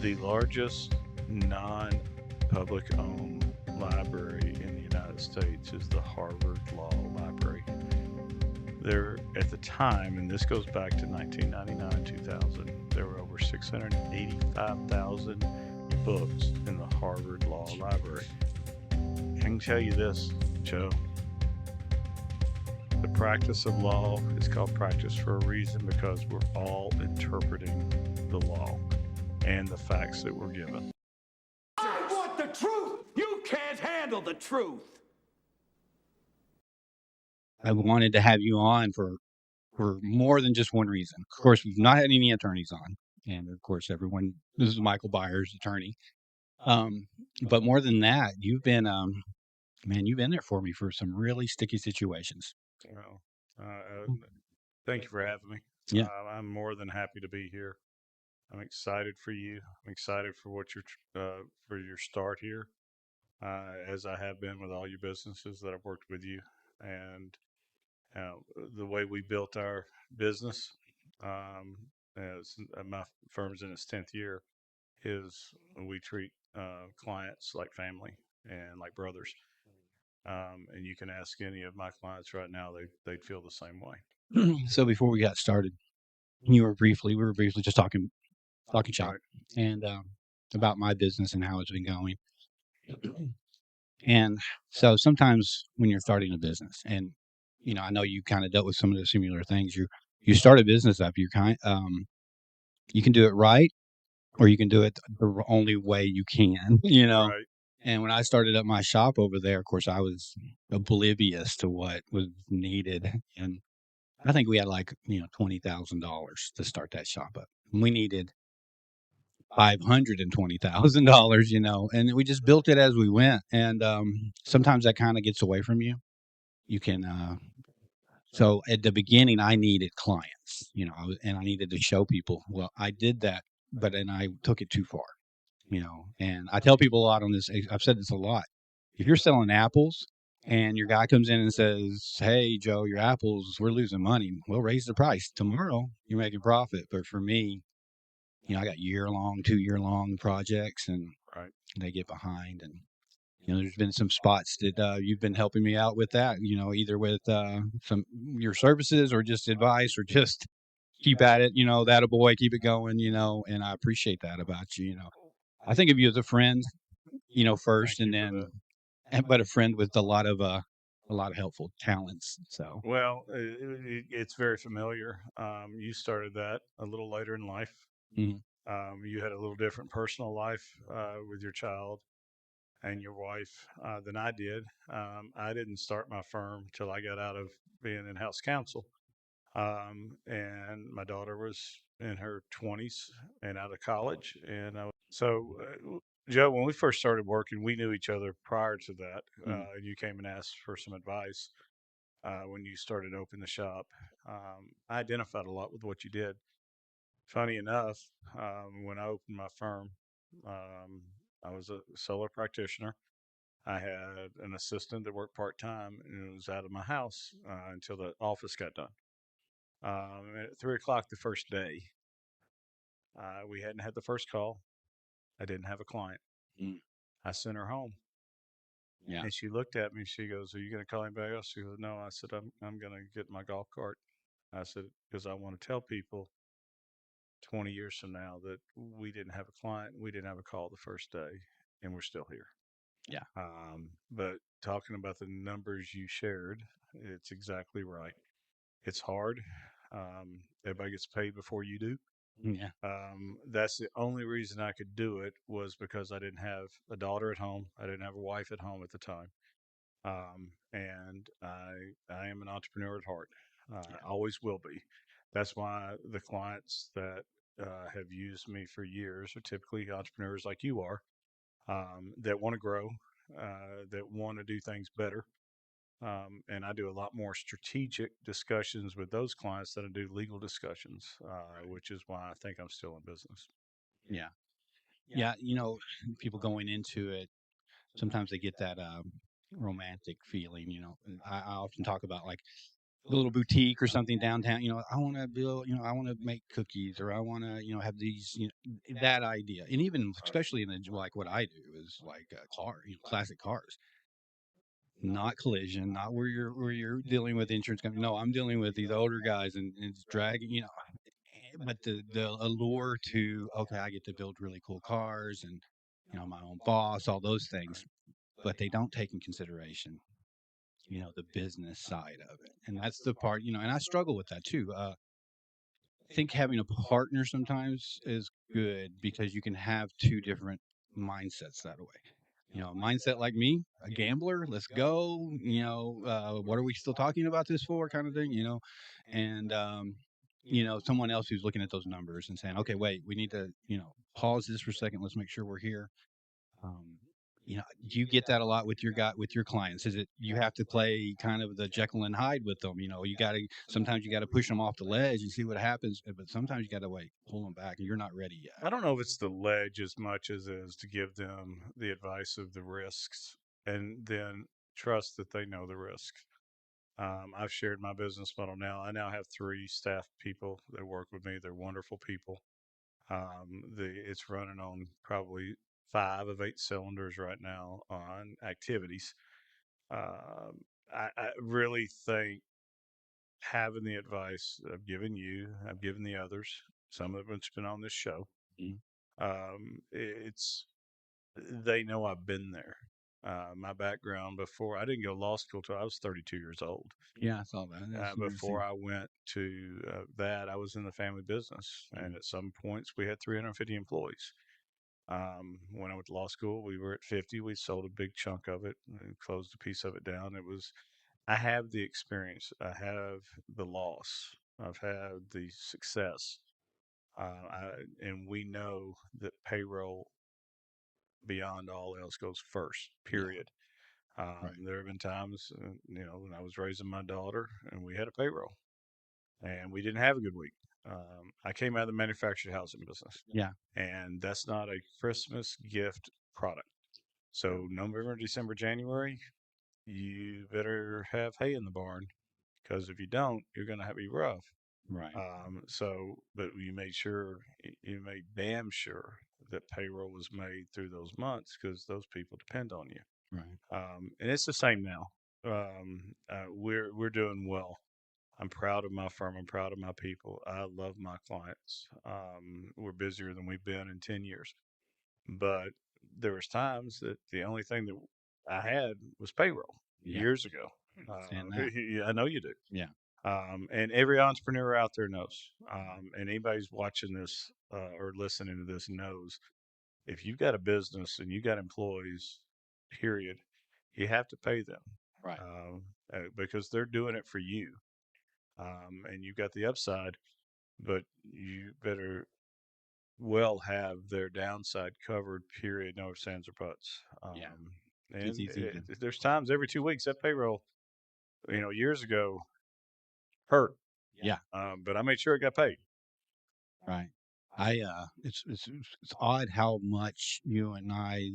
The largest non-public owned library in the United States is the Harvard Law Library. There, at the time, and this goes back to 1999, 2000, there were over 685,000 books in the Harvard Law Library. I can tell you this, Joe. The practice of law is called practice for a reason because we're all interpreting the law and the facts that we're given. I want the truth! You can't handle the truth! I wanted to have you on for more than just one reason. Of course, we've not had any attorneys on. And of course, this is Michael Byers, attorney. But more than that, you've been, you've been there for me for some really sticky situations. Well, thank you for having me. Yeah. I'm more than happy to be here. I'm excited for you. I'm excited for what for your start here, as I have been with all your businesses that I've worked with you, and the way we built our business. As my firm's in its 10th year, is we treat clients like family and like brothers. And you can ask any of my clients right now; they'd feel the same way. So before we got started, we were briefly just talking shop, Right. and about my business and how it's been going. And so sometimes when you're starting a business, and I know you kind of dealt with some of the similar things. You start a business up, you can do it right, or you can do it the only way you can, Right. And when I started up my shop over there, of course, I was oblivious to what was needed. And I think we had like, $20,000 to start that shop up. We needed $520,000, and we just built it as we went. And sometimes that kind of gets away from you. You can, so at the beginning, I needed clients, and I needed to show people. Well, I did that, but then I took it too far, and I tell people a lot on this. I've said this a lot. If you're selling apples and your guy comes in and says, "Hey, Joe, your apples, we're losing money. We'll raise the price. Tomorrow, you're making profit." But for me, I got 2-year-long projects, and Right. they get behind. And there's been some spots that you've been helping me out with that. Either with some your services or just advice, or just keep at it. That a boy, keep it going. And I appreciate that about you. I think of you as a friend. First, Thank and you for then, that. but a friend with a lot of helpful talents. So Well, it's very familiar. You started that a little later in life. mhm. You had a little different personal life with your child and your wife than I did. I didn't start my firm till I got out of being in house counsel. And my daughter was in her 20s and out of college. And Joe, when we first started working, we knew each other prior to that. And you came and asked for some advice when you started opening the shop. I identified a lot with what you did. Funny enough, when I opened my firm, um, I was a solo practitioner. I had an assistant that worked part time and was out of my house until the office got done. At 3 o'clock the first day, we hadn't had the first call. I didn't have a client. Mm. I sent her home. Yeah. And she looked at me. She goes, "Are you going to call anybody else?" She goes, "No." I said, I'm going to get my golf cart." I said, "Because I want to tell people 20 years from now that we didn't have a client, we didn't have a call the first day, and we're still here." Yeah. But talking about the numbers you shared, it's exactly right. It's hard. Everybody gets paid before you do. Yeah. That's the only reason I could do it, was because I didn't have a daughter at home. I didn't have a wife at home at the time. And I am an entrepreneur at heart. Yeah. Always will be. That's why the clients that have used me for years are typically entrepreneurs like you are, that want to grow, that want to do things better. And I do a lot more strategic discussions with those clients than I do legal discussions, which is why I think I'm still in business. Yeah. Yeah. People going into it, sometimes they get that romantic feeling. I often talk about, like, a little boutique or something downtown. I want to build. I want to make cookies, or I want to have these. That idea, and even especially in like what I do is like car, classic cars, not collision, not where you're dealing with insurance company. No, I'm dealing with these older guys, and it's dragging. But the allure to, okay, I get to build really cool cars, and my own boss, all those things, but they don't take in consideration the business side of it. And that's the part, and I struggle with that too. I think having a partner sometimes is good because you can have two different mindsets that way. A mindset like me, a gambler, let's go, what are we still talking about this for, kind of thing, and, someone else who's looking at those numbers and saying, okay, wait, we need to, pause this for a second. Let's make sure we're here. Um, do you get that a lot with your clients? Is it you have to play kind of the Jekyll and Hyde with them? Sometimes you got to push them off the ledge and see what happens, but sometimes you got to wait, pull them back, and you're not ready yet. I don't know if it's the ledge as much as it is to give them the advice of the risks and then trust that they know the risks. I've shared my business model now. I now have 3 staff people that work with me. They're wonderful people. It's running on probably 5 of 8 cylinders right now on activities. I really think having the advice I've given you, I've given the others, some of it's been on this show. Mhm. It's they know I've been there. My background before I didn't go to law school till I was 32 years old. Yeah, I saw that. That's Before interesting. I went to that, I was in the family business, and Mhm. at some points we had 350 employees. When I went to law school, we were at 50. We sold a big chunk of it and closed a piece of it down. I have the experience. I have the loss. I've had the success. And we know that payroll beyond all else goes first, Yeah, period. right. There have been times, when I was raising my daughter and we had a payroll and we didn't have a good week. I came out of the manufactured housing business, Yeah, and that's not a Christmas gift product. So November, December, January, you better have hay in the barn because if you don't, you're going to be rough. right, But you made damn sure that payroll was made through those months because those people depend on you. right. And it's the same now. We're doing well. I'm proud of my firm. I'm proud of my people. I love my clients. We're busier than we've been in 10 years. But there was times that the only thing that I had was payroll Yeah, years ago. understand that. Yeah, I know you do. Yeah, And every entrepreneur out there knows. And anybody's watching this or listening to this knows if you've got a business and you got employees, period, you have to pay them right. because they're doing it for you. And you got the upside, but you better well have their downside covered, period, no ifs, ands, or buts. Yeah, it's And easy to. there's times every 2 weeks that payroll, years ago hurt, Yeah, but I made sure it got paid. right. It's odd how much you and I,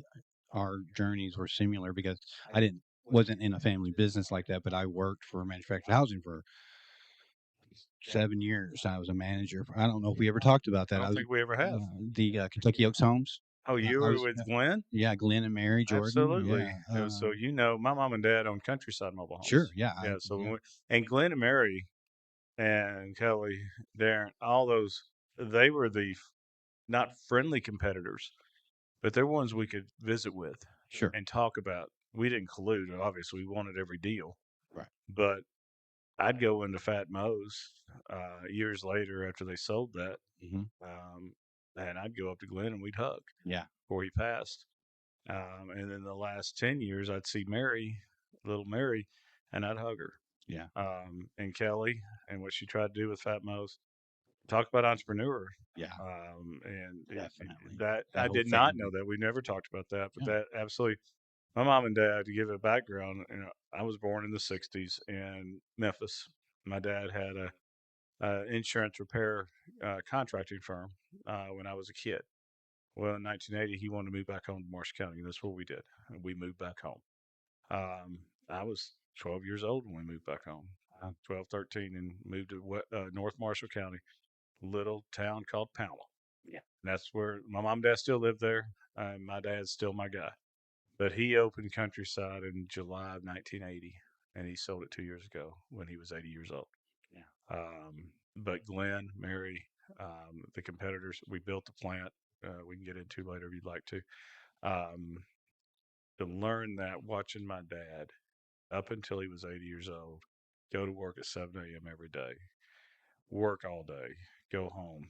our journeys were similar because I wasn't in a family business like that, but I worked for manufactured housing for 7 years. I was a manager. I don't know if we ever talked about I that. I don't was think we ever have. the Kentucky Oaks Homes. Oh, you I were was with Glenn? yeah, Glenn and Mary Jordan. Absolutely. Yeah, So my mom and dad owned Countryside Mobile sure. Homes. Yeah, Yeah. So yeah, and Glenn and Mary and Kelly, Darren, all those, they were not friendly competitors, but they're ones we could visit with sure. and talk about. We didn't collude, obviously. We wanted every deal, Right. but I'd go into Fat Mo's years later after they sold that, Hmm. um, and I'd go up to Glenn and we'd hug Yeah, before he passed. And then the last 10 years, I'd see Mary, little Mary, and I'd hug her. yeah, And Kelly, and what she tried to do with Fat Mo's, talk about entrepreneur. yeah. Definitely. That That I whole did not know family. that. We never talked about that, but Yeah, that absolutely. My mom and dad, to give a background, I was born in the '60s in Memphis. My dad had a insurance repair contracting firm when I was a kid. Well, in 1980, he wanted to move back home to Marshall County. That's what we did. We moved back home. I was 12 years old when we moved back home. Wow. 12, 13, and moved to North Marshall County, little town called Powell. Yeah. And that's where my mom and dad still live there. And my dad's still my guy. But he opened Countryside in July of 1980, and he sold it 2 years ago when he was 80 years old. Yeah. But Glenn, Mary, the competitors, we built the plant. We can get into later if you'd like to. Um, to learn that watching my dad up until he was 80 years old, go to work at 7 a.m. every day, work all day, go home,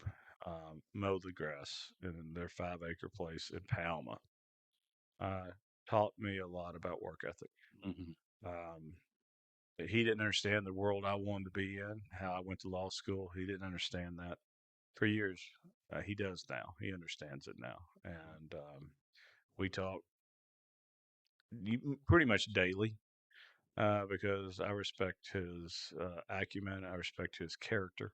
mow the grass in their 5 acre place in Palma, uh, taught me a lot about work ethic. Hmm. Um, he didn't understand the world I wanted to be in, how I went to law school. He didn't understand that for years. He does now. He understands it now. And we talk pretty much daily because I respect his acumen. I respect his character.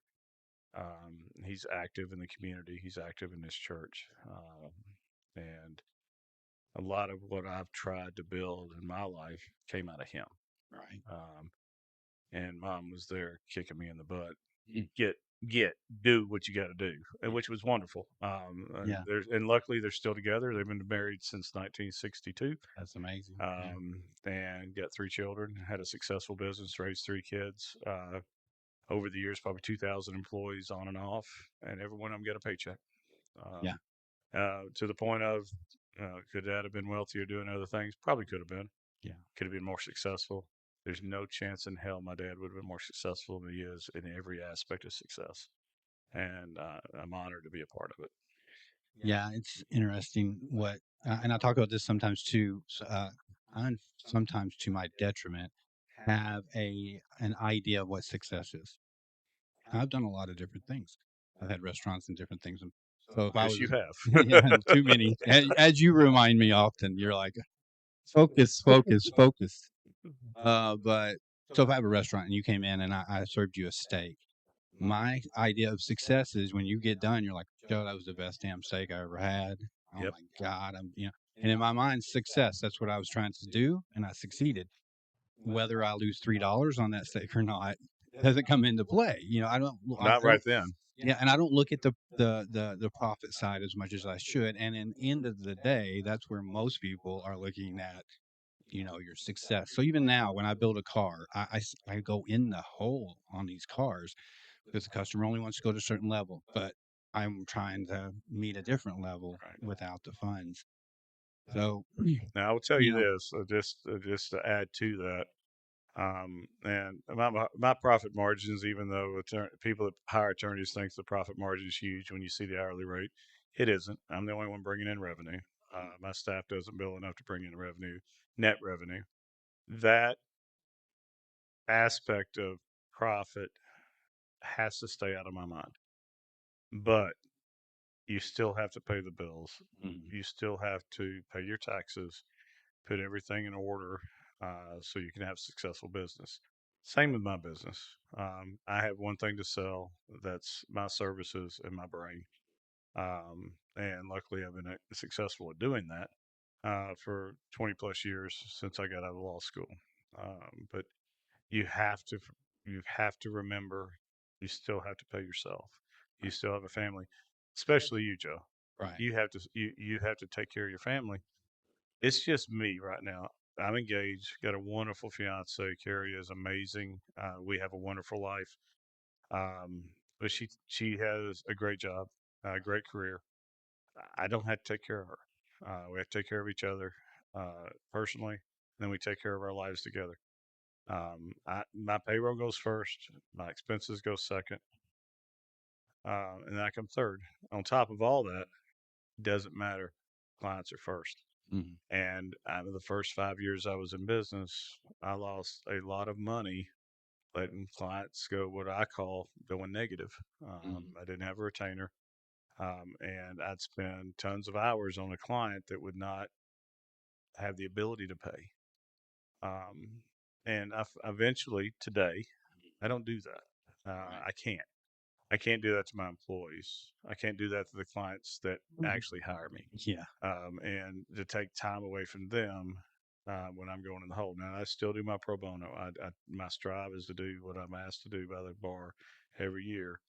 He's active in the community. He's active in this church. And a lot of what I've tried to build in my life came out of him. Right. And mom was there kicking me in the butt. Mm. Get, get, do what you got to do, and which was wonderful. Yeah. And luckily they're still together. They've been married since 1962. That's amazing. Yeah. And got 3 children, had a successful business, raised 3 kids. Over the years, probably 2,000 employees on and off, and every one of them got a paycheck. Yeah. To the point of, could dad have been wealthier doing other things? Probably could have been. Yeah. Could have been more successful. There's no chance in hell my dad would have been more successful than he is in every aspect of success. And I'm honored to be a part of it. Yeah. It's interesting and I talk about this sometimes too. I sometimes to my detriment have an idea of what success is. I've done a lot of different things. I've had restaurants and different things. And so if I Yes, was, you yeah, have. too many, as you remind me often, you're like, focus, focus, focus. But so if I have a restaurant and you came in and I served you a steak, my idea of success is when you get done, you're like, Joe, that was the best damn steak I ever had. Oh Yep. my God. And in my mind, success, that's what I was trying to do. And I succeeded. Whether I lose $3 on that steak or not doesn't come into play. I Not right don't, then. yeah. And I don't look at the profit side as much as I should. And in the end of the day, that's where most people are looking at your success. So even now when I build a car, I go in the hole on these cars because the customer only wants to go to a certain level, but I'm trying to meet a different level Right. without the funds. So Now I will tell you you know this, just to add to that. And my profit margins, even though people that hire attorneys think the profit margin is huge when you see the hourly rate, it isn't. I'm the only one bringing in revenue. My staff doesn't bill enough to bring in revenue, net revenue. That aspect of profit has to stay out of my mind. But you still have to pay the bills. mhm, You still have to pay your taxes, put everything in order so you can have successful business. Same with my business. I have one thing to sell that's my services and my brain. And luckily, I've been successful at doing that for 20 plus years since I got out of law school. But you have to you have to remember you still have to pay yourself. You right, still have a family, especially you, Joe. right, You have to take care of your family. It's just me right now. I'm engaged, got a wonderful fiance. Carrie is amazing. We have a wonderful life. Um, but she has a great job, a great career. I don't have to take care of her. We have to take care of each other personally, and then we take care of our lives together. My payroll goes first, my expenses go second, and then I come third. On top of all that, doesn't matter. Clients are first. mhm, And out of the first 5 years I was in business, I lost a lot of money letting clients go what I call going negative. mhm, I didn't have a retainer, and I'd spend tons of hours on a client that would not have the ability to pay. Um, and eventually today, I don't do that. right, I can't. I can't do that to my employees. I can't do that to the clients that mhm, actually hire me. yeah, And to take time away from them when I'm going in the hole. Now I still do my pro bono. My strive is to do what I'm asked to do by the bar every year.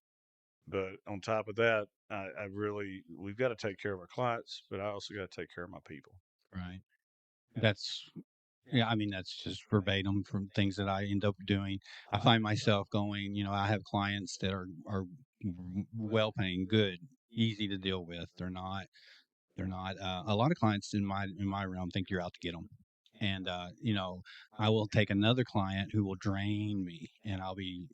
But on top of that, I really we've got to take care of our clients, but I also got to take care of my people. Right. That's Yeah, I mean, that's just verbatim from things that I end up doing. I find myself going, I have clients that are well paying, good, easy to deal with. They're not a lot of clients in my realm think you're out to get them. And I will take another client who will drain me, and I'll be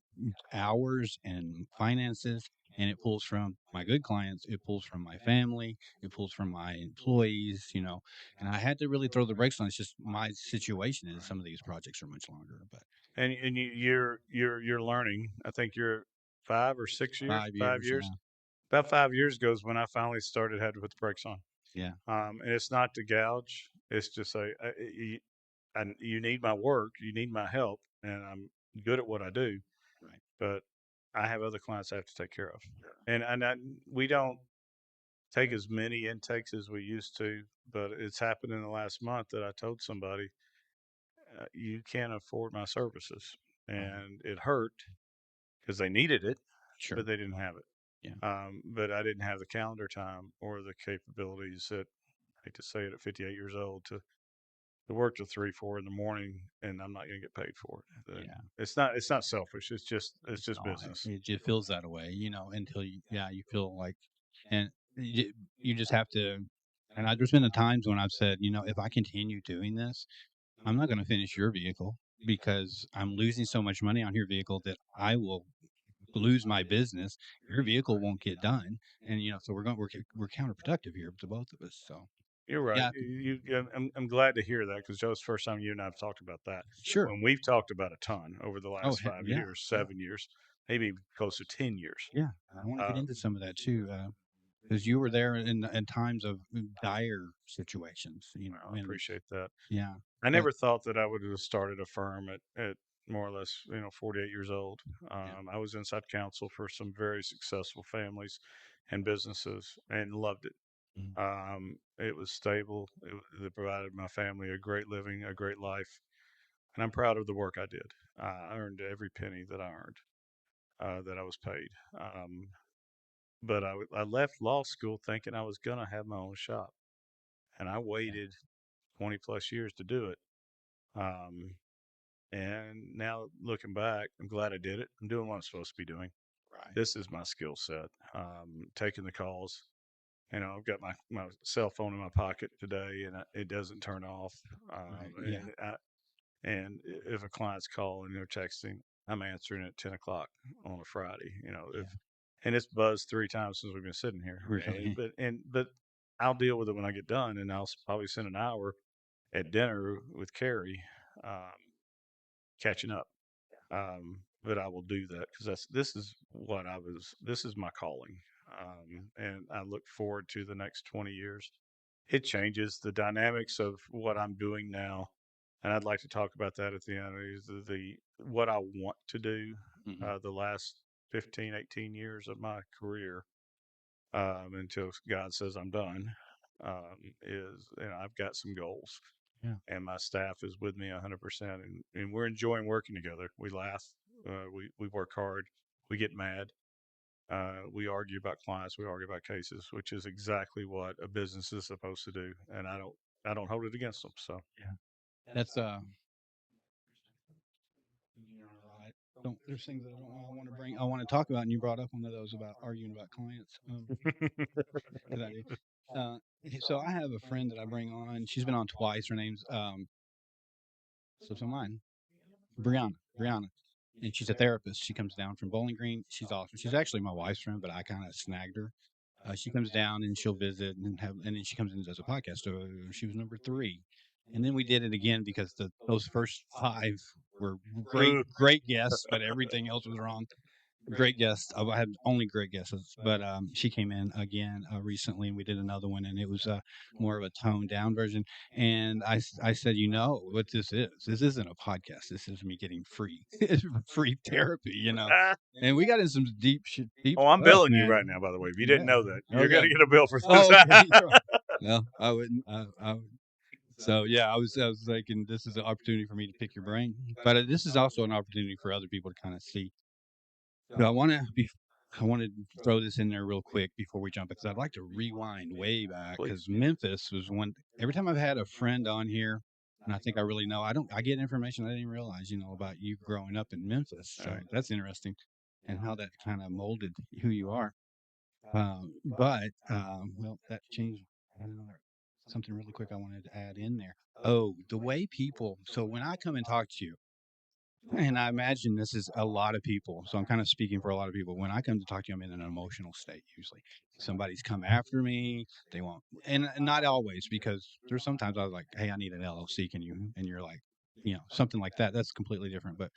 hours and finances, and it pulls from my good clients, it pulls from my family, it pulls from my employees, and I had to really throw the brakes on. It's just my situation is some of these projects are much longer, but And you're learning. I think you're 5 or 6 years, 5 years, 5 years. yeah, About 5 years ago is when I finally started had to put the brakes on. yeah, And it's not to gouge. It's just you need my work, you need my help, and I'm good at what I do. right, But I have other clients I have to take care of, and we don't take as many intakes as we used to. But it's happened in the last month that I told somebody, you can't afford my services, right, and it hurt because they needed it, sure, but they didn't have it. yeah, But I didn't have the calendar time or the capabilities that I hate to say it at 58 years old to work till 3, 4 in the morning, and I'm not going to get paid for it. yeah. It's not selfish. It's just No, business. it just feels that way, until you feel like, and you just have to. And there's been the times when I've said, if I continue doing this, I'm not going to finish your vehicle because I'm losing so much money on your vehicle that I will lose my business. Your vehicle won't get done, and so we're counterproductive here to both of us. So You're right. yeah, I'm glad to hear that because Joe's first time you and I've talked about that. sure. When we've talked about a ton over the Oh, last 5 years, yeah, 7 years, maybe close to 10 years. yeah. I want to get Uh, into some of that too. Because you were there in times of dire situations, I and appreciate that. yeah, I but never thought that I would have started a firm at more or less, 48 years old. yeah, I was inside counsel for some very successful families and businesses and loved it. mm, It was stable. It provided my family a great living, a great life, and I'm proud of the work I did. I earned every penny that I earned, that I was paid. But I left law school thinking I was going to have my own shop, and I yeah, waited 20 plus years to do it. Um, And now looking back, I'm glad I did it. I'm doing what I'm supposed to be doing. right, This is my skill set. Taking the calls. I've got my cell phone in my pocket today, and it doesn't turn off. right, yeah, And if a client's calling, they're texting, I'm answering at 10 o'clock on a Friday. yeah, And it's buzzed 3 times since we've been sitting here. And really, but I'll deal with it when I get done, and I'll probably spend an hour at dinner with Carrie, um, catching up. But I will do that because this is my calling. And I look forward to the next 20 years. It changes the dynamics of what I'm doing now. And I'd like to talk about that at the end. Is what I want to do, hmm, the last 15, 18 years of my career, until God says I'm done, is, I've got some goals, yeah, and my staff is with me 100%, and we're enjoying working together. We laugh, we work hard, we get mad, we argue about clients, we argue about cases, which is exactly what a business is supposed to do, and I don't hold it against them. So yeah. That's I don't. There's things that I want to bring. I want to talk about, and you brought up one of those about arguing about clients. 'Cause I do. So I have a friend that I bring on. She's been on twice. Her name's slips on mine. Brianna, and she's a therapist. She comes down from Bowling Green. She's awesome. She's actually my wife's friend, but I kind of snagged her. She comes down and she'll visit and then she comes in and does a podcast. So she was number 3, and then we did it again because those first 5 were great guests, but everything else was wrong. Great guests. I had only great guesses, but she came in again recently, and we did another one, and it was more of a toned down version. And I said, what this is? This isn't a podcast. This is me getting free, free therapy, And we got in some deep Oh, I'm stuff, billing you man. right now, by the way. If you didn't Yeah. know that, you're going Okay. to get a bill for this. Oh, okay. No, I wouldn't. I would. So yeah, I was thinking this is an opportunity for me to pick your brain, but this is also an opportunity for other people to kind of see. So I want to throw this in there real quick before we jump because I'd like to rewind way back Please. because Memphis was one. Every time I've had a friend on here, and I think I really know, I get information I didn't even realize, about you growing up in Memphis. All So right. that's interesting, and how that kind of molded who you are. Well, that changed. I don't know. Something really quick I wanted to add in there. Oh, the way people. So when I come and talk to you, and I imagine this is a lot of people. So I'm kind of speaking for a lot of people. When I come to talk to you, I'm in an emotional state usually. Somebody's come after me. They want, and not always, because there's sometimes I was like, hey, I need an LLC. Can you? And you're like, something like that. That's completely different. But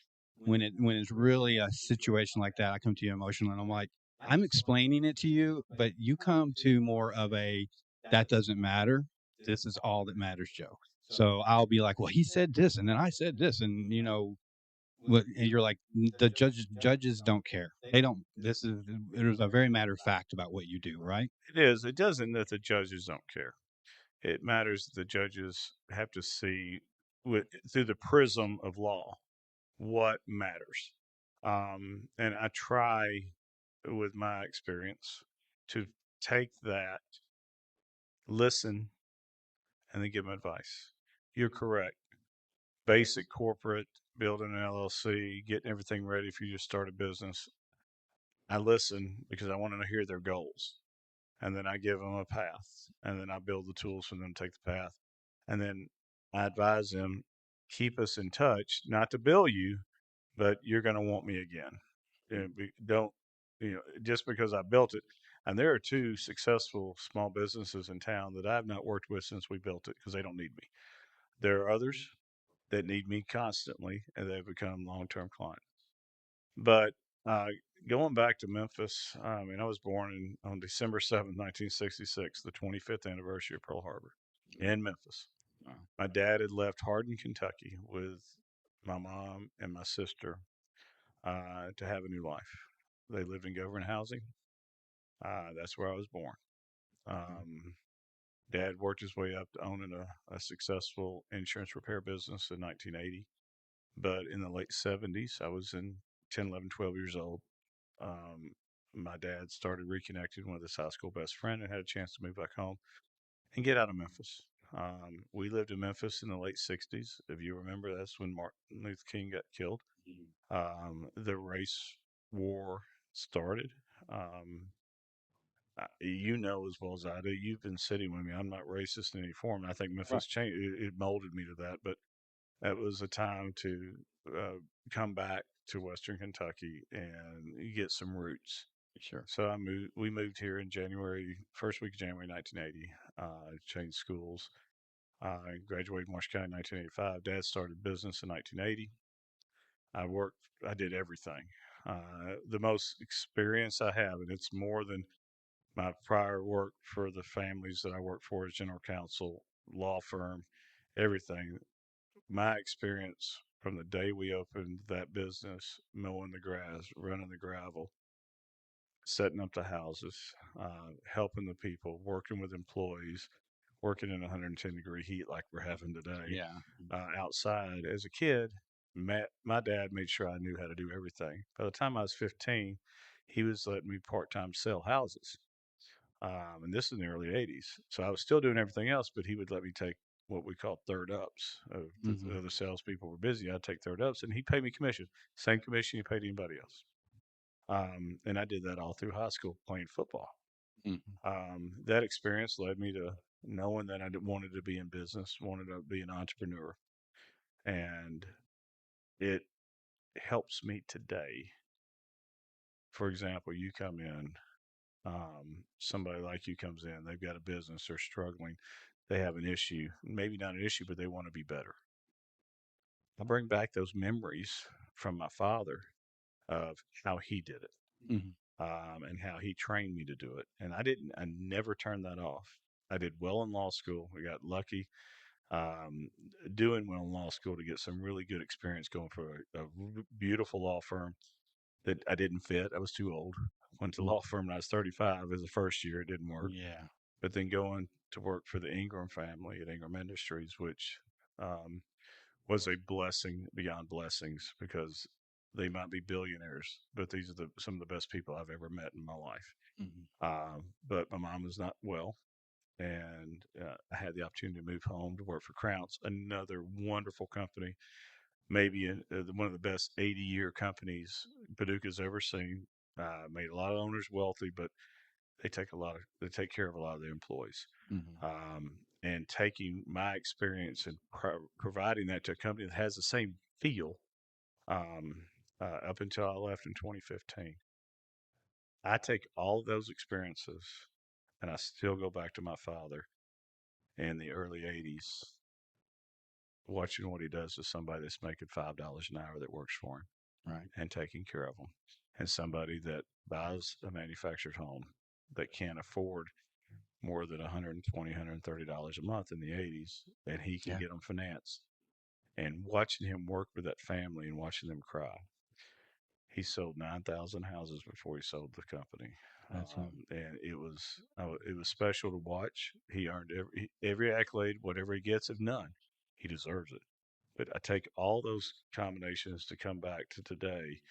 when it's really a situation like that, I come to you emotional and I'm like, I'm explaining it to you, but you come to more of a that doesn't matter. This is all that matters, Joe. So I'll be like, well, he said this, and then I said this, and and you're like, the judges don't care. They don't. This is There's a very matter of fact about what you do, right? It is. It doesn't that the judges don't care. It matters that the judges have to see through the prism of law what matters. And I try, with my experience, to take that, listen, and then give them advice. You're correct. Basic corporate, building an LLC, getting everything ready for you to start a business. I listen because I want to hear their goals. And then I give them a path. And then I build the tools for them to take the path. And then I advise them, keep us in touch, not to bill you, but you're going to want me again. Don't, just because I built it. And there are two successful small businesses in town that I've not worked with since we built it because they don't need me. There are others that need me constantly and they've become long term clients. But uh, going back to Memphis, I mean, I was born on December 7th, 1966, the 25th anniversary of Pearl Harbor in Memphis. Wow. My dad had left Hardin, Kentucky with my mom and my sister to have a new life. They lived in government housing. That's where I was born. Um, Dad worked his way up to owning a successful insurance repair business in 1980. But in the late 70s, I was in 10, 11, 12 years old. Um, my dad started reconnecting with his high school best friend and had a chance to move back home and get out of Memphis. We lived in Memphis in the late 60s. If you remember, that's when Martin Luther King got killed. The race war started. Um, you know as well as I do. You've been sitting with me. I'm not racist in any form. I think Right. Memphis changed. It molded me to that. But that was a time to uh, come back to Western Kentucky and get some roots. Sure. So I moved. We moved here in January, first week of January 1980. Changed schools. I graduated in Washington County in 1985. Dad started business in 1980. I worked. I did everything. The most experience I have, and it's more than my prior work for the families that I worked for as general counsel, law firm, everything. My experience from the day we opened that business, mowing the grass, running the gravel, setting up the houses, helping the people, working with employees, working in 110-degree heat like we're having today, Yeah. outside. As a kid, my dad made sure I knew how to do everything. By the time I was 15, he was letting me part time sell houses. And this is in the early 80s. So I was still doing everything else, but he would let me take what we call third ups. If Hmm. the other salespeople were busy, I'd take third ups, and he'd pay me commission, same commission he paid anybody else. And I did that all through high school playing football. Hmm. That experience led me to knowing that I wanted to be in business, wanted to be an entrepreneur, and it helps me today. For example, you come in, somebody like you comes in, they've got a business, they're struggling, they have an issue, maybe not an issue, but they want to be better. I bring back those memories from my father of how he did it, Hmm. and how he trained me to do it. And I never turned that off. I did well in law school. I got lucky um, doing well in law school to get some really good experience going for a beautiful law firm that I didn't fit. I was too old. Went to law firm when I was 35 as a first year. It didn't work. Yeah. but then going to work for the Ingram family at Ingram Industries, which um, was a blessing beyond blessings because they might be billionaires, but these are some of the best people I've ever met in my life. Mhm. But my mom was not well, and I had the opportunity to move home to work for Crounce, another wonderful company, maybe one of the best 80-year companies Paducah's ever seen. Made a lot of owners wealthy, but they take care of a lot of their employees. Mhm. And taking my experience and providing that to a company that has the same feel um, up until I left in 2015. I take all of those experiences and I still go back to my father in the early 80s, watching what he does to somebody that's making $5 an hour that works for him Right. and taking care of them, and somebody that buys a manufactured home that can't afford more than $120, $130 a month in the 80s, and he can Yeah. get them financed. And watching him work with that family and watching them cry. He sold 9,000 houses before he sold the company. That's him. And it was special to watch. He earned every accolade, whatever he gets. If none, he deserves it. But I take all those combinations to come back to today.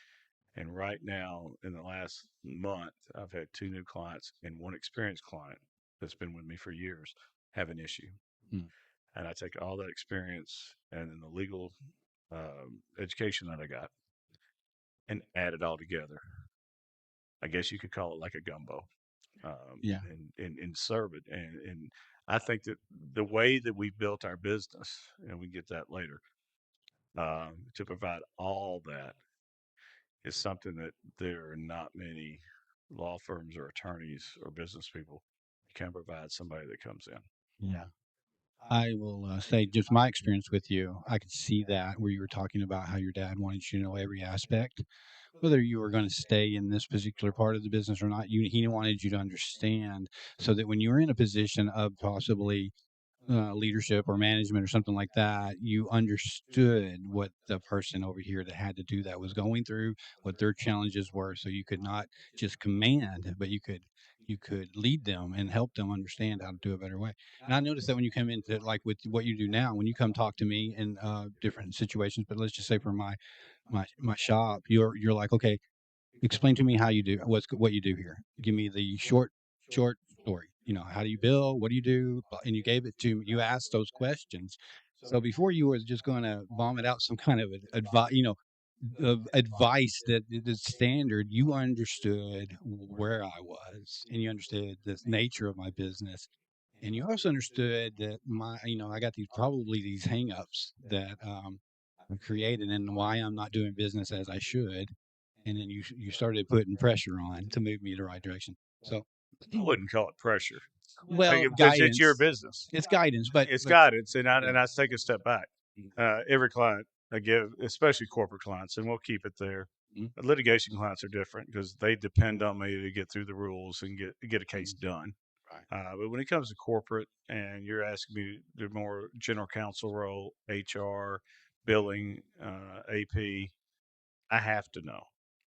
And right now, in the last month, I've had two new clients and one experienced client that's been with me for years have an issue. Mm. And I take all that experience and then the legal education that I got and add it all together. I guess you could call it like a gumbo, Yeah. and serve it. And I think that the way that we built our business, and we get that later, to provide all that is something that there are not many law firms or attorneys or business people can provide somebody that comes in. Yeah. I will say just my experience with you. I could see that where you were talking about how your dad wanted you to know every aspect, whether you were going to stay in this particular part of the business or not. He wanted you to understand so that when you were in a position of possibly leadership or management or something like that, you understood what the person over here that had to do that was going through, what their challenges were, so you could not just command, but you could lead them and help them understand how to do a better way. And I noticed that when you come into like with what you do now, when you come talk to me in different situations, but let's just say for my shop, you're like, okay, explain to me how you do what you do here. Give me the short story. How do you bill? What do you do? And you gave it to me. You asked those questions. So before you were just going to vomit out some kind of advice, of advice that is standard, you understood where I was, and you understood the nature of my business, and you also understood that I got these hangups that I created, and why I'm not doing business as I should, and then you started putting pressure on to move me in the right direction. So, I wouldn't call it pressure well, because it's your guidance. business. It's guidance, but It's but guidance, and yeah. I take a step back. Every client I give, especially corporate clients, and we'll keep it there. Mhm. Litigation clients are different because they depend on me to get through the rules and get a case Mhm. done. Right. But when it comes to corporate, and you're asking me to do more general counsel role, HR, billing, AP, I have to know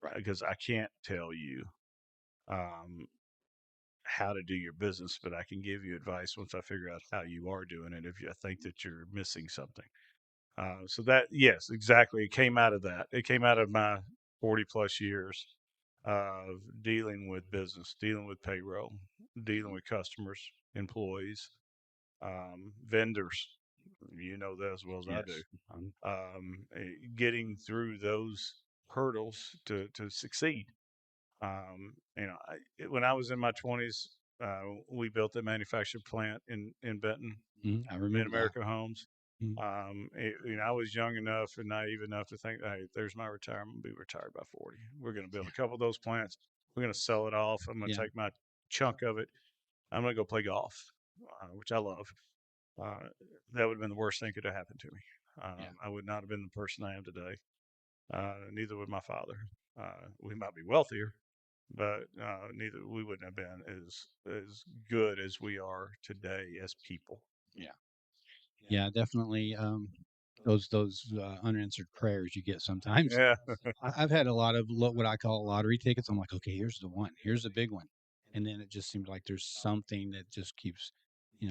Right. because I can't tell you um, how to do your business, but I can give you advice once I figure out how you are doing it. If I think that you're missing something, so that yes, exactly, it came out of that. It came out of my 40 plus years of dealing with business, dealing with payroll, dealing with customers, employees, vendors. You know that as well as I do. Yes. Getting through those hurdles to succeed. When I was in my 20s, we built a manufactured plant in Benton, I Mid remember that. America Homes. Mhm. I was young enough and naive enough to think, hey, there's my retirement. I'll be retired by 40. We're going to build a couple of those plants. We're going to sell it off. I'm going to Yeah. take my chunk of it. I'm going to go play golf, which I love. Uh, that would have been the worst thing that could have happened to me. Yeah. I would not have been the person I am today. Neither would my father. We might be wealthier, but neither we wouldn't have been as good as we are today as people. Yeah. Yeah. Definitely. Those unanswered prayers you get sometimes. Yeah, I've had a lot of what I call lottery tickets. I'm like, okay, here's the one. Here's the big one. and then it just seems like there's something that just keeps,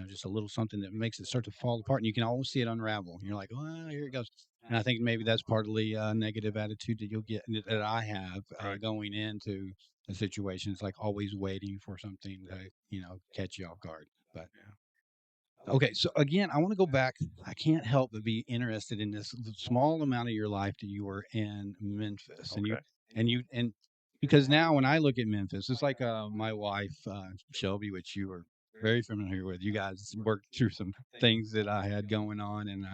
just a little something that makes it start to fall apart, and you can always see it unravel. And you're like, well, here it goes. And I think maybe that's partly a negative attitude that you'll get, that I have Right. going into the situation. It's like always waiting for something to, catch you off guard. But Yeah. okay, so again, I want to go back. I can't help but be interested in this small amount of your life that you were in Memphis, Okay. and because now when I look at Memphis, it's like my wife Shelby, which you are very familiar with. You guys worked through some things that I had going on, and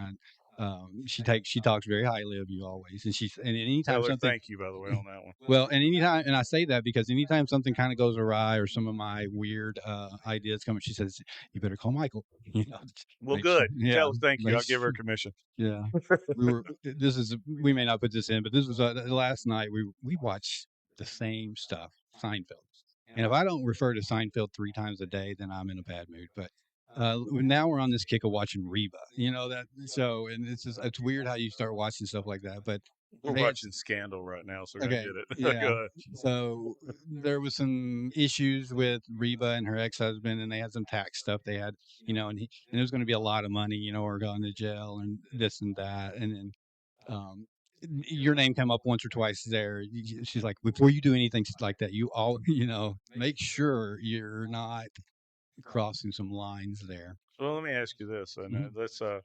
she talks very highly of you always, and anytime Tell her something. thank you, by the way, on that one. Well, and anytime, and I say that because anytime something kind of goes awry or some of my weird ideas come, she says, "You better call Michael." You know, Well, make sure, good. yeah, Tell her thank you. make I'll give her a sure, commission. yeah. We may not put this in, but this was last night. We watched the same stuff, Seinfeld, and if I don't refer to Seinfeld 3 times a day, then I'm in a bad mood. But now we're on this kick of watching Reba, that. So, and it's weird how you start watching stuff like that, but We're they had. watching Scandal right now, so I Okay. get it. Yeah. Go ahead. So there was some issues with Reba and her ex-husband, and they had some tax stuff they had, and it was going to be a lot of money, or going to jail and this and that. And then um, your name came up once or twice there. She's like, before you do anything like that, you all, make sure you're not crossing some lines there. Well, let me ask you this, and Mhm. let's. I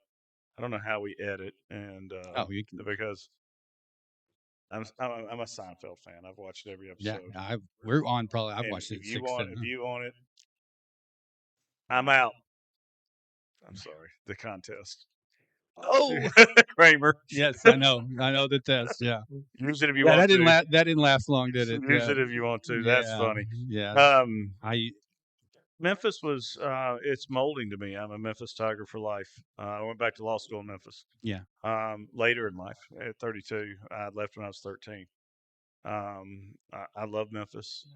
don't know how we edit, and Oh, you can, because I'm a Seinfeld fan. I've watched every yeah, episode, we're on probably, I've and watched it six, seven. if you want it, I'm out. I'm sorry. The contest. Oh, Kramer. yes, I know. I know the test. Yeah. Use it if you Yeah, want to. that didn't last long, did it? Use Yeah. it if you want to. That's Yeah. funny. Yes. Um, I Memphis was it's molding to me. I'm a Memphis Tiger for life. I went back to law school in Memphis. Yeah. Later in life, at 32, I left when I was 13. I love Memphis.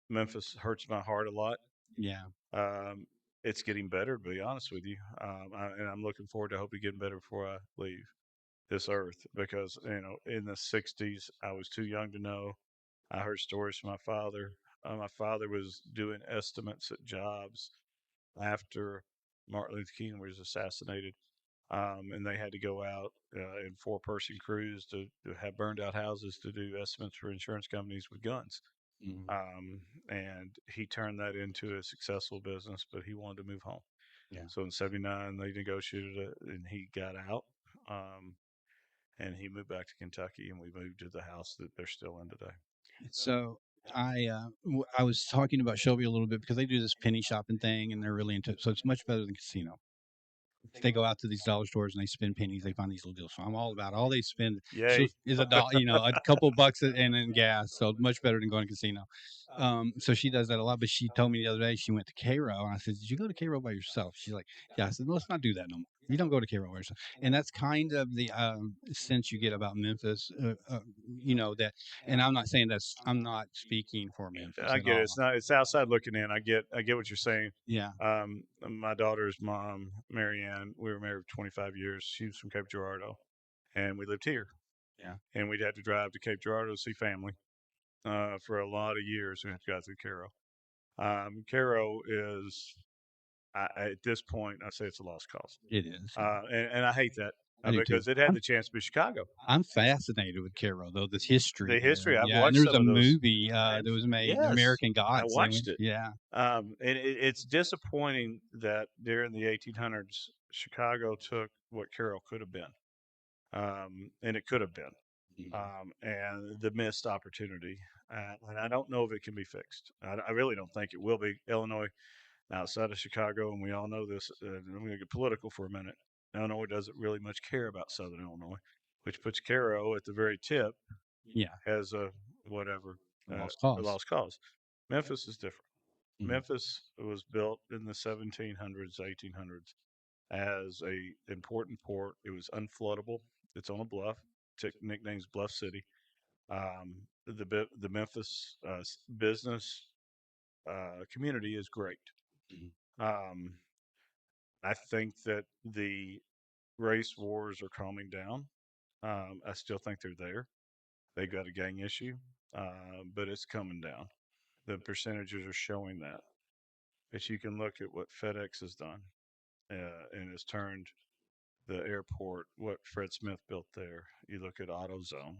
Memphis hurts my heart a lot. Yeah. Um, it's getting better, to be honest with you. And I'm looking forward to hopefully getting better before I leave this earth because, in the 60s, I was too young to know. I heard stories from my father. My father was doing estimates at jobs after Martin Luther King was assassinated. And they had to go out in four-person crews to have burned out houses to do estimates for insurance companies with guns. Mhm. And he turned that into a successful business, but he wanted to move home. Yeah. So in '79, they negotiated it, and he got out. Um, and he moved back to Kentucky, and we moved to the house that they're still in today. So I was talking about Shelby a little bit because they do this penny shopping thing and they're really into it. So it's much better than casino. They go out to these dollar stores and they spend pennies. They find these little deals. So I'm all about it. All they spend Yay. is a dollar, a couple bucks and then gas. So much better than going to casino. So she does that a lot. But she told me the other day she went to Cairo, and I said, "Did you go to Cairo by yourself?" She's like, "Yeah." I said, "Let's not do that no more. You don't go to Cairo by yourself." And that's kind of the sense you get about Memphis. That, and I'm not saying I'm not speaking for Memphis I at get it. all. It's outside looking in. I get what you're saying. Yeah, My daughter's mom, Marianne, we were married for 25 years. She was from Cape Girardeau, and we lived here. yeah, And we'd have to drive to Cape Girardeau to see family for a lot of years. We had to go through Cairo. Cairo is, at this point, I say it's a lost cause. it is. And I hate that I do too. because it had the chance to be Chicago. I'm fascinated with Cairo though. This history The there. history, I've Yeah, and watched there was some a of those. movie that was made, Yes, American I Gods. watched it. Yeah, And it's disappointing that during the 1800s, Chicago took what Carroll could have been, and it could have been, mhm, and the missed opportunity. And I don't know if it can be fixed. I really don't think it will be. Illinois, outside of Chicago, and we all know this. I'm going to get political for a minute. Illinois doesn't really much care about Southern Illinois, which puts Cairo at the very tip yeah, as a whatever a lost cause. lost cause. Memphis is different. Mhm, Memphis was built in the 1700s, 1800s as a important port. It was unfloodable. It's on a bluff. Nicknames Bluff City. The Memphis business community is great. mhm, Um, I think that the race wars are calming down. I still think they're there. They got a gang issue, but it's coming down. The percentages are showing that. But you can look at what FedEx has done, and has turned the airport, what Fred Smith built there. You look at AutoZone.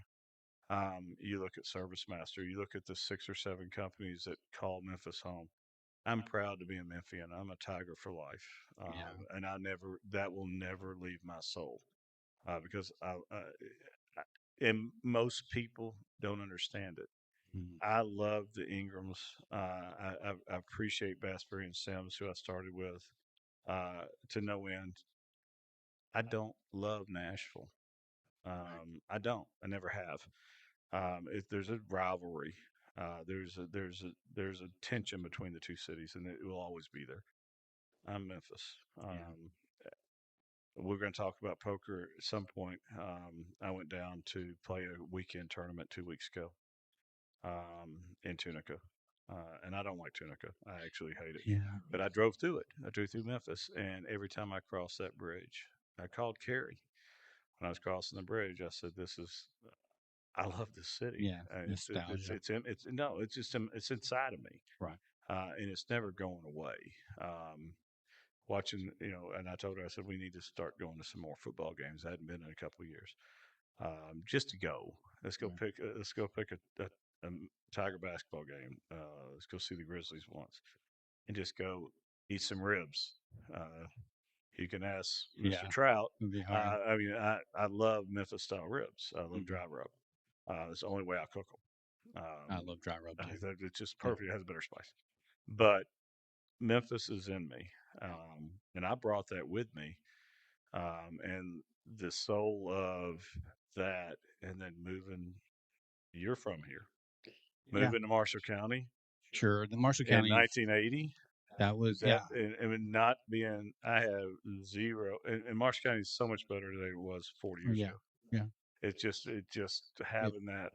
You look at ServiceMaster. You look at the 6 or 7 companies that call Memphis home. I'm proud to be a Memphian. I'm a Tiger for life, Yeah. and that will never leave my soul, because and most people don't understand it. Mhm. I love the Ingrams. I appreciate Bassbury and Sims, who I started with, to no end. I don't love Nashville. Right. I don't. I never have. There's a rivalry. There's a tension between the two cities, and it will always be there. I'm Memphis. Yeah. We're going to talk about poker at some point. I went down to play a weekend tournament 2 weeks ago, in Tunica, and I don't like Tunica. I actually hate it. Yeah. But I drove through it. I drove through Memphis, and every time I crossed that bridge, I called Carrie when I was crossing the bridge. I said, "This is I love this city. Yeah. Nostalgia. It's no, it's just it's inside of me, Right. and it's never going away." Um, Watching, and I told her, I said, we need to start going to some more football games. I hadn't been in a couple of years, just to go. Right. Let's go pick a Tiger basketball game. Let's go see the Grizzlies once, and just go eat some ribs. Uh, you can ask Mr. Yeah. Trout. It'd be hard. I mean, I love Memphis style ribs. I love Mhm. dry rub. It's the only way I cook them. I love dry rub too. It's just Yeah. perfect. It has a better spice. But Memphis is in me, and I brought that with me, and the soul of that, and then moving. You're from here, Yeah. moving to Marshall County Sure. The Marshall in County, 1980. that was, That yeah. and not being, I have zero, and Marshall County is so much better than it was 40 Oh, years yeah. ago. Yeah. It just It, having that.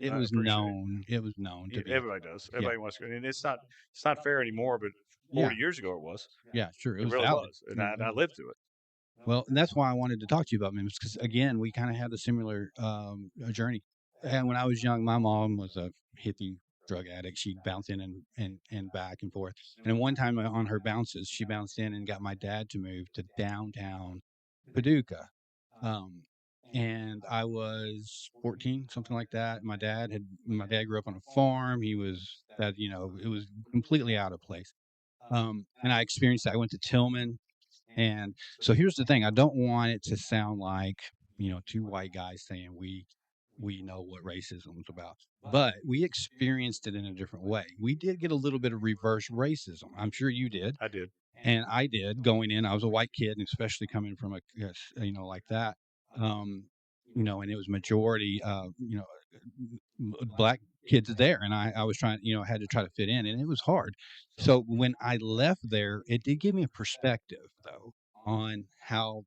it I was appreciate. known. It was known to Yeah, be. everybody does. Yeah. Everybody wants to, and it's not fair anymore. But Yeah. 40 years ago, it was. Yeah. Sure. It It was really valid. was, and Yeah. I lived through it. Well, and that's why I wanted to talk to you about Memphis because again, we kind of had a similar journey. And when I was young, my mom was a hippie drug addict. She'd bounce in and back and forth. And one time on her bounces, she bounced in and got my dad to move to downtown Paducah. Um, and I was 14, something like that. My dad grew up on a farm. He was that, it was completely out of place. And I experienced that. I went to Tillman, and so here's the thing: I don't want it to sound like two white guys saying we know what racism is about, but we experienced it in a different way. We did get a little bit of reverse racism. I'm sure you did, I did. and I did going in. I was a white kid, and especially coming from a like that. Um, and it was majority, black kids there, and I was trying, had to try to fit in, and it was hard. So when I left there, it did give me a perspective though on how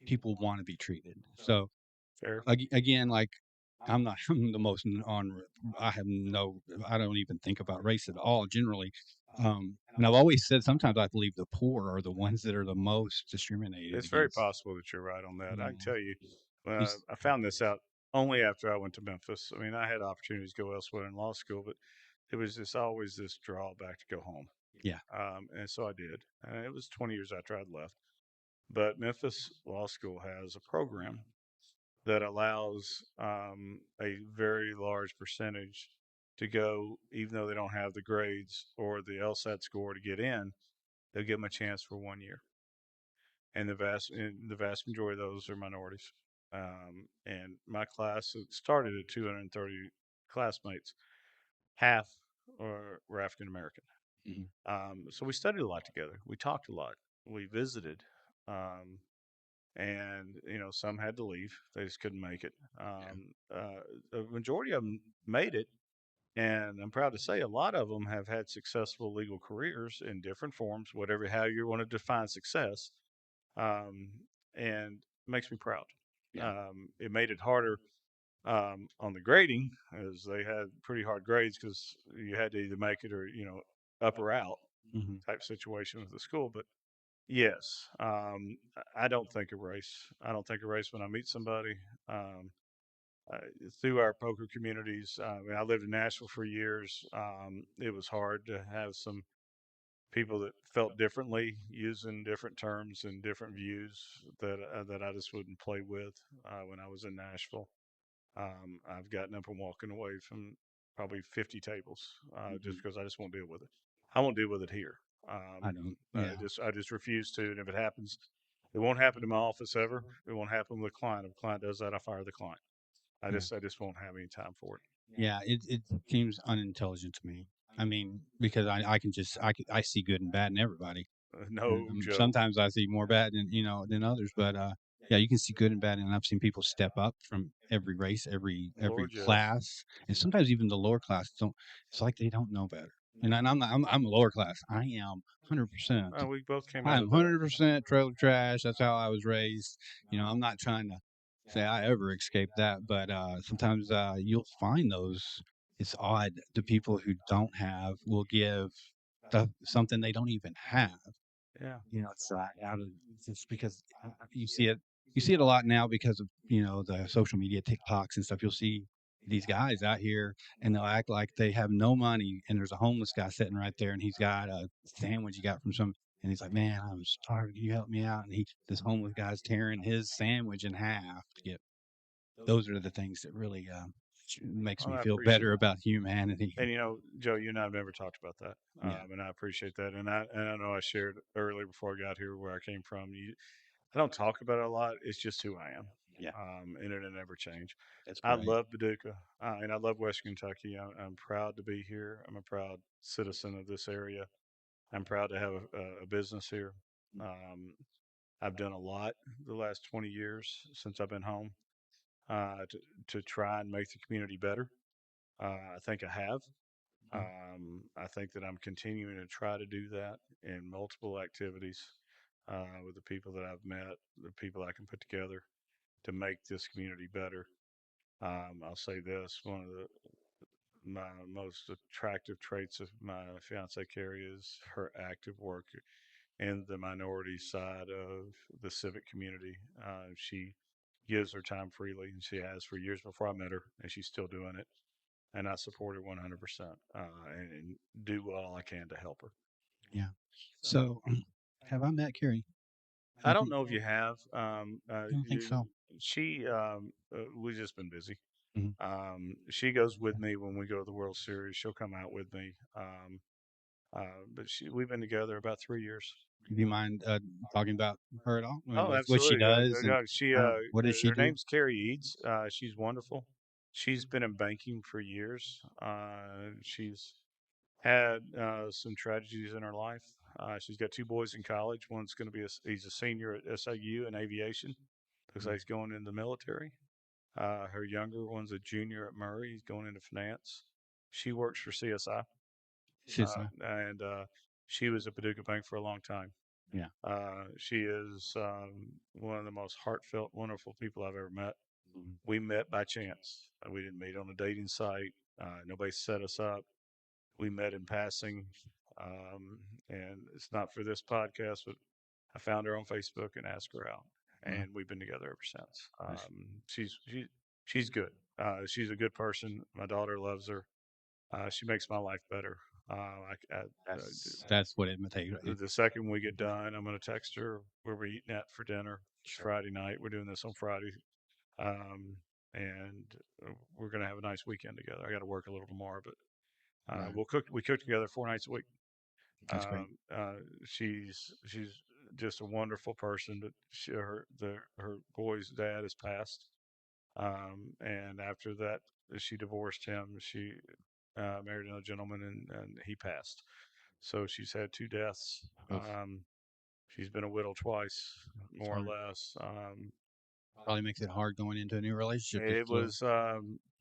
people want to be treated. So Fair. again, like I'm not I'm the most on. I have no. I don't even think about race at all generally. And I've always said sometimes I believe the poor are the ones that are the most discriminated It's very against. possible that you're right on that. You I know, can tell you, these, I found this out only after I went to Memphis. I mean, I had opportunities to go elsewhere in law school, but it was just always this drawback to go home. yeah, And so I did. It was 20 years after I'd left. But Memphis Law School has a program that allows, a very large percentage to go, even though they don't have the grades or the LSAT score to get in, they'll give them a chance for 1 year. And the vast majority of those are minorities. And my class, it started at 230 classmates, half were African American. mhm, So we studied a lot together. We talked a lot. We visited, um, and some had to leave. They just couldn't make it. yeah, The majority of them made it, and I'm proud to say a lot of them have had successful legal careers in different forms, whatever how you want to define success, um, and it makes me proud. yeah, It made it harder, on the grading, as they had pretty hard grades because you had to either make it or up or out hmm type situation with the school. But yes, I don't think of race. I don't think of race when I meet somebody. Um, uh, through our poker communities. I lived in Nashville for years. It was hard to have some people that felt differently, using different terms and different views that I just wouldn't play with when I was in Nashville. I've gotten up and walking away from probably 50 tables just Mhm. because I just won't deal with it. I won't deal with it here. I don't. Yeah. I just refuse to. And if it happens, it won't happen in my office ever. It won't happen with a client. If a client does that, I fire the client. Yeah. I just won't have any time for it. Yeah. It seems unintelligent to me. I mean, because I can just I see good and bad in everybody. And No, Joe, sometimes I see more bad than than others, but yeah, you can see good and bad, and I've seen people step up from every race, every Lord, yes. class, and sometimes even the lower class don't. It's like they don't know better. And I'm not. I'm a lower class. I am 100%. We both came out I'm of that. 100% trailer trash. That's how I was raised. I'm not trying to say I ever escaped that, but sometimes you'll find those. It's odd. The people who don't have will give something they don't even have. Yeah. It's out of just because you see it. You see it a lot now because of the social media TikToks and stuff. You'll see these guys out here and they'll act like they have no money, and there's a homeless guy sitting right there, and he's got a sandwich he got from some, and he's like, "Man, I'm starving. Can you help me out?" And this homeless guy's tearing his sandwich in half to get. Those are the things that really makes Well, me I feel appreciate better it. about humanity. And Joe, you and I have never talked about that, Yeah, and I appreciate that. And I know I shared earlier before I got here where I came from. I don't talk about it a lot. It's just who I am, yeah, and it'll never change. that's I great. love Paducah, and I love West Kentucky. I'm proud to be here. I'm a proud citizen of this area. I'm proud to have a business here. Um, I've done a lot the last 20 years since I've been home uh, to to try and make the community better. I think I have. Mhm. I think that I'm continuing to try to do that in multiple activities with the people that I've met, the people I can put together to make this community better. I'll say this: one of my most attractive traits of my fiance Carrie is her active work in the minority side of the civic community. She gives her time freely, and she has for years before I met her, and she's still doing it. And I support her 100% and do all I can to help her. Yeah. So, have I met Carrie? I You don't think? know if you have. I don't think so. We've just been busy. Mhm. She goes with me when we go to the World Series. She'll come out with me. But we've been together about 3 years. Do you mind talking about her at all? I mean, Oh, what she absolutely. does and what does she Her do? name's Carrie Eads. She's wonderful. She's been in banking for years. She's had some tragedies in her life. She's got two boys in college. One's going to be he's a senior at SAU in aviation. Looks like Mm. he's going in the military. Her younger one's a junior at Murray. He's going into finance. She works for CSI, She's and she was at Paducah Bank for a long time. yeah. She is one of the most heartfelt, wonderful people I've ever met. Mhm. We met by chance. We didn't meet on a dating site. Nobody set us up. We met in passing, and it's not for this podcast, but I found her on Facebook and asked her out, Well, and we've been together ever since. that's She's good. She's a good person. My daughter loves her. She makes my life better. that's what it takes. The second we get done, I'm going to text her where we're eating at for dinner. It's Sure. Friday night. We're doing this on Friday, um, and we're going to have a nice weekend together. I got to work a little tomorrow, but Right. we'll cook. We cook together 4 nights a week. That's great. She's just a wonderful person. But her boy's dad has passed, and after that, she divorced him. She married another gentleman, and he passed. So she's had two deaths. Oof. She's been a widow twice, It's more or hard. less. Probably makes it hard going into a new relationship. If It so. was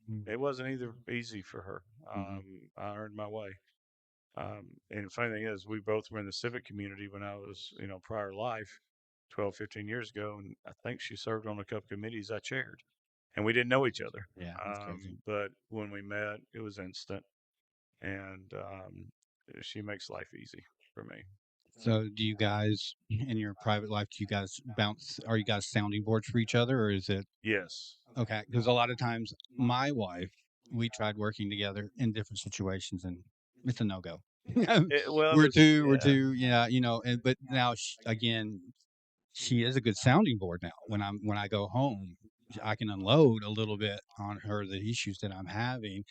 Mm. it wasn't either easy for her. Mhm. I earned my way. And the funny thing is, we both were in the civic community when I was, prior life, 12, 15 years ago. And I think she served on a couple committees I chaired. And we didn't know each other. Yeah, that's crazy. But when we met, it was instant. And she makes life easy for me. So, do you guys in your private life? Do you guys bounce? Are you guys sounding boards for each other, or is it Yes. okay? Because a lot of times, my wife, we tried working together in different situations, and it's a no go. Well, it's We're yeah. too, yeah, and but now again, she is a good sounding board now. When I go home, I can unload a little bit on her the issues that I'm having.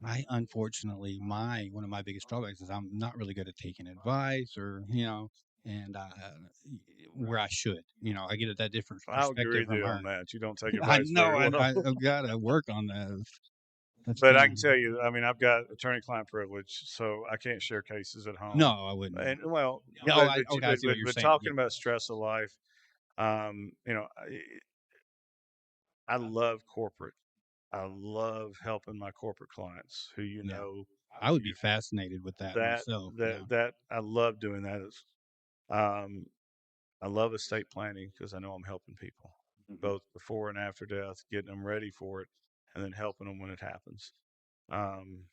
I unfortunately, my one of my biggest drawbacks is I'm not really good at taking advice, or and where I should, I get that different I'll agree perspective with from you on her. that. You don't take I advice know, very well. I've got to work on that. That's But kind I of can tell you, I mean, I've got attorney-client privilege, so I can't share cases at no, home. I wouldn't. And well, Yeah, oh, okay, I see what you're but saying. talking Yeah, about stress of life, you know, I love corporate. I love helping my corporate clients who yeah, I would be fascinated with that that myself. Yeah, I love doing that. Um, I love estate planning because I know I'm helping people hmm both before and after death, getting them ready for it, and then helping them when it happens. Um,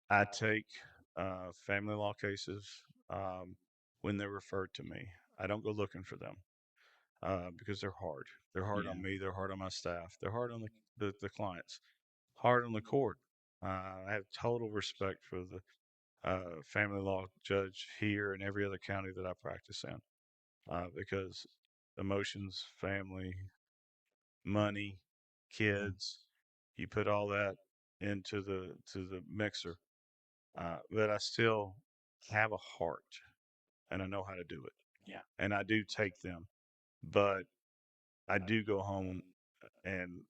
I take family law cases um, when they're referred to me. I don't go looking for them because they're hard. They're hard yeah, on me. They're hard on my staff. They're hard on the clients. Hard on the court. I have total respect for the family law judge here and every other county that I practice in because emotions, family, money, yeah, kids, you put all that into the mixer. But I still have a heart and I know how to do it. yeah, And I do take them, but I do go home and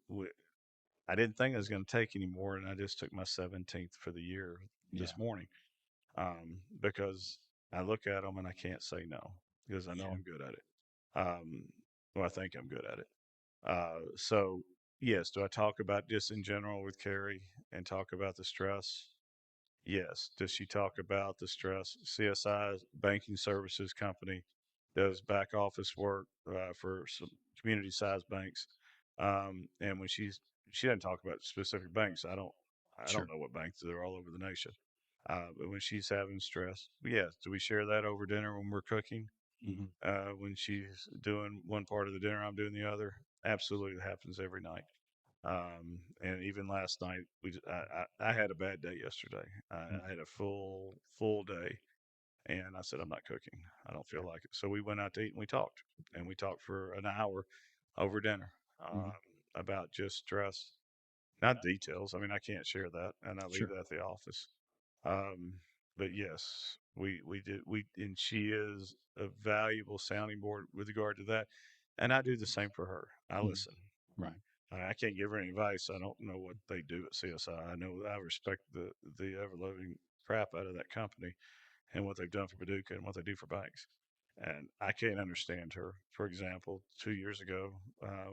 I didn't think I was going to take any more, and I just took my 17th for the year yeah, this morning because I look at them and I can't say no because I know yeah, I'm good at it. Um, well, I think I'm good at it. So, yes, do I talk about just in general with Carrie and talk about the stress? Yes. Does she talk about the stress? CSI banking services company does back office work for some community sized banks. And when she doesn't talk about specific banks. I don't sure. know what banks they're all over the nation. But when she's having stress, yes. Do we share that over dinner when we're cooking? hmm When she's doing one part of the dinner, I'm doing the other. Absolutely, it happens every night. And even last night, I had a bad day yesterday. I had a full day, and I said I'm not cooking. I don't feel like it. So we went out to eat and we talked for an hour over dinner hmm about just stress, not details. I mean, I can't share that, and I leave Sure. that at the office. Um, but yes, we did and she is a valuable sounding board with regard to that, and I do the same for her. I Mhm. listen. Right. I can't give her any advice. I don't know what they do at CSI. I know I respect the ever loving crap out of that company and what they've done for Paducah and what they do for banks. And I can't understand her. For example, 2 years ago,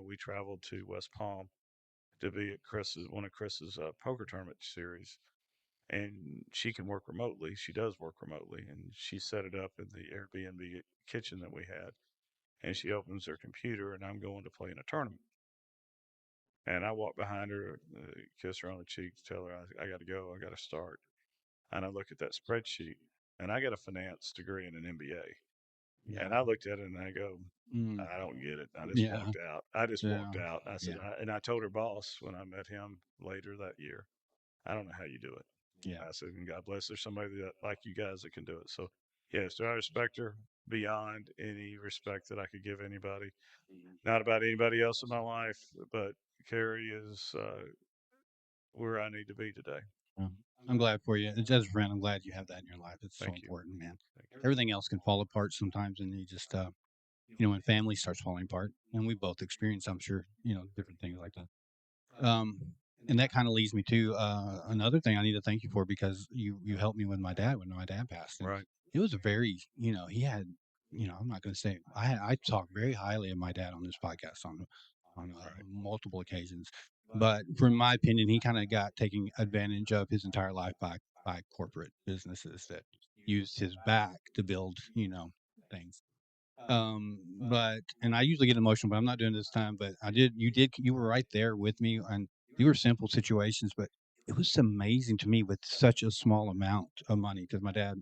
we traveled to West Palm to be at one of Chris's poker tournament series, and she can work remotely. She does work remotely, and she set it up in the Airbnb kitchen that we had. And she opens her computer, and I'm going to play in a tournament. And I walk behind her, kiss her on the cheek, tell her I got to go, I got to start. And I look at that spreadsheet, and I got a finance degree and an MBA. Yeah. And I looked at it and I go, Mm. I don't get it. I just Yeah. walked out. I just Yeah. walked out. I said, Yeah. and I told her boss when I met him later that year, I don't know how you do it. Yeah. I said, and God bless, there's somebody that like you guys that can do it. So, yes, do I respect her beyond any respect that I could give anybody? Mhm. Not about anybody else in my life, but Carrie is where I need to be today. Well, I'm glad for you. As a friend, I'm glad you have that in your life. It's so Thank you. important, man. Thank you. Everything else can fall apart sometimes, and you just, when family starts falling apart, and we both experience, I'm sure, different things like that. And that kind of leads me to another thing I need to thank you for, because you helped me with my dad when my dad passed, and Right, it was a very, he had, I'm not going to say I talk very highly of my dad on this podcast on right, multiple occasions, but from my opinion, he kind of got taken advantage of his entire life by corporate businesses that used his back to build, things. But and I usually get emotional, but I'm not doing it this time. But you were right there with me, and they were simple situations, but it was amazing to me with such a small amount of money, because my dad,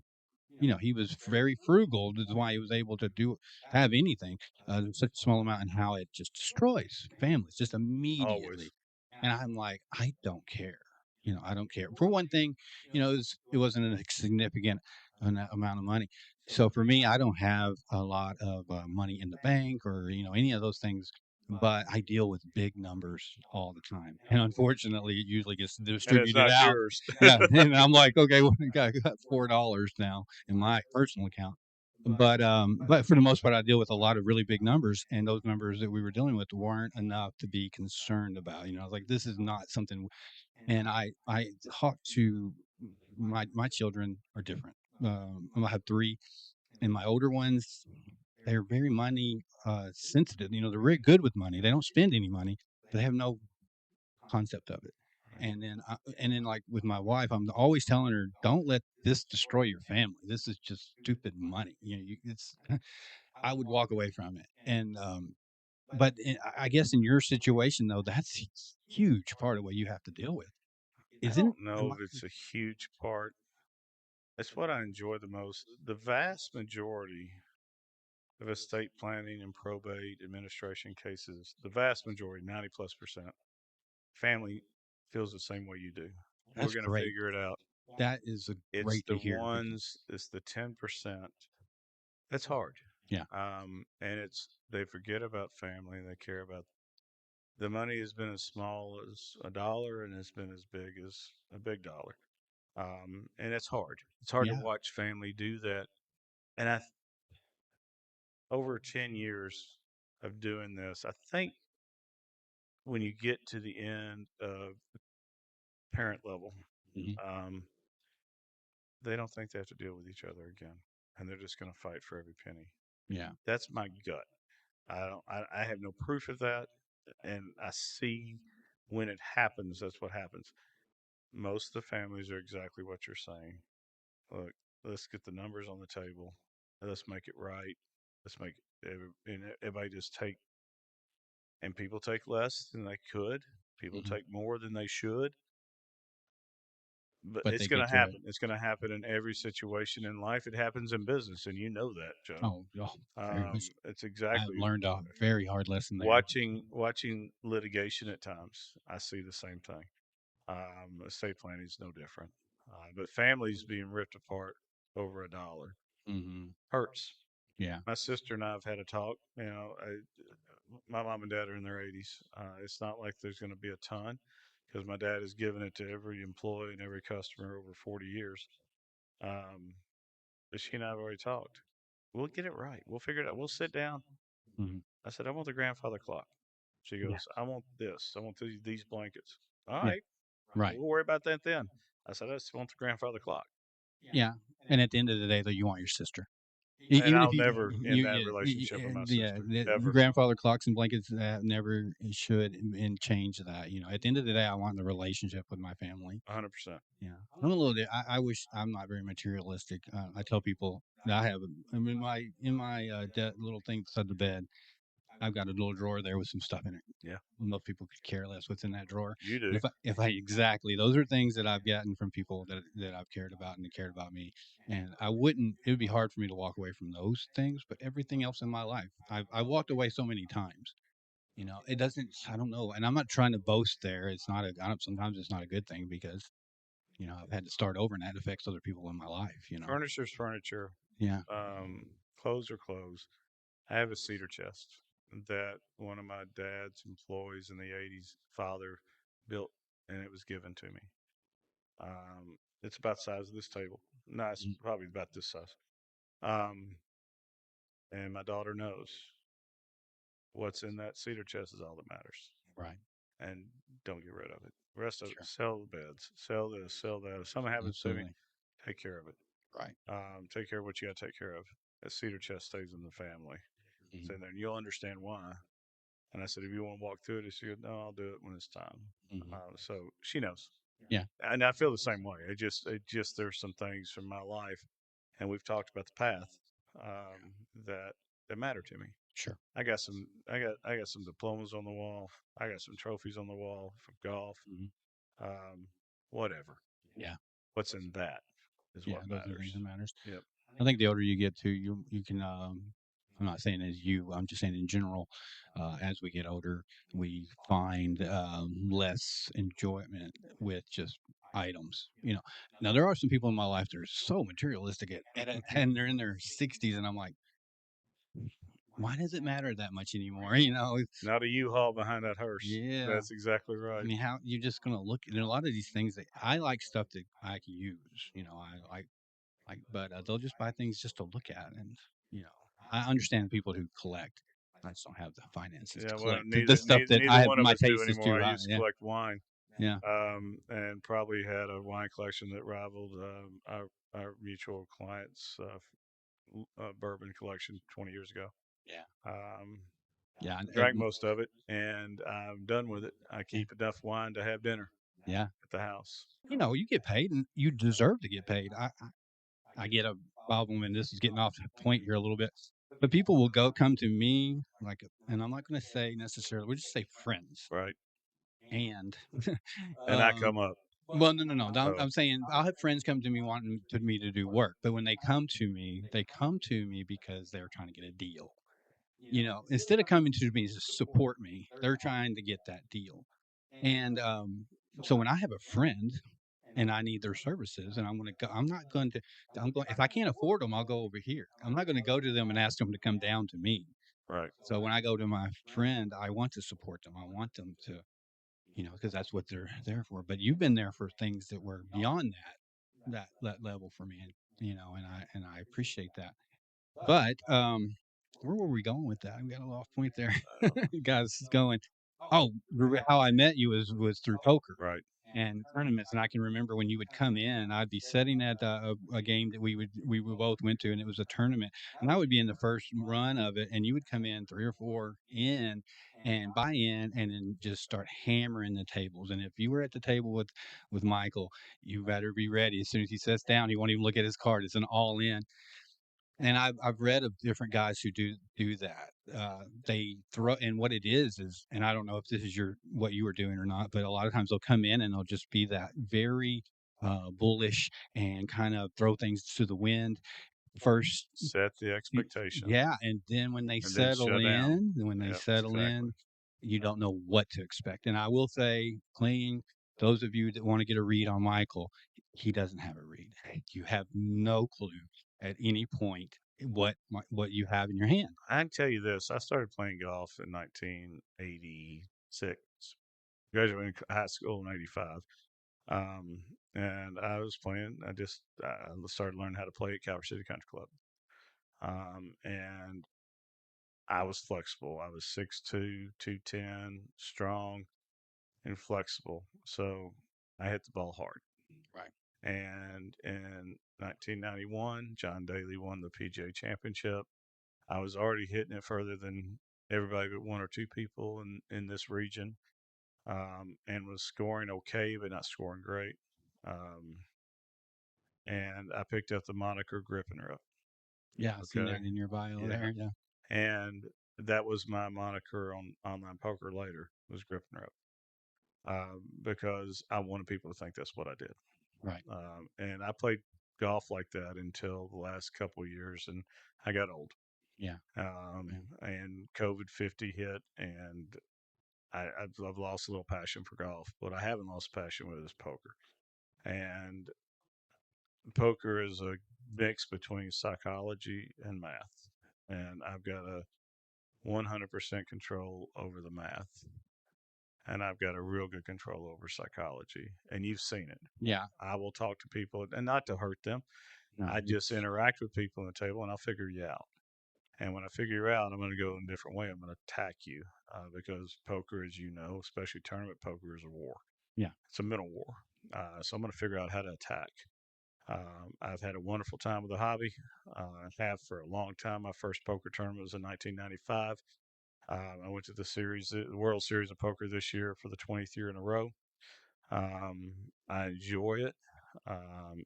he was very frugal. That's why he was able to have anything in such a small amount, and how it just destroys families just Always. immediately. And I'm like, I don't care. I don't care. For one thing, it wasn't a significant amount of money. So for me, I don't have a lot of money in the bank or any of those things, but I deal with big numbers all the time, and unfortunately, it usually gets And it's distributed not out. yours. Yeah, and I'm like, okay, well, I got $4 now in my personal account. But for the most part, I deal with a lot of really big numbers, and those numbers that we were dealing with weren't enough to be concerned about. I was like, this is not something. And I talk to my children are different. I have three, and my older ones, they're very money sensitive. They're very good with money. They don't spend any money. They have no concept of it. And then like with my wife, I'm always telling her, don't let this destroy your family. This is just stupid money. It's I would walk away from it. I guess in your situation though, that's a huge part of what you have to deal with. I Isn't don't know if it's a huge part. It's what I enjoy the most. The vast majority of estate planning and probate administration cases, the vast majority, 90 plus percent, family feels the same way you do. We're That's going to great. figure it out. That is It's great to the hear because ones, it's the 10%. That's hard. yeah, And they forget about family. They care about the money has been as small as a dollar and it's been as big as a big dollar. And it's hard. It's hard to yeah, watch family do that. And over 10 years of doing this, I think when you get to the end of parent level, mhm, um, they don't think they have to deal with each other again, and they're just going to fight for every penny. yeah, That's my gut. I don't. I have no proof of that, and I see when it happens. That's what happens. Most of the families are exactly what you're saying. Look, let's get the numbers on the table. Let's make it right. Let's make and everybody just take, and people take less than they could. People mhm. take more than they should. But But it's they going get to through it. happen. It's going to happen in every situation in life. It happens in business, and you know that, Joe. Oh, very much. It's I've exactly learned a very hard lesson there. watching litigation at times. I see the same thing. Estate planning is no different. But families being ripped apart over a dollar Hmm. hurts. Yeah, My sister and I have had a talk. My mom and dad are in their 80s. It's not like there's going to be a ton because my dad has given it to every employee and every customer over 40 years. Um, but she and I have already talked. We'll get it right. We'll figure it out. We'll sit down. hmm, I said, I want the grandfather clock. She yeah, goes, I want this. I want these blankets. All yeah, right. right, We'll worry about that then. I said, I just want the grandfather clock. yeah. And at the end of the day, though, you want your sister. And Even if I'll never end that yeah, relationship with my yeah, sister. the Ever. grandfather clocks and blankets never should and change that. At the end of the day, I want the relationship with my family. 100%. Yeah, I'm a little. I wish I'm not very materialistic. I tell people that I have. I mean, my little thing beside the bed. I've got a little drawer there with some stuff in it. Yeah. Most people could care less what's in that drawer. You But do. if I exactly, those are things that I've gotten from people that I've cared about and that cared about me. And I wouldn't. It would be hard for me to walk away from those things. But everything else in my life, I walked away so many times. It doesn't. I don't know. And I'm not trying to boast there. It's not a. I don't, sometimes it's not a good thing because I've had to start over and that affects other people in my life. Furniture's furniture. Yeah. Um, Clothes are clothes. I have a cedar chest that one of my dad's employees in the 80s father built, and it was given to me. It's about the size of this table. No, it's Mhm. probably about this size. Um, and my daughter knows what's in that cedar chest is all that matters. Right. And don't get rid of it. The rest of it, Sure. sell the beds, sell this, sell that. If something happens to me, Absolutely. take care of it. Right. Take care of what you got to take care of. That cedar chest stays in the family. It's Hmm. in there, and you'll understand why. And I said, if you want to walk through it, she said, no, I'll do it when it's time. Hmm. So she knows, Yeah. and I feel the same way. There's some things from my life, and we've talked about the path that matter to me. Sure. I got some diplomas on the wall. I got some trophies on the wall from golf. Hmm. Um, Whatever. Yeah. What's in that is Yeah. what Those are the things matters. that matters. Yep. I think the older you get to, you can. I'm not saying as you. I'm just saying in general. As we get older, we find less enjoyment with just items. Now there are some people in my life that are so materialistic and they're in their 60s, and I'm like, why does it matter that much anymore? Not a U-Haul behind that hearse. Yeah. That's exactly I right. mean, how you're just gonna look at a lot of these things that I like stuff that I can use. I like, but they'll just buy things just to look at, and you know, I understand people who collect. I just don't have the finances to Yeah, well, collect the neither stuff neither, that neither I have. one of My us do taste is anymore. too I high. used to Yeah, collect wine, yeah, and probably had a wine collection that rivaled our mutual clients' bourbon collection 20 years ago. yeah, Um, yeah, drank most of it, and I'm done with it. I yeah, keep enough wine to have dinner yeah. at the house. You get paid, and you deserve to get paid. I get a problem, and this is getting off the point here a little bit. But people will come to me like, and I'm not going to say necessarily. We'll just say friends, Right. and And I um, come up. well, no, no, no. Oh, I'm saying I'll have friends come to me wanting me to do work, but when they come to me because they're trying to get a deal. Instead of coming to me to support me, they're trying to get that deal. And so when I have a friend and I need their services, and I'm going to go, I'm not going to, I'm going if I can't afford them, I'll go over here. I'm not going to go to them and ask them to come down to me. right. So when I go to my friend, I want to support them. I want them to because that's what they're there for. But you've been there for things that were beyond that level for me, and I appreciate that. But where were we going with that? I got a little off point there. Guys, going. Oh, how I met you was through poker Right. and tournaments. And I can remember when you would come in, I'd be sitting at a game that we both went to, and it was a tournament, and I would be in the first run of it, and you would come in three or four in and buy in, and then just start hammering the tables. And if you were at the table with Michael, you better be ready. As soon as he sits down, he won't even look at his card. It's an all in. And I've read of different guys who do that. They throw, and what it is, and I don't know if this is what you were doing or not, but a lot of times they'll come in and they'll just be that very bullish and kind of throw things to the wind first. Set the expectation Yeah, and then when they and then settle shut down. in, Yep, exactly. you don't know what to expect. And I will say, clean, those of you that want to get a read on Michael, he doesn't have a read. You have no clue at any point what you have in your hand. I can tell you this. I started playing golf in 1986. Graduated high school in 85. Um, and I was playing. I started learning how to play at Calvert City Country Club. And I was flexible. I was 6'2", 210, strong and flexible. So I hit the ball hard. Right. And in 1991, John Daly won the PGA Championship. I was already hitting it further than everybody but one or two people in this region, and was scoring okay, but not scoring great. Um, and I picked up the moniker Gripping Her Up. Yeah, I seen Okay. that in your bio Yeah. there. Yeah. And that was my moniker on online poker later, was Gripping Her Up. Because I wanted people to think that's what I did. Right. And I played golf like that until the last couple of years, and I got old. Yeah. Yeah. And COVID 50 hit, and I've lost a little passion for golf, but I haven't lost passion with is poker. And poker is a mix between psychology and math. And I've got a 100% control over the math, and I've got a real good control over psychology. And you've seen it. Yeah. I will talk to people, and not to hurt them. No, I just interact with people on the table, and I'll figure you out. And when I figure you out, I'm going to go in a different way. I'm going to attack you because poker, as you know, especially tournament poker, is a war. yeah. It's a mental war. So I'm going to figure out how to attack. I've had a wonderful time with the hobby. I have for a long time. My first poker tournament was in 1995. I went to the World Series of Poker this year for the 20th year in a row. I enjoy it.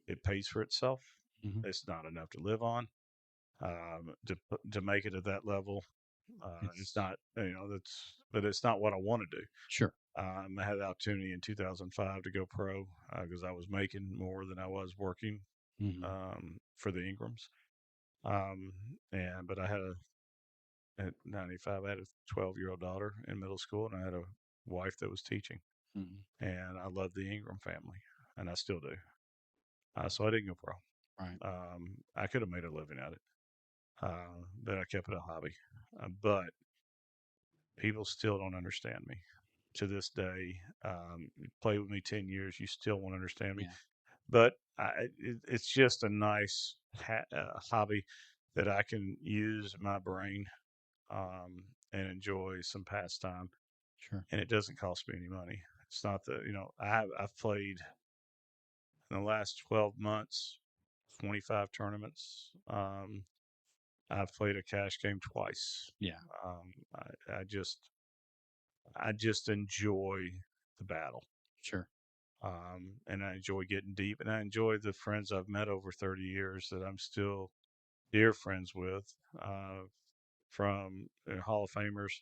It pays for itself. Hmm. It's not enough to live on. To make it at that level, it's It's not. But it's not what I want to do. sure. I had the opportunity in 2005 to go pro because I was making more than I was working Hmm. for the Ingrams. Um, but I had at 95, I had a 12-year-old daughter in middle school, and I had a wife that was teaching. Mhm. And I loved the Ingram family, and I still do. So I didn't go pro. Right. I could have made a living at it, but I kept it a hobby. But people still don't understand me to this day. You play with me 10 years, you still won't understand me. Yeah. But it's just a nice hobby that I can use my brain and enjoy some pastime, Sure. and it doesn't cost me any money. It's not that I've played in the last 12 months 25 tournaments. I've played a cash game twice. Yeah. I just enjoy the battle. Sure. And I enjoy getting deep, and I enjoy the friends I've met over 30 years that I'm still dear friends with, from Hall of Famers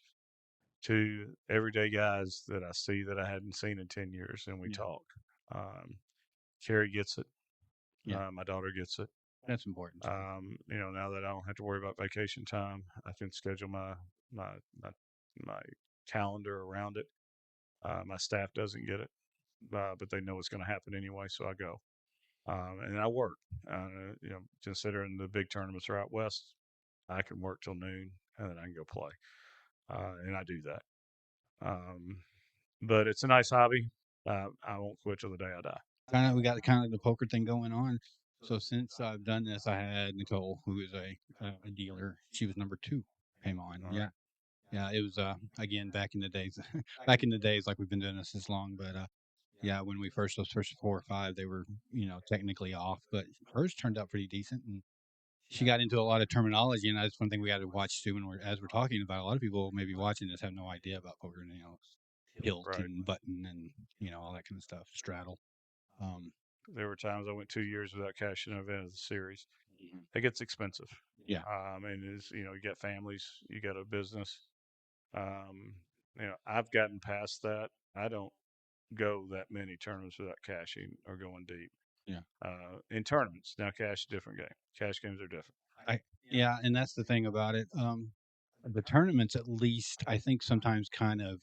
to everyday guys that I see that I hadn't seen in 10 years, and we Yeah. talk. Um, Carrie gets it. Yeah. My daughter gets it. That's important too. Now that I don't have to worry about vacation time, I can schedule my my, my calendar around it. My staff doesn't get it, but they know it's going to happen anyway, so I go. And I work. Considering the big tournaments are out west, I can work till noon and then I can go play. And I do that. Um, but it's a nice hobby. I won't quit till the day I die. We got kind of the poker thing going on. So since I've done this, I had Nicole, who is a dealer. She was number two. Came on. All Yeah. right. Yeah. It was again back in the days, back in the days like we've been doing this long. But yeah, when we first those first 4 or 5, they were technically off, but hers turned out pretty decent, and she got into a lot of terminology, and that's one thing we got to watch too. When as we're talking about, a lot of people maybe watching this have no idea about poker, tilt Right. and button and all that kind of stuff, straddle. Um, There were times I went 2 years without cashing an event of the series. Mhm. It gets expensive. Yeah, And you got families, you got a business. Um, I've gotten past that. I don't go that many tournaments without cashing or going deep. yeah. In tournaments, now cash is a different game. Cash games are different. Yeah, and that's the thing about it. The tournaments, at least, I think sometimes kind of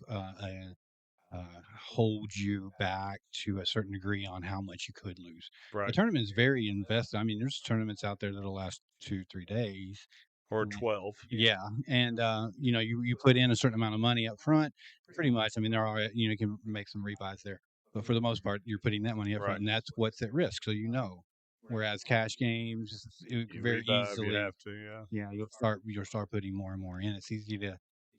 hold you back to a certain degree on how much you could lose. The Right. tournament is very invested. I mean, there's tournaments out there that'll last 2, 3 days. Or And 12. yeah, and you put in a certain amount of money up front, pretty much. I mean, there are you can make some rebuys there, but for the most part, you're putting that money up front, Right. and that's what's at risk. So whereas cash games, it You very revive, you easily, have to, yeah. yeah, you'll start putting more and more in. It's easy to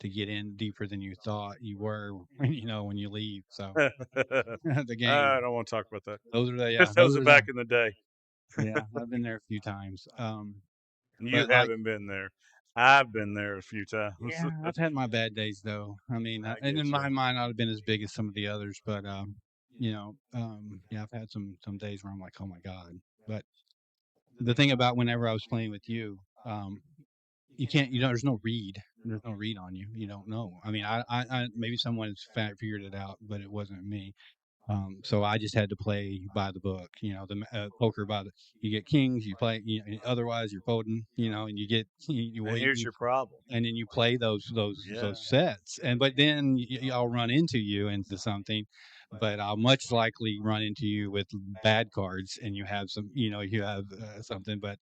get in deeper than you thought you were, when you leave. So the game, I don't want to talk about that. those are the yeah, Those those are are the back in the day. yeah. I've been there a few times. You But like haven't been there. I've been there a few times. yeah, I've had my bad days though. I mean, I and get in you. my mind, I'd have been as big as some of the others, but yeah, I've had some days where I'm like, oh my god. But the thing about whenever I was playing with you, you can't, there's no read on you. You don't know. I mean, I maybe someone's figured it out, but it wasn't me. So I just had to play by the book, the poker by the. You get kings, you play. Otherwise, you're folding, and you get you And wait, here's your problem. and then you play those Yeah. sets, but then I'll run into something, but I'll much likely run into you with bad cards, and you have something, but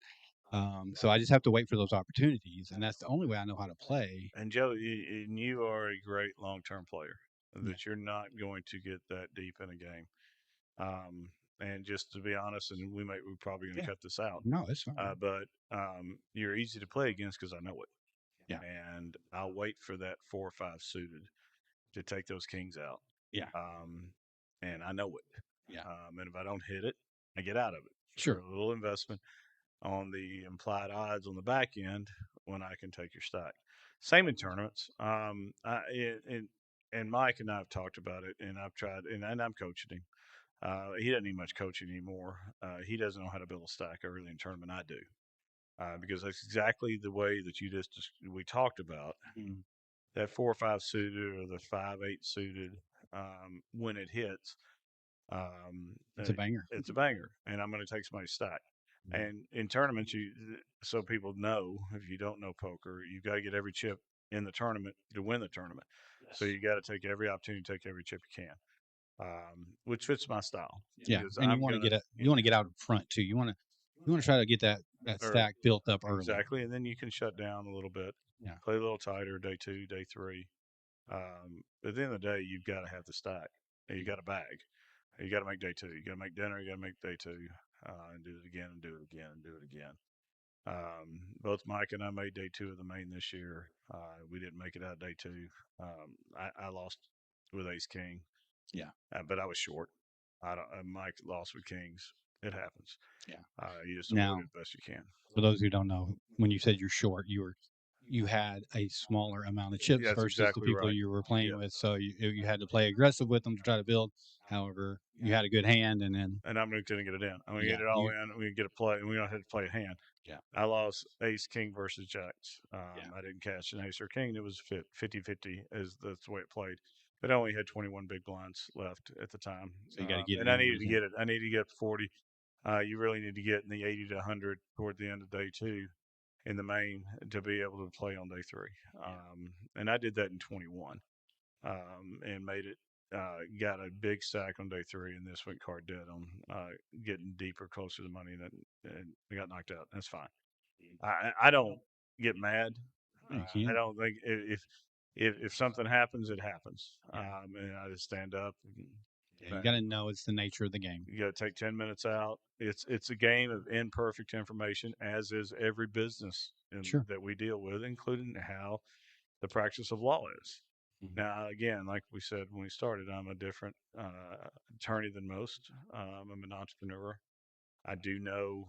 so I just have to wait for those opportunities, and that's the only way I know how to play. And Joe, you are a great long-term player. Yeah, That you're not going to get that deep in a game. And just to be honest, and we're probably going to yeah, cut this out, no, it's fine. but you're easy to play against because I know it, Yeah, and I'll wait for that 4 or 5 suited to take those kings out. yeah, Um, and I know it. yeah, And if I don't hit it, I get out of it for sure, a little investment on the implied odds on the back end when I can take your stack. Same in tournaments. And Mike and I have talked about it, and I've tried, and I'm coaching him. He doesn't need much coaching anymore. He doesn't know how to build a stack early in tournament. I do. Because that's exactly the way that we talked about mm, that 4 or 5 suited or the 5 8 suited, when it hits, it's a banger. it's a banger, and I'm going to take somebody's stack. And in tournaments, so people know, if you don't know poker, you've got to get every chip in the tournament to win the tournament. So you got to take every opportunity to take every chip you can, which fits my style Yeah, because and you I'm want to gonna, get you want to get out in front too. You want to try to get that or stack built up early. exactly, and then you can shut down a little bit, Yeah, play a little tighter, day two, day three. But at the end of the day, you've got to have the stack. You got a bag. You got to make day two. You got to make dinner. You got to make day two, and do it again, and do it again, and do it again. Both Mike and I made day two of the main this year. We didn't make it out day two. I lost with Ace King, yeah, but I was short. I don't. Mike lost with Kings. It happens. yeah. You just avoid Now, it best you can. for those who don't know, when you said you're short, you had a smaller amount of chips Yeah, that's versus the exactly people right. you were playing Yeah, with, so you had to play aggressive with them to try to build. However, you had a good hand, and then and I'm going to get it in. I'm going to yeah, get it all in. We get a play, and we don't have to play a hand. yeah, I lost Ace King versus Jacks. yeah. I didn't cash an Ace or King. It was 50-50 as that's the way it played. But I only had 21 big blinds left at the time, So you got to get and I in needed when to you can. get it. I needed to get 40. You really need to get in the 80 to 100 toward the end of day two in the main to be able to play on day three. Yeah, And I did that in 21 and made it. Got a big stack on day three, and this went card dead on getting deeper, closer to money, and I got knocked out. That's fine. I don't get mad. no, you I can't. don't think if something happens, it happens, Yeah, and I just stand up. yeah. You And got to know it's the nature of the game. you got to take 10 minutes out. It's a game of imperfect information, as is every business Sure. that we deal with, including how the practice of law is. Mhm. Now, again, like we said when we started, I'm a different attorney than most. I'm an entrepreneur. I do know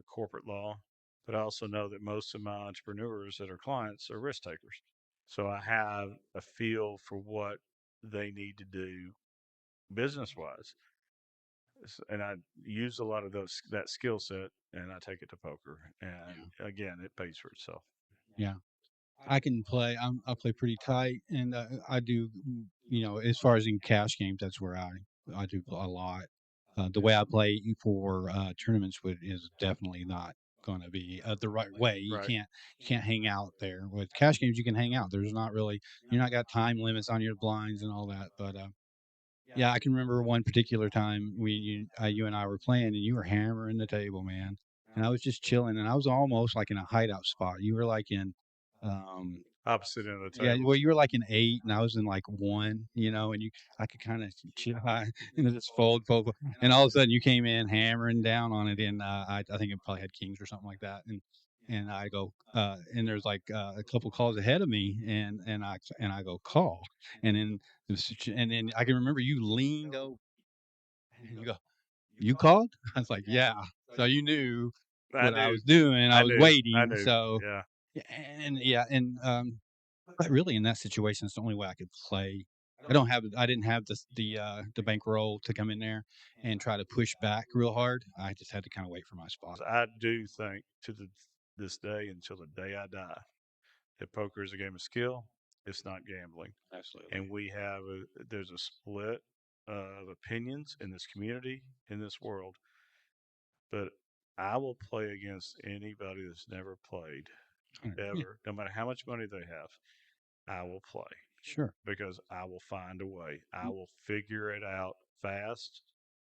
corporate law, but I also know that most of my entrepreneurs that are clients are risk takers. So I have a feel for what they need to do business wise, and I use a lot of that skill set, and I take it to poker. And Yeah, again, it pays for itself. yeah. I can play. I play pretty tight, and I do. As far as in cash games, that's where I do a lot. The way I play for tournaments is definitely not going to be the right way. Right. You can't hang out there with cash games. You can hang out. There's not really you're not got time limits on your blinds and all that. But yeah, I can remember one particular time you and I were playing, and you were hammering the table, man. And I was just chilling, and I was almost like in a hideout spot. You were like in um, Opposite end of the yeah, table. well, you were like an 8, and I was in like 1, and I could kind of chill high, just fold, and all of a sudden you came in hammering down on it, and I think it probably had kings or something like that, and I go, and there's like a couple calls ahead of me, and I go call, and then and then I can remember you leaned over, and you go, you called? I was like, yeah, so you knew I what I knew. was doing. I I was knew. I waiting, knew. so Yeah. yeah, and but really, in that situation, it's the only way I could play. I didn't have the bankroll to come in there and try to push back real hard. I just had to kind of wait for my spot. I do think this day until the day I die that poker is a game of skill. It's not gambling, Absolutely. and there's a split of opinions in this community in this world. But I will play against anybody that's never played Yeah, ever, no matter how much money they have. I will play sure. because I will find a way. I will figure it out fast,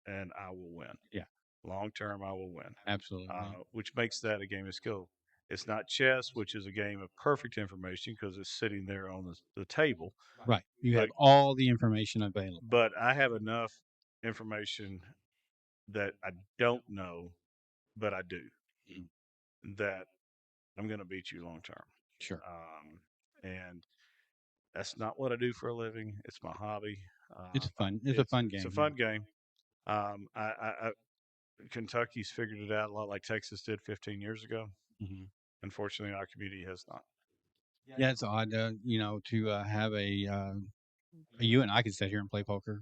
and I will win. Yeah, Long term, I will win, absolutely. which makes that a game of skill. It's not chess, which is a game of perfect information because it's sitting there on the table. Right. You But have all the information available. I have enough information that I don't know, but I do Mhm. that I'm going to beat you long term. Sure. And that's not what I do for a living. It's my hobby. It's fun. It's a It's fun it's a game. fun game. Kentucky's figured it out a lot like Texas did 15 years ago. Hmm. Unfortunately, our community has not. Yeah, it's odd, to have you and I could sit here and play poker,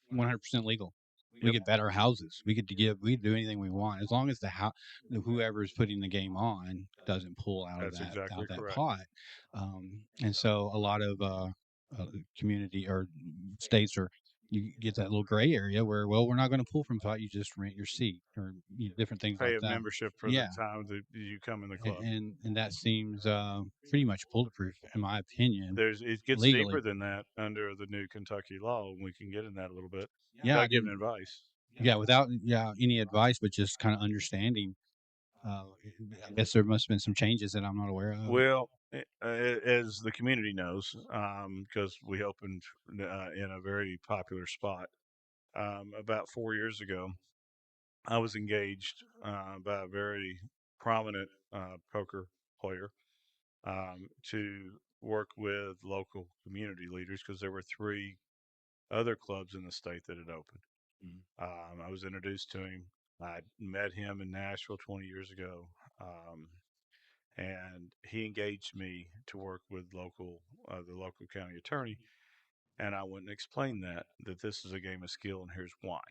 100% legal. We Yep, could bet our houses. We could do anything we want as long as whoever is putting the game on doesn't pull that's exactly out that correct. pot. And so a lot of community or states are you get that little gray area where, well, we're not going to pull from spot. You just rent your seat or different things Pay like a that. membership for the Yeah. time that you come in the And, club. and that seems pretty much bulletproof, in my opinion, It gets deeper legally. than that under the new Kentucky law, and we can get in that a little bit Yeah, I without giving didn't. advice. Yeah, without any advice, but just kind of understanding. Uh, I guess there must have been some changes that I'm not aware of. Well, as the community knows, because we opened in a very popular spot about 4 years ago, I was engaged by a very prominent poker player to work with local community leaders because there were three other clubs in the state that had opened. Mhm. I was introduced to him. I met him in Nashville 20 years ago, and he engaged me to work with the local county attorney. And I went and explained that this is a game of skill, and here's why.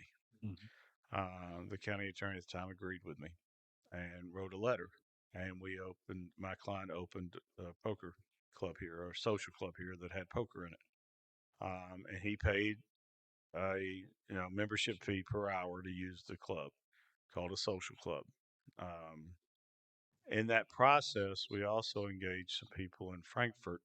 Mhm. The county attorney at the time agreed with me and wrote a letter. And my client opened a poker club here, or a social club here that had poker in it. And he paid a membership fee per hour to use the club called a social club. Um, in that process, we also engaged some people in Frankfurt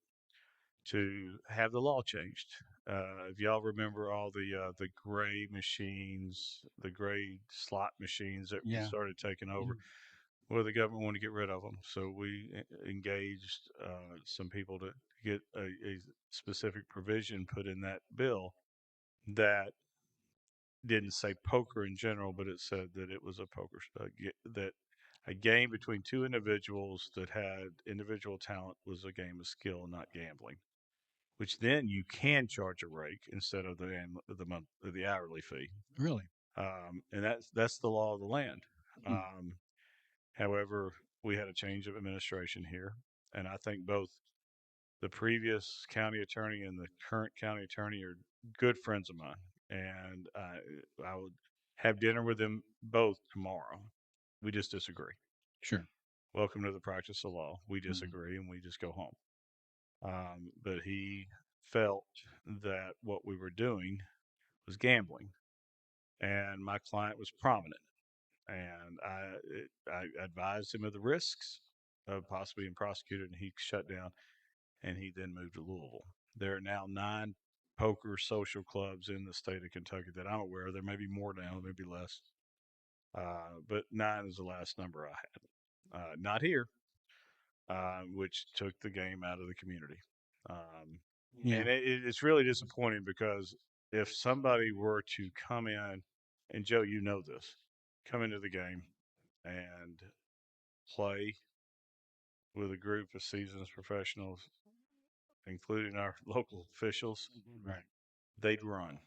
to have the law changed. If y'all remember all the gray machines, the gray slot machines that Yeah. started taking over, Mhm. well, the government wanted to get rid of them, so we engaged some people to get a specific provision put in that bill that didn't say poker in general, but it said that it was that a game between two individuals that had individual talent was a game of skill, not gambling. Which then you can charge a rake instead of the hourly fee, Really? and that's the law of the land. Mm. Um, However, we had a change of administration here, and I think both the previous county attorney and the current county attorney are good friends of mine, and I would have dinner with them both tomorrow. We just disagree. Sure. Welcome to the practice of law. We Mhm. disagree, and we just go home. But he felt that what we were doing was gambling, and my client was prominent. And I advised him of the risks of possibly being prosecuted, and he shut down. And he then moved to Louisville. There are now 9 poker social clubs in the state of Kentucky that I'm aware of. There may be more now, maybe less, but 9 is the last number I had. Not here, which took the game out of the community. Um, Yeah. and it's really disappointing because if somebody were to come in, and Joe, you know this, come into the game and play with a group of seasoned professionals, including our local officials, Right. they'd run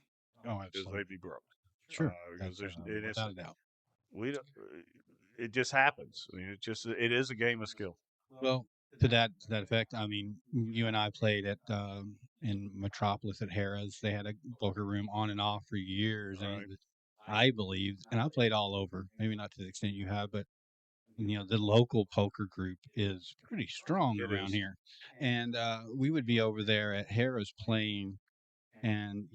Oh, because absolutely. they'd be broke. Sure. Because That's there's it is without a doubt. we don't, it just happens. I mean, it is a game of skill. Well, to that effect, I mean, you and I played at in Metropolis at Harrah's. They had a poker room on and off for years, All and right, I believe, and I played all over. Maybe not to the extent you have, but the local poker group is pretty strong it around is. here, and we would be over there at Harrah's playing. And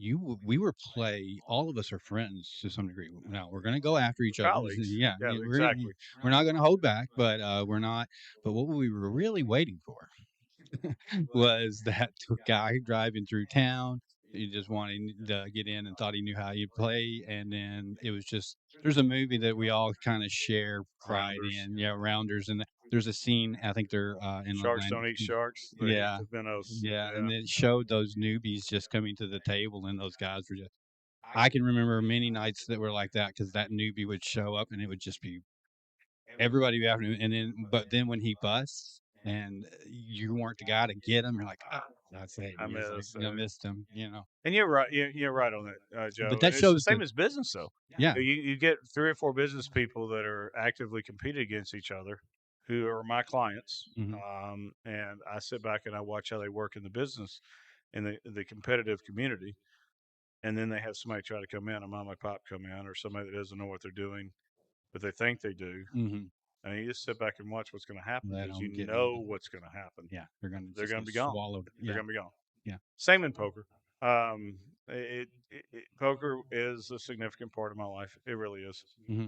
we were play. All of us are friends to some degree. Now we're going to go after each other. Colleagues. Yeah, Yeah, we're exactly. we're not going to hold back, but we're not. But what we were really waiting for was that guy driving through town. He just wanted to get in and thought he knew how you play, and then it was just there's a movie that we all kind of share pride Rounders. in, yeah, Rounders, and there's a scene I think they're in Sharks Atlanta, don't eat sharks. They eat yeah, the minnows. yeah, and Yeah. it showed those newbies just coming to the table, and those guys were just. I can remember many nights that were like that because that newbie would show up, and it would just be everybody after him, and then when he busts and you weren't the guy to get him, you're like, ah, that's it. I It's like miss. I missed him. And you're right. You're right on that, But Joe. that And it's the shows same the as business, though. yeah. You get 3 or 4 business people that are actively competing against each other, who are my clients, Hmm. and I sit back and I watch how they work in the business, in the competitive community, and then they have somebody try to come in, a mom and pop come in, or somebody that doesn't know what they're doing, but they think they do, Hmm. and you just sit back and watch what's going to happen They because you don't get know nothing. what's going to happen. Yeah, they're gonna They're just going get to be gone. swallowed. They're Yeah, going to be gone. yeah. Same in poker. Poker is a significant part of my life. It really is. Hmm.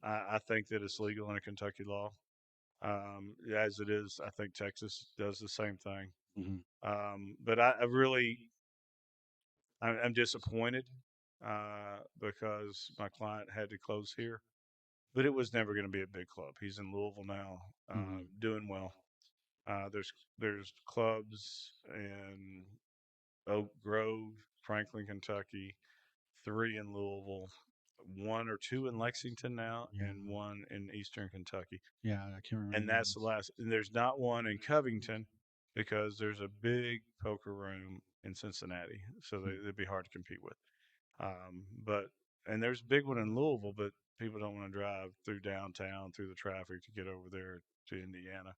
I think that it's legal under Kentucky law. As it is, I think Texas does the same thing. Hmm. But I'm disappointed because my client had to close here. But it was never going to be a big club. He's in Louisville now, Hmm. doing well. There's clubs in Oak Grove, Franklin, Kentucky, three in Louisville, one or two in Lexington now, Yeah. and one in Eastern Kentucky. Yeah, I can't And remember that's the those. last. And there's not one in Covington because there's a big poker room in Cincinnati, so Mm. they'd be hard to compete with. But and there's a big one in Louisville, but people don't want to drive through downtown through the traffic to get over there to Indiana.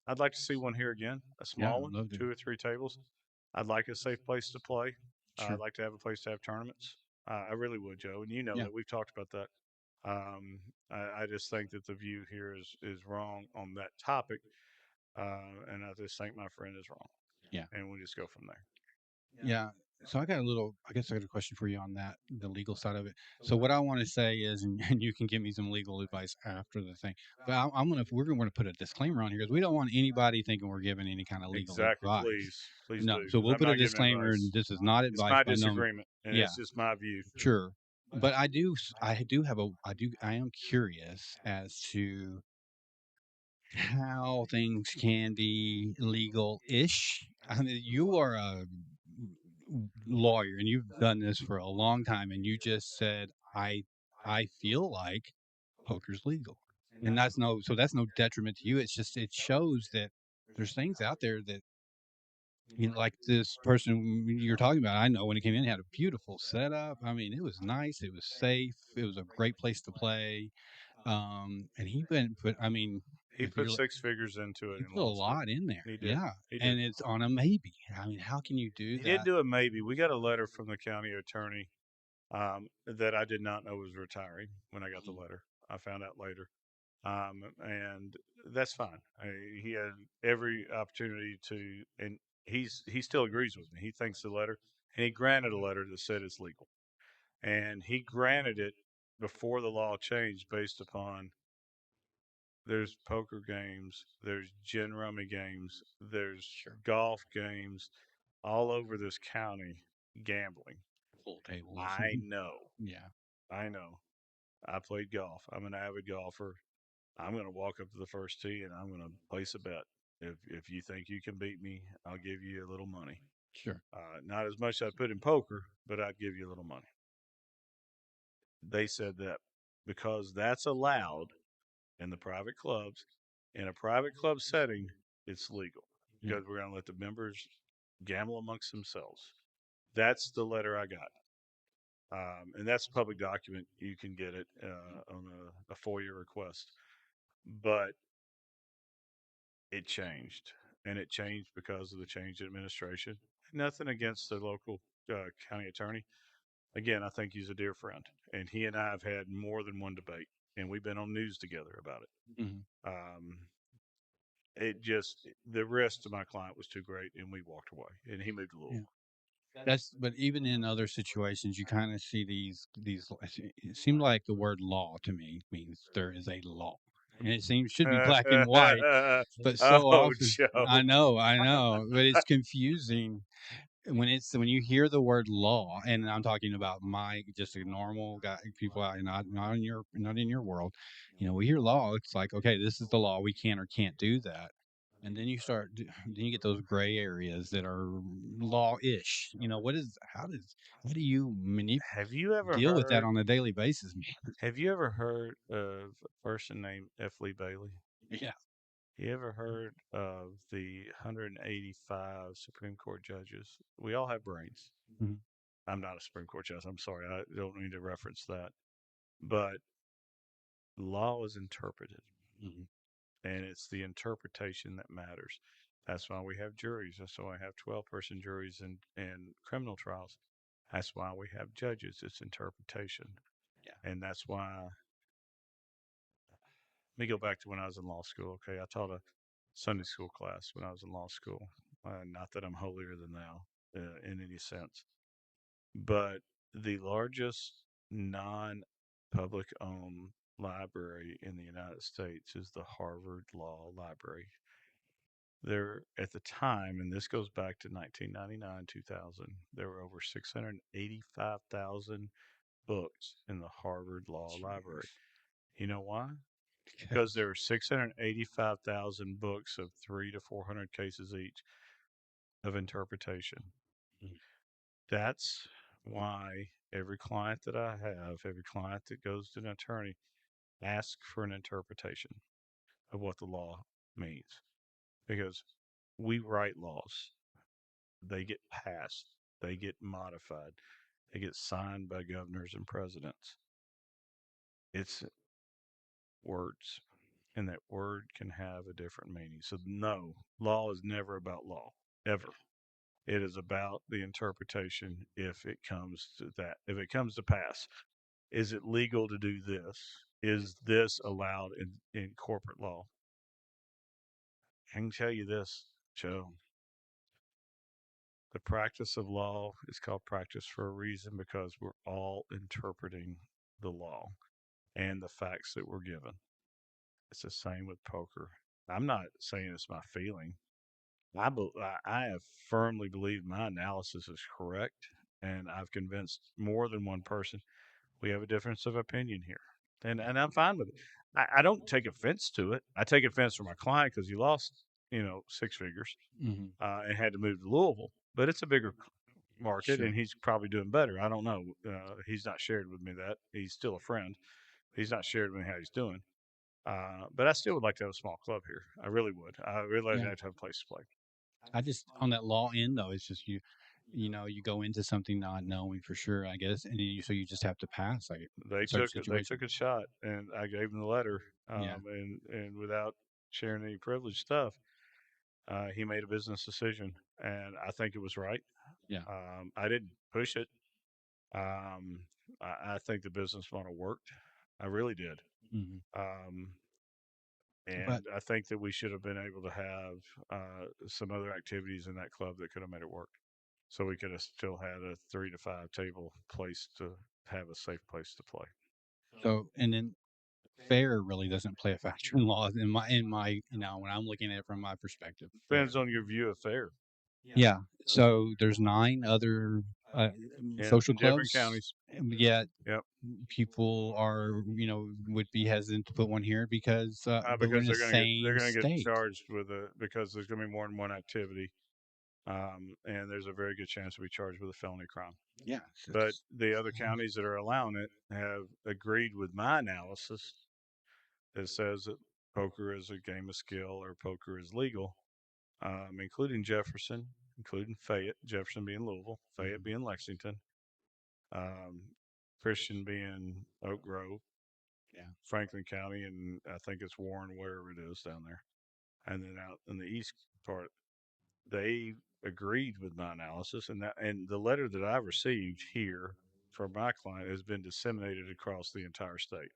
I'd like to see one here again, a Yeah, small I'd one, love to. 2 or 3 tables. I'd like a safe place to play. I'd Sure. like to have a place to have tournaments. I really would, Joe, and you know Yeah. that we've talked about that. I just think that the view here is wrong on that topic, and I just think my friend is wrong, Yeah. and we just go from there. Yeah. So I guess I got a question for you on that, the legal side of it. So what I want to say is, and you can give me some legal advice after the thing, but we're going to put a disclaimer on here because we don't want anybody thinking we're giving any kind of legal Exactly, advice. please No. do, So because we'll I'm put a not giving disclaimer, and advice. this is not It's advice my by no means. disagreement, and Yeah. it's just my view. Sure. But I am curious as to how things can be legal-ish. I mean, you are a lawyer and you've done this for a long time, and you just said, I feel like poker's legal. And that's no detriment to you. It's just it shows that there's things out there that like this person you're talking about. I know when he came in, he had a beautiful setup. I mean, it was nice, it was safe, it was a great place to play. And he went, but I mean, He if put you're, 6 figures into it he and put a lost it. lot in there. He did. Yeah. He did. And it's on a maybe. I mean, how can you do He did that? do a maybe. We got a letter from the county attorney that I did not know was retiring when I got the Mhm. letter. I found out later. And that's fine. He had every opportunity to, and he still agrees with me. He thinks the letter, and he granted a letter that said it's legal, and he granted it before the law changed based upon there's poker games, there's gin rummy games, there's Sure. golf games all over this county gambling. Full tables. I know. Yeah. I know. I played golf. I'm an avid golfer. I'm going to walk up to the first tee and I'm going to place a bet. If you think you can beat me, I'll give you a little money. Sure. Not as much as I'd put in poker, but I'd give you a little money. They said that because that's allowed in the private clubs, in a private club setting, it's legal Yeah. because we're going to let the members gamble amongst themselves. That's the letter I got. And that's a public document. You can get it on a FOIA request. But it changed, and it changed because of the change in administration. Nothing against the local county attorney. Again, I think he's a dear friend, and he and I have had more than one debate, and we've been on news together about it. Hmm. Um, it just the risk to my client was too great, and we walked away, and he moved to Yeah. Louisville. But even in other situations, you kind of see these. It seems like the word law to me means there is a law, and it seems should be black and white. But so Oh, often, Joe. I know, but it's confusing when you hear the word law, and I'm talking about my just a normal guy, people out, not in your world. We hear law. It's like, okay, this is the law. We can or can't do that. And then then you get those gray areas that are law-ish. How do you Have you ever deal with that heard? on a daily basis, man? Have you ever heard of a person named F. Lee Bailey? Yeah. You ever heard of the 185 Supreme Court judges? We all have brains. Mhm. I'm not a Supreme Court judge. I'm sorry. I don't need to reference that. But law is interpreted, Mhm. and it's the interpretation that matters. That's why we have juries. That's why we have 12-person juries in criminal trials. That's why we have judges. It's interpretation. Yeah. And that's why, let me go back to when I was in law school. Okay. I taught a Sunday school class when I was in law school. Not that I'm holier than thou. in any sense. But the largest non-public owned library in the United States is the Harvard Law Library. There, at the time, and this goes back to 1999, 2000, there were over 685,000 books in the Harvard Law Library. Jeez. You know why? Because Because there were 685,000 books of 300 to 400 cases each of interpretation. mm, That's why every client that I have, every client that goes to an attorney, asks for an interpretation of what the law means. Because we write laws, they get passed, they get modified, they get signed by governors and presidents. It's words, and that word can have a different meaning. So, no, law is never about law, ever. It is about the interpretation if it comes to that, if it comes to pass. Is it legal to do this? Is this allowed in corporate law? I can tell you this, Joe. The practice of law is called practice for a reason because we're all interpreting the law and the facts that we're given. It's the same with poker. I'm not saying it's my feeling. I have firmly believed my analysis is correct, and I've convinced more than one person we have a difference of opinion here, and I'm fine with it. I don't take offense to it. I take offense for my client because he lost, 6 figures, mhm. and had to move to Louisville. But it's a bigger market, Sure. and he's probably doing better. I don't know. He's not shared with me that he's still a friend. He's not shared with me how he's doing. But I still would like to have a small club here. I really would. I really Yeah. like to have a place to play. I just on that law end though, it's just you go into something not knowing for sure, I guess, and so you just have to pass like They in certain took they situations. took a shot, and I gave them the letter, Yeah. and without sharing any privileged stuff, he made a business decision, and I think it was right. Yeah. I didn't push it. Um, I think the business model worked. I really did. hmm Um, But and I think that we should have been able to have some other activities in that club that could have made it work. So we could have still had a 3 to 5 table place to have a safe place to play. so and then fair really doesn't play a factor in law in my when I'm looking at it from my perspective. Fair. Depends on your view of fair. Yeah. So there's 9 other Yeah, social in different clubs, counties. yet Yep, people are would be hesitant to put one here because but we're in because the they're same gonna get state. charged with a because there's gonna be more than one activity, and there's a very good chance to be charged with a felony crime. Yeah. But the other counties that are allowing it have agreed with my analysis that says that poker is a game of skill or poker is legal, including Jefferson, including Fayette, Jefferson being Louisville, Fayette Mhm. being Lexington, um, Christian being Oak Grove, Yeah. Franklin County, and I think it's Warren, wherever it is down there. And then out in the east part, they agreed with my analysis, and the letter that I received here from my client has been disseminated across the entire state,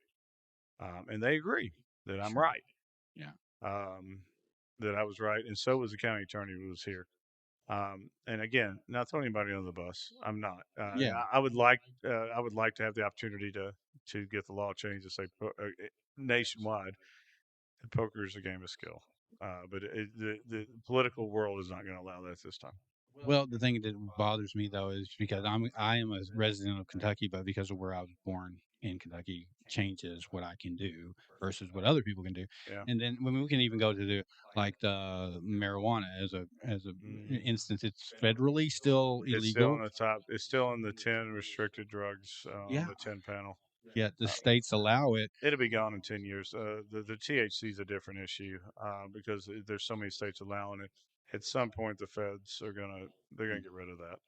and they agree that I'm Sure. right, Yeah. um, that I was right, and so was the county attorney who was here. And again, not throwing anybody under the bus. I'm not. Yeah. I would like to have the opportunity to get the law changed to say nationwide that poker is a game of skill. The political world is not going to allow that this time. Well, the thing that bothers me though is because I am a resident of Kentucky, but because of where I was born in Kentucky changes what I can do versus what other people can do. Yeah. And then when we can even go to the like the marijuana as a Mm. instance, it's federally still It's still illegal. on the top. It's still on the 10 restricted drugs on Yeah. the 10 panel. Yet the Uh, states allow it, It'll be gone in 10 years. The THC is a different issue because there's so many states allowing it. At some point, the feds are they're gonna get rid of that.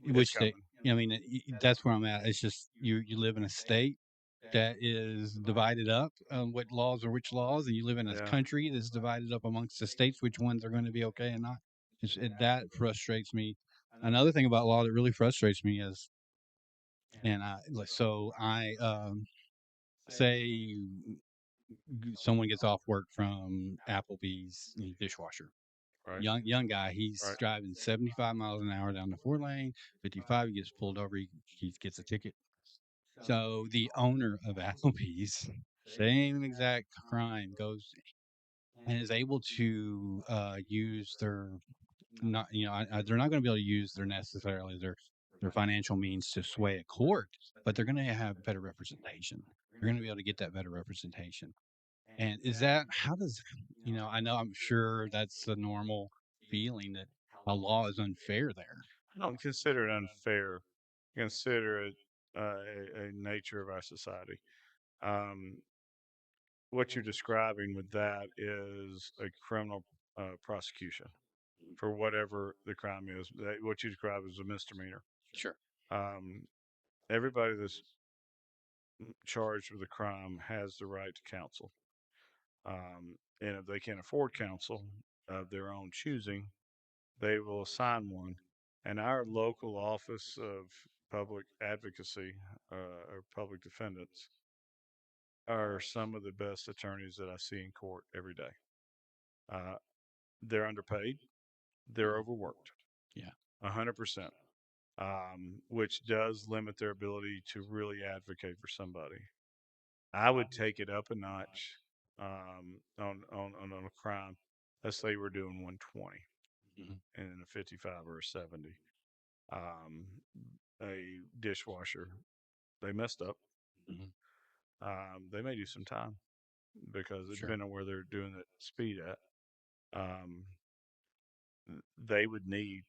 It's which they, coming. I mean, that's where I'm at. It's just you live in a state that is divided up on what laws are which laws, and you live in a Yeah. country that's divided up amongst the states which ones are going to be okay and not. That frustrates me. Another thing about law that really frustrates me is, and I say someone gets off work from Applebee's dishwasher. Right. Young guy. He's Right. driving 75 miles an hour down the 4 lane. 55, he gets pulled over. He gets a ticket. So the owner of Applebee's, same exact crime, goes and is able to use their not they're not going to be able to use their necessarily their financial means to sway a court, but they're going to have better representation. They're going to be able to get that better representation. And is that how does I know I'm sure that's the normal feeling that a law is unfair there. I don't consider it unfair. Consider it a nature of our society. Um, what you're describing with that is a criminal prosecution for whatever the crime is. What you describe as a misdemeanor. Sure. Um, everybody that's charged with a crime has the right to counsel. And if they can't afford counsel of their own choosing, they will assign one. And our local office of public advocacy or public defendants are some of the best attorneys that I see in court every day. Uh, they're underpaid, they're Mhm. overworked, Yeah. 100%, which does limit their ability to really advocate for somebody. I would take it up a notch on a crime. Let's say we're doing 120 Hmm. and a 55 or a 70. Um, a dishwasher, they messed up. Hmm. They may do some time because it Sure. depends on where they're doing the speed at. Um, they would need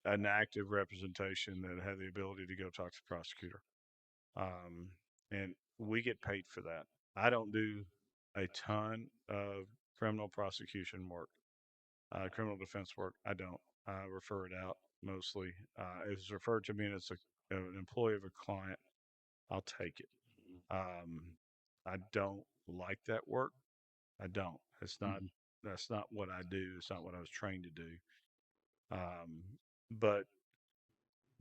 an active representation that had the ability to go talk to the prosecutor. Um, and we get paid for that. I don't do a ton of criminal prosecution work, criminal defense work. I don't. I refer it out mostly. If it's referred to me as an employee of a client, I'll take it. Um, I don't like that work. I don't. It's not. Hmm. That's not what I do. It's not what I was trained to do. Um, but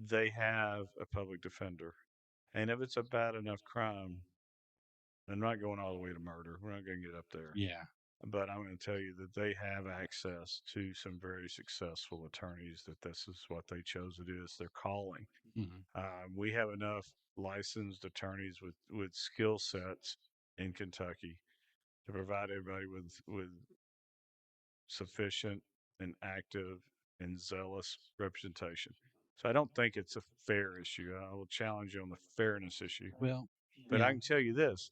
they have a public defender, and if it's a bad enough crime, I'm not going all the way to murder. We're not going to get up there. Yeah. But I'm going to tell you that they have access to some very successful attorneys. That this is what they chose to do. It's their calling. Hmm. We have enough licensed attorneys with skill sets in Kentucky to provide everybody with sufficient and active and zealous representation. So I don't think it's a fair issue. I will challenge you on the fairness issue. Well, But I yeah. can tell you this.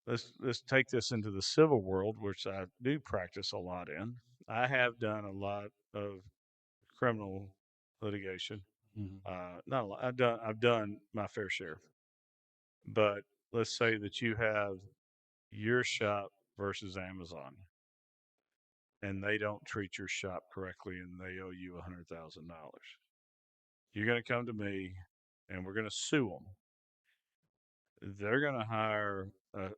Let's take this into the civil world, which I do practice a lot in. I have done a lot of criminal litigation. Hmm. Not a lot. I've done my fair share. But let's say that you have your shop versus Amazon, and they don't treat your shop correctly, and they owe you $100,000. You're going to come to me, and we're going to sue them. They're going to hire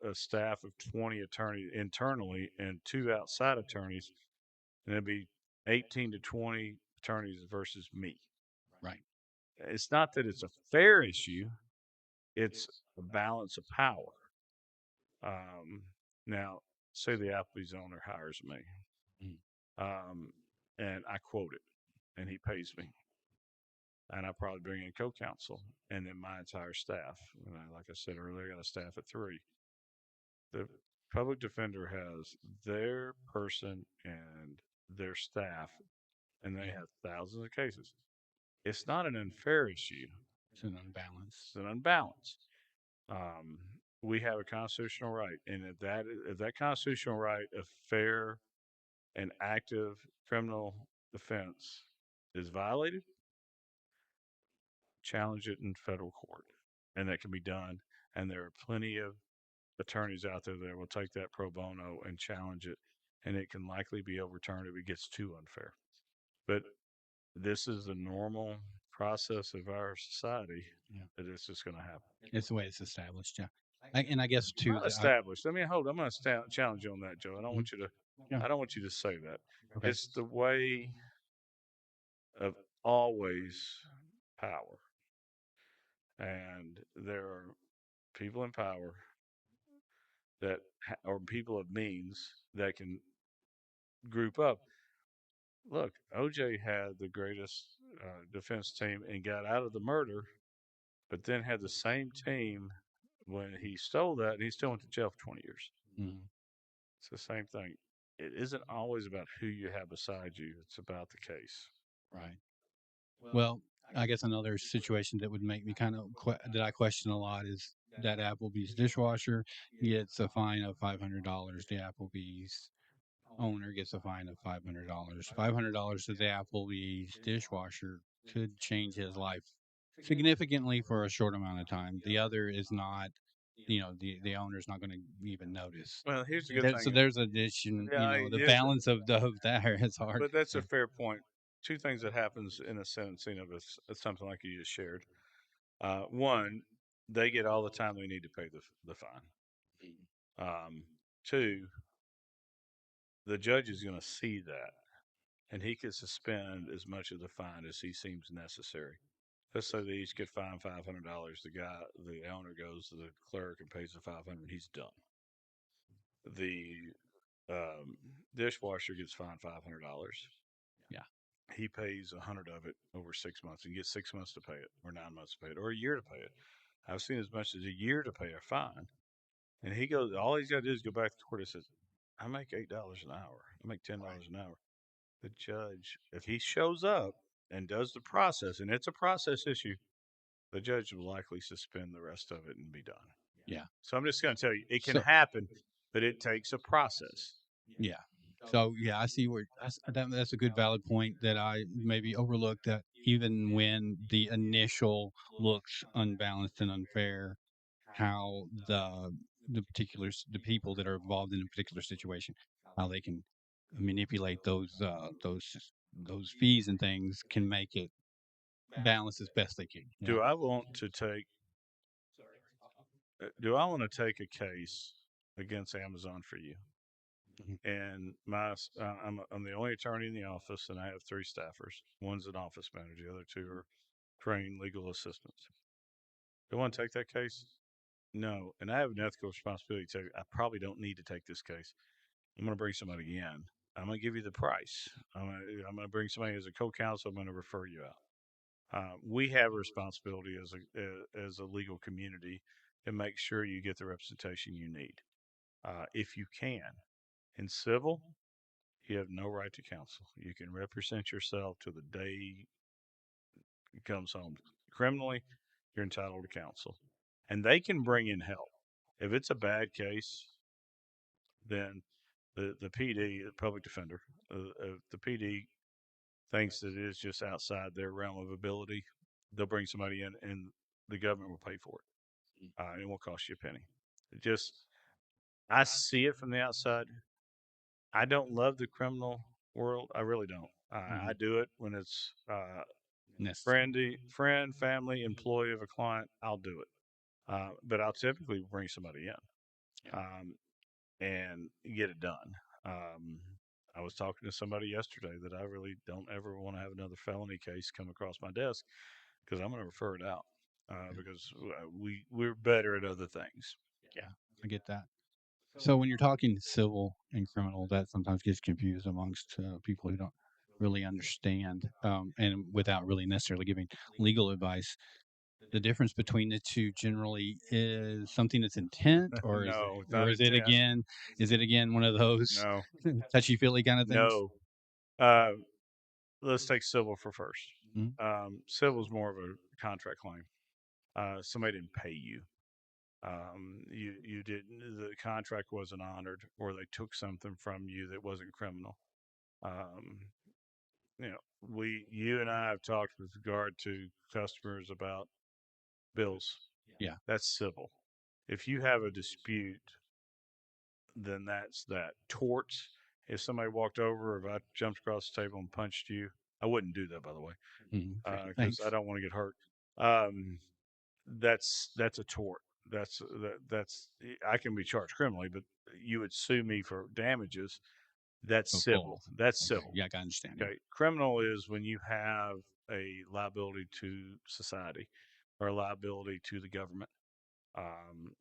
a staff of 20 attorneys internally and two outside attorneys, and it'll be 18 to 20 attorneys versus me. Right. It's not that it's a fair issue, it's a balance of power. Um, now, say the Applebee's owner hires me, Mm. um, and I quote it, and he pays me. And I probably bring in co-counsel and then my entire staff. And like I said earlier, I got a staff of 3. The public defender has their person and their staff, and they Yeah. have thousands of cases. It's not an unfair issue; It's an unbalance. it's an unbalance. Um, we have a constitutional right, and if that constitutional right of fair and active criminal defense is violated, challenge it in federal court, and that can be done. And there are plenty of attorneys out there that will take that pro bono and challenge it, and it can likely be overturned if it gets too unfair. But this is the normal process of our society Yeah. that it's just going to happen. It's the way it's established. Yeah. And I guess too Not that established. I mean, hold. I'm going to challenge you on that, Joe. I don't Mhm. want you to. Yeah. I don't want you to say that. Okay. It's the way of always power, and there are people in power that or people of means that can group up. look, OJ had the greatest defense team and got out of the murder, but then had the same team when he stole that, and he still went to jail for 20 years. Mhm. It's the same thing. It isn't always about who you have beside you, it's about the case. Right. Well, I guess another situation that would make me kind of that I question a lot is that Applebee's dishwasher gets a fine of $500. The Applebee's owner gets a fine of $500. $500 to the Applebee's dishwasher could change his life significantly for a short amount of time. The other is not, the owner's not going to even notice. Well, here's the good So thing. there's addition, Yeah, the here's balance of that is hard. but that's a Yeah. fair point. Two things that happens in a sentencing of something like you just shared. One, they get all the time they need to pay the fine. Two, the judge is going to see that, and he could suspend as much of the fine as he seems necessary. Let's say they each get fined $500. The owner goes to the clerk and pays the 500. He's done. The um, dishwasher gets fined $500. Yeah. He pays 100 of it over 6 months and gets 6 months to pay it, or 9 months to pay it, or a year to pay it. I've seen as much as a year to pay a fine. And he goes, all he's got to do is go back to court and says, I make $8 an hour. I make $10 an hour. The judge, if he shows up and does the process, and it's a process issue, the judge will likely suspend the rest of it and be done. Yeah. So I'm just going to tell you, it can So happen, but it takes a process. yeah. So yeah, I see where that's a good valid point that I maybe overlooked, that even when the initial looks unbalanced and unfair, how the people that are involved in a particular situation, how they can manipulate those fees and things can make it balance as best they can. Yeah. Do I want to take? Do I want to take a case against Amazon for you? Mhm. And I'm the only attorney in the office, and I have three staffers. One's an office manager. The other two are trained legal assistants. Do I want to take that case? No, and I have an ethical responsibility to. I probably don't need to take this case. I'm going to bring somebody in. I'm going to give you the price. I'm going to bring somebody as a co-counsel. I'm going to refer you out. We have a responsibility as a legal community to make sure you get the representation you need, if you can. In civil, you have no right to counsel. You can represent yourself to the day he comes home. Criminally, you're entitled to counsel, and they can bring in help. If it's a bad case, then the PD, the public defender, the PD thinks that it is just outside their realm of ability, they'll bring somebody in, and the government will pay for it. And it won't cost you a penny. It just, I see it from the outside. I don't love the criminal world. I really don't. I Mhm. do it when it's Necessary. friend, family, employee of a client. I'll do it. But I'll typically bring somebody in, Yeah. and get it done. Um, I was talking to somebody yesterday that I really don't ever want to have another felony case come across my desk, because I'm going to refer it out, because we're better at other things. Yeah, I get that. So when you're talking civil and criminal, that sometimes gets confused amongst people who don't really understand, and without really necessarily giving legal advice. The difference between the two generally is something that's intent, or No, it's or not intent. is it again one of those No, touchy feely kind of things? no. Uh, let's take civil for first. Mhm. Civil is more of a contract claim. Somebody didn't pay you. You didn't. The contract wasn't honored, or they took something from you that wasn't criminal. Um, you and I have talked with regard to customers about bills. Yeah. That's civil. If you have a dispute, then that's that. Torts. If somebody walked over, or if I jumped across the table and punched you, I wouldn't do that, by the way, Great. because I Thanks. don't want to get hurt. Um, that's a tort. That's I can be charged criminally, but you would sue me for damages. That's So civil. both. That's Okay. civil. Yeah, I understand. Yeah. Okay. Criminal is when you have a liability to society, or a liability to the government.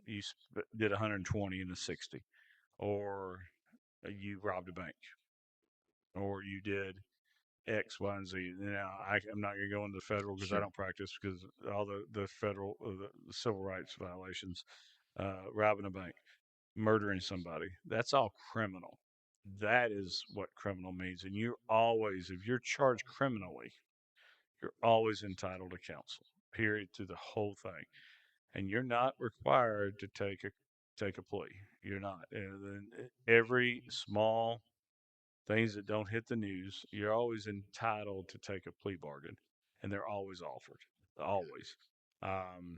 You did 120 in a 60, or you robbed a bank, or you did. X, Y, and Z. Now, I'm not going to go into federal because I Sure. don't practice because all the federal, the civil rights violations, robbing a bank, murdering somebody, that's all criminal. That is what criminal means. And you're always, if you're charged criminally, you're always entitled to counsel, period, through the whole thing. And you're not required to take a plea. You're not. And then every small things that don't hit the news, you're always entitled to take a plea bargain, and they're always offered, always. Um,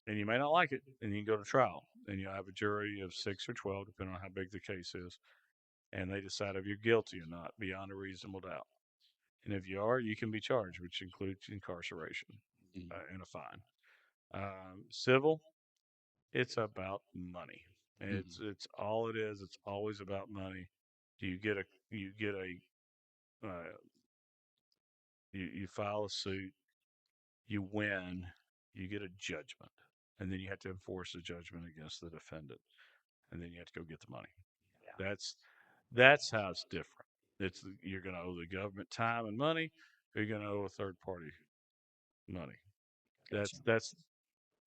and you may not like it, and you can go to trial, and you'll have a jury of 6 or 12, depending on how big the case is, and they decide if you're guilty or not beyond a reasonable doubt. And if you are, you can be charged, which includes incarceration Mhm. and a fine. Civil, it's about money. Mhm. It's all it is. It's always about money. You get a you file a suit, you win, you get a judgment, and then you have to enforce the judgment against the defendant, and then you have to go get the money. That's that's how it's different. It's you're going to owe the government time and money, or you're going to owe a third party money. Gotcha. That's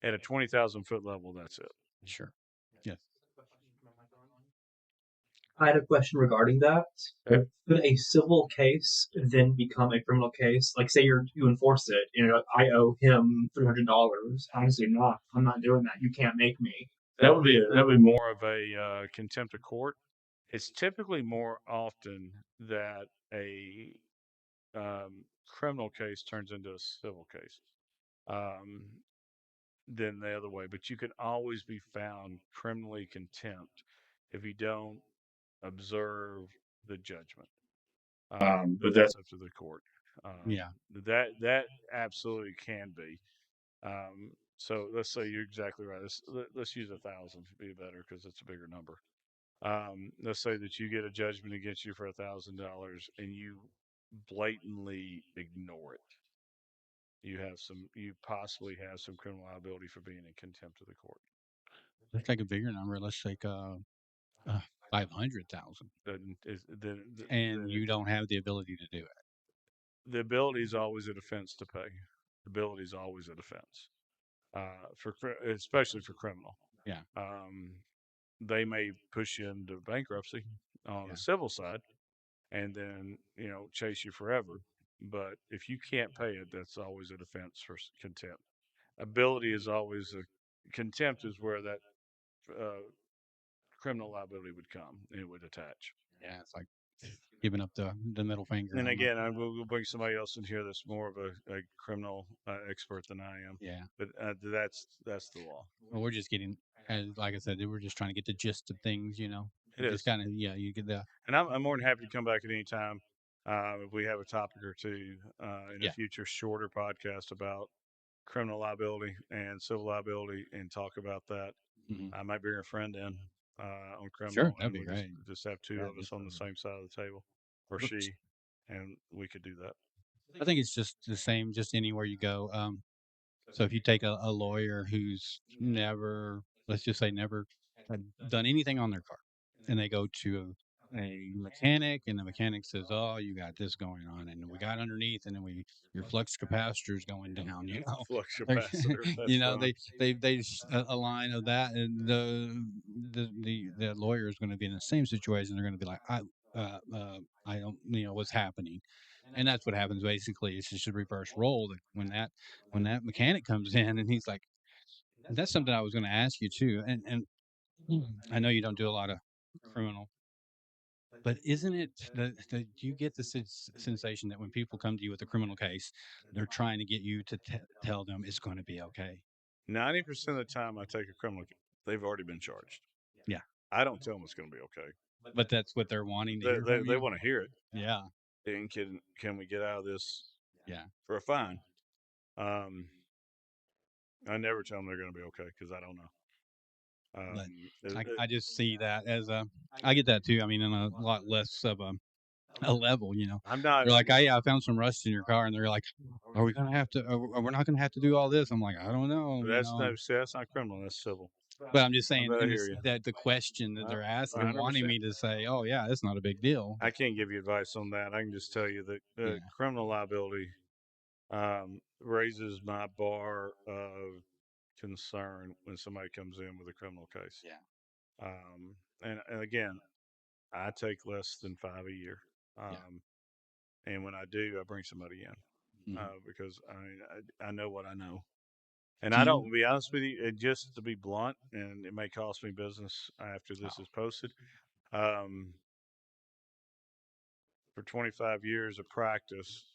at a 20,000 foot level. That's it. Sure. Yes. I had a question regarding that. Okay. Could a civil case then become a criminal case? Like, say you enforce it, I owe him $300. Honestly, not. I'm not doing that. You can't make me. That would be more of a contempt of court. It's typically more often that a criminal case turns into a civil case. Um, than the other way. But you can always be found criminally contempt if you don't observe the judgment. But that's up to the court. Yeah. That absolutely can be. So let's say you're exactly right. Let's use 1,000 to be better because it's a bigger number. Let's say that you get a judgment against you for $1,000 and you blatantly ignore it. You possibly have some criminal liability for being in contempt of the court. Let's take a bigger number. Let's take 500,000, Then is and you don't have the ability to do it. the ability is always a defense to pay. The ability is always a defense especially for criminal. Yeah. Um, they may push you into bankruptcy on Yeah. the civil side, and then chase you forever. But if you can't pay it, that's always a defense for contempt. Ability is always a contempt is where that uh, criminal liability would come and it would attach. Yeah. It's like giving up the middle finger And on the. again, I will bring somebody else in here that's more of a criminal expert than I am. Yeah. But that's the law. Well, we're just getting, as like I said, we're just trying to get the gist of things. It Just is. kind of, yeah. You get the. And I'm more than happy to come back at any time if we have a topic or two in a Yeah. future shorter podcast about criminal liability and civil liability and talk about that. Mhm. I might bring a friend in on Sure, criminal, that'd and be we'll great. just have two That'd of be us on the fun. same side of the table, or Oops. she, and we could do that. I think it's just the same, just anywhere you go. So if you take a lawyer who's never, let's just say, never had done anything on their car, and they go to a mechanic, and the mechanic says, "Oh, you got this going on," and we got underneath, and then your flux capacitor is going down. Flux They're- capacitor. That's funny. a line of that, and the lawyer is going to be in the same situation. They're going to be like, I don't, what's happening. And that's what happens basically. It's just a reverse role. That when that mechanic comes in and he's like, that's something I was going to ask you too. And I know you don't do a lot of criminal, but isn't it that you get the sensation that when people come to you with a criminal case, they're trying to get you to tell them it's going to be okay? 90% of the time I take a criminal, they've already been charged. Yeah, I don't tell them it's going to be okay. but that's what they're wanting to They hear from they you. want to hear it. Yeah, And can we get out of this yeah. for a fine? Um, I never tell them they're going to be okay because I don't know. But It, I just see that as I get that too. I mean, in a lot less of a level, I'm not. They're like, "Hey, I found some rust in your car," and they're like, "Are we gonna have to? Are we not gonna have to do all this?" I'm like, "I don't know," That's no. See, that's not criminal. That's civil. But I'm just saying, But I in hear this, you. that the question that they're asking, they're wanting 100%. me to say, "Oh yeah, it's not a big deal." I can't give you advice on that. I can just tell you that Yeah, criminal liability raises my bar of concern when somebody comes in with a criminal case. yeah, And again, I take less than 5 a year. yeah. And when I do, I bring somebody in Mhm. because I know what I know. And Do I you? don't, to be honest with you, just to be blunt, and it may cost me business after Oh, this is posted. Um, for 25 years of practice,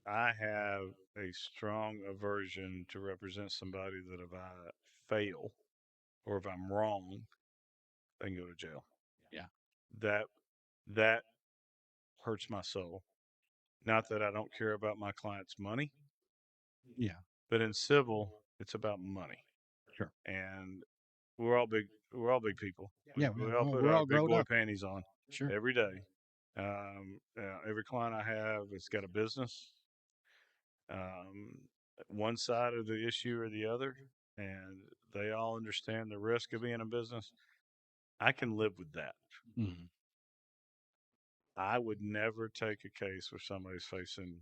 I have a strong aversion to represent somebody that if I fail or if I'm wrong, they can go to jail. yeah, That that hurts my soul. Not that I don't care about my client's money, yeah, but in civil, it's about money. sure. And we're all big people. Yeah, We all put we're our all big grown boy up. panties on Sure. every day. Every client I have has got a business, um, one side of the issue or the other, and they all understand the risk of being a business. I can live with that. Hmm. I would never take a case where somebody's facing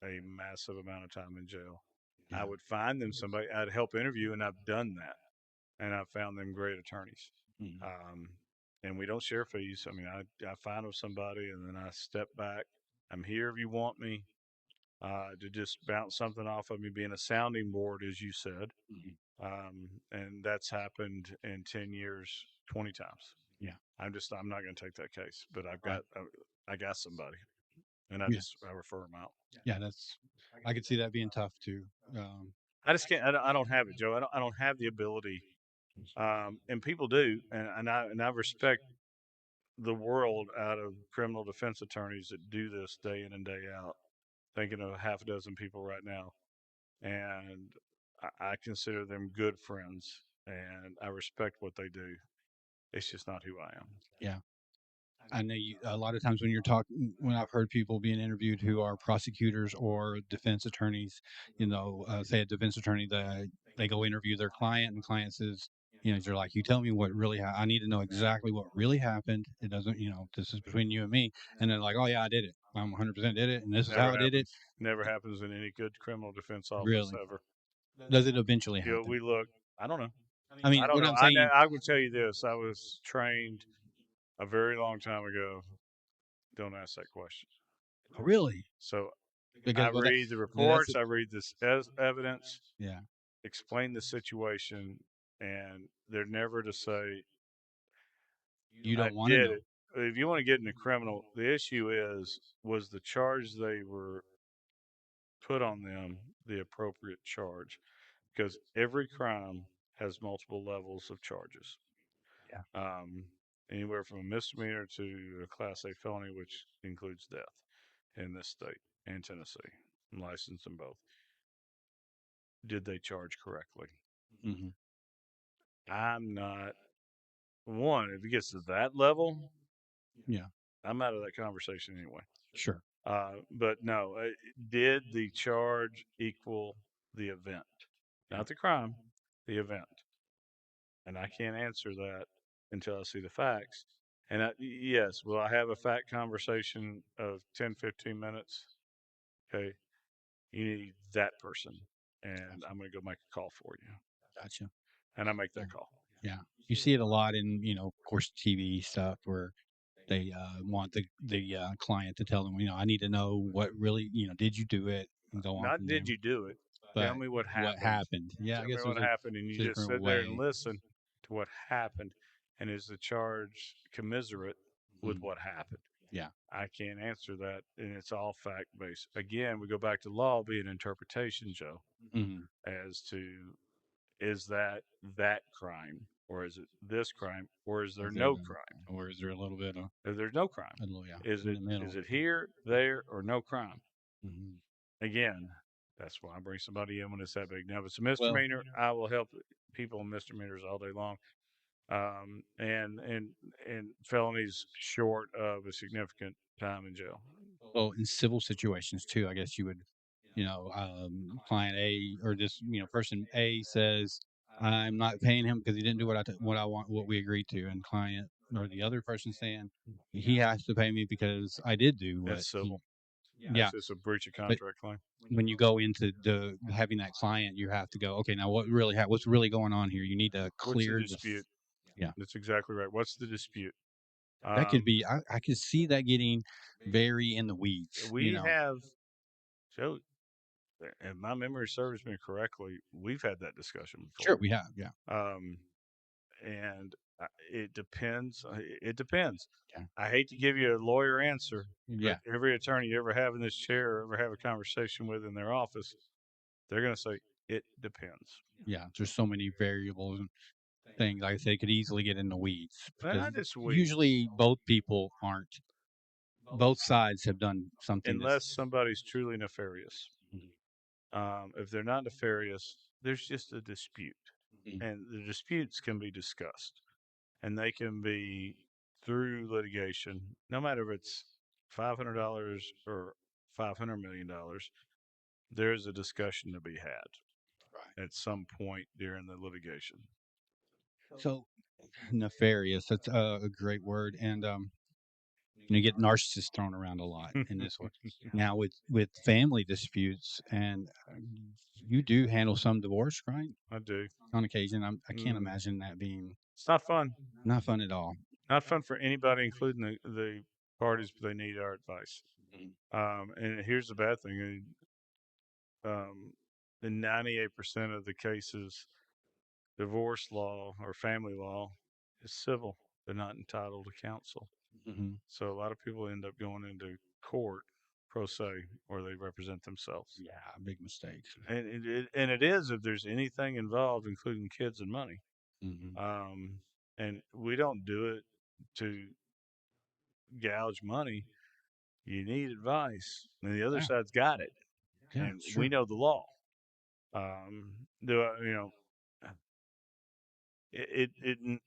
a massive amount of time in jail. I Yeah. would find them somebody, I'd help interview, and I've done that. And I've found them great attorneys. Hmm. Um, and we don't share fees. I mean, I find them somebody and then I step back. I'm here if you want me to just bounce something off of me, being a sounding board, as you said. Hmm. And that's happened in 10 years, 20 times. Yeah. I'm not going to take that case, but Right. I got somebody and Yeah. I refer them out. Yeah. I could see that being tough too. I just can't, I don't have it, Joe. I don't have the ability. And people do. And I respect the world out of criminal defense attorneys that do this day in and day out. Thinking of half a dozen people right now, and I consider them good friends, and I respect what they do. It's just not who I am. Yeah. I know you, a lot of times when you're talking, when I've heard people being interviewed who are prosecutors or defense attorneys, say a defense attorney that they go interview their client and the client says, they're like, you tell me what really, I need to know exactly what really happened. It doesn't, this is between you and me. And they're like, oh yeah, I did it. I'm 100% did it. And this is how Never I did it. happens. Never happens in any good criminal defense office Really. ever. Does it eventually happen? We look. I don't know. I mean, I don't what know. I'm saying, I would tell you this. I was trained a very long time ago. Don't ask that question. really, So I because, well, read the that's, reports. I read this evidence. yeah, Explain the situation, and they're never to say you I don't want to did know. it. If you want to get into criminal, the issue is was the charge they were put on them the appropriate charge? Because every crime has multiple levels of charges, Yeah. um, anywhere from a misdemeanor to a Class A felony, which includes death in this state and Tennessee. I'm licensed in both. Did they charge correctly? Hmm. I'm not one. If it gets to that level, Yeah. I'm out of that conversation anyway. Sure. But no, did the charge equal the event? Yeah. Not the crime, the event. And I can't answer that until I see the facts. And yes, will I have a fact conversation of 10, 15 minutes? Okay, you need that person. And Gotcha. I'm going to go make a call for you. Gotcha. And I make Yeah. that call. Yeah. You see it a lot in, of course, TV stuff where they want the client to tell them, I need to know what really, did you do it, and go on Not from there. did you do it? Tell But me what what happened. happened? Yeah, I Tell me guess what happened. And you there's a just different sit there and way. listen to what happened. And is the charge commiserate with Mhm. what happened? Yeah. I can't answer that. And it's all fact based. Again, we go back to law being interpretation, Joe, Hmm. as to is that crime or is it this crime or is there Is there, no crime? or is there a little bit of If there's no crime, a little, yeah, is in it the middle? is it here, there, or no crime? Hmm. Again, that's why I bring somebody in when it's that big. Now, if it's a Well, misdemeanor, I will help people in misdemeanors all day long. And felonies short of a significant time in jail. in civil situations too, I guess you would, client A or this, person A says, I'm not paying him because he didn't do what I want, what we agreed to, and client or the other person saying he has to pay me because I did do what That's he. civil. Yeah, That's just a breach of but contract claim. when you go into the having that client, you have to go, okay, now what's really going on here? You need to What's the clear this. dispute? Yeah, That's exactly right. What's the dispute? that could Um, be. I could see that getting very in the weeds. we have, Joe, if my memory serves me correctly, we've had that discussion Sure, before. we have. Yeah, Um, and it depends. It depends. yeah, I hate to give you a lawyer answer, but yeah, every attorney you ever have in this chair or ever have a conversation with in their office, they're going to say, it depends. yeah. There's so many variables and things. Like I say, could easily get in the weeds And because not just weeds, usually both people aren't. Both sides have done something that's. unless somebody's truly nefarious. If they're not nefarious, there's just a dispute. Mhm. And the disputes can be discussed, and they can be through litigation, no matter if it's $500 or $500 million. There's a discussion to be had Right. at some point during the litigation. So nefarious. That's a great word, and you get narcissists thrown around a lot in this one. Now with family disputes, and you do handle some divorce, right? I do. On occasion, I can't Mm, imagine that being it's not fun. not fun at all. Not fun for anybody, including the parties, but they need our advice. Mhm. And here's the bad thing: in 98% of the cases, divorce law or family law is civil. They're not entitled to counsel. Mhm. So a lot of people end up going into court pro se, or they represent themselves. Yeah, big mistake. And it is if there's anything involved, including kids and money. Hmm. Um, and we don't do it to gouge money. You need advice, and the other Yeah, side's got it, yeah, and we sure. know the law. Do I, you know,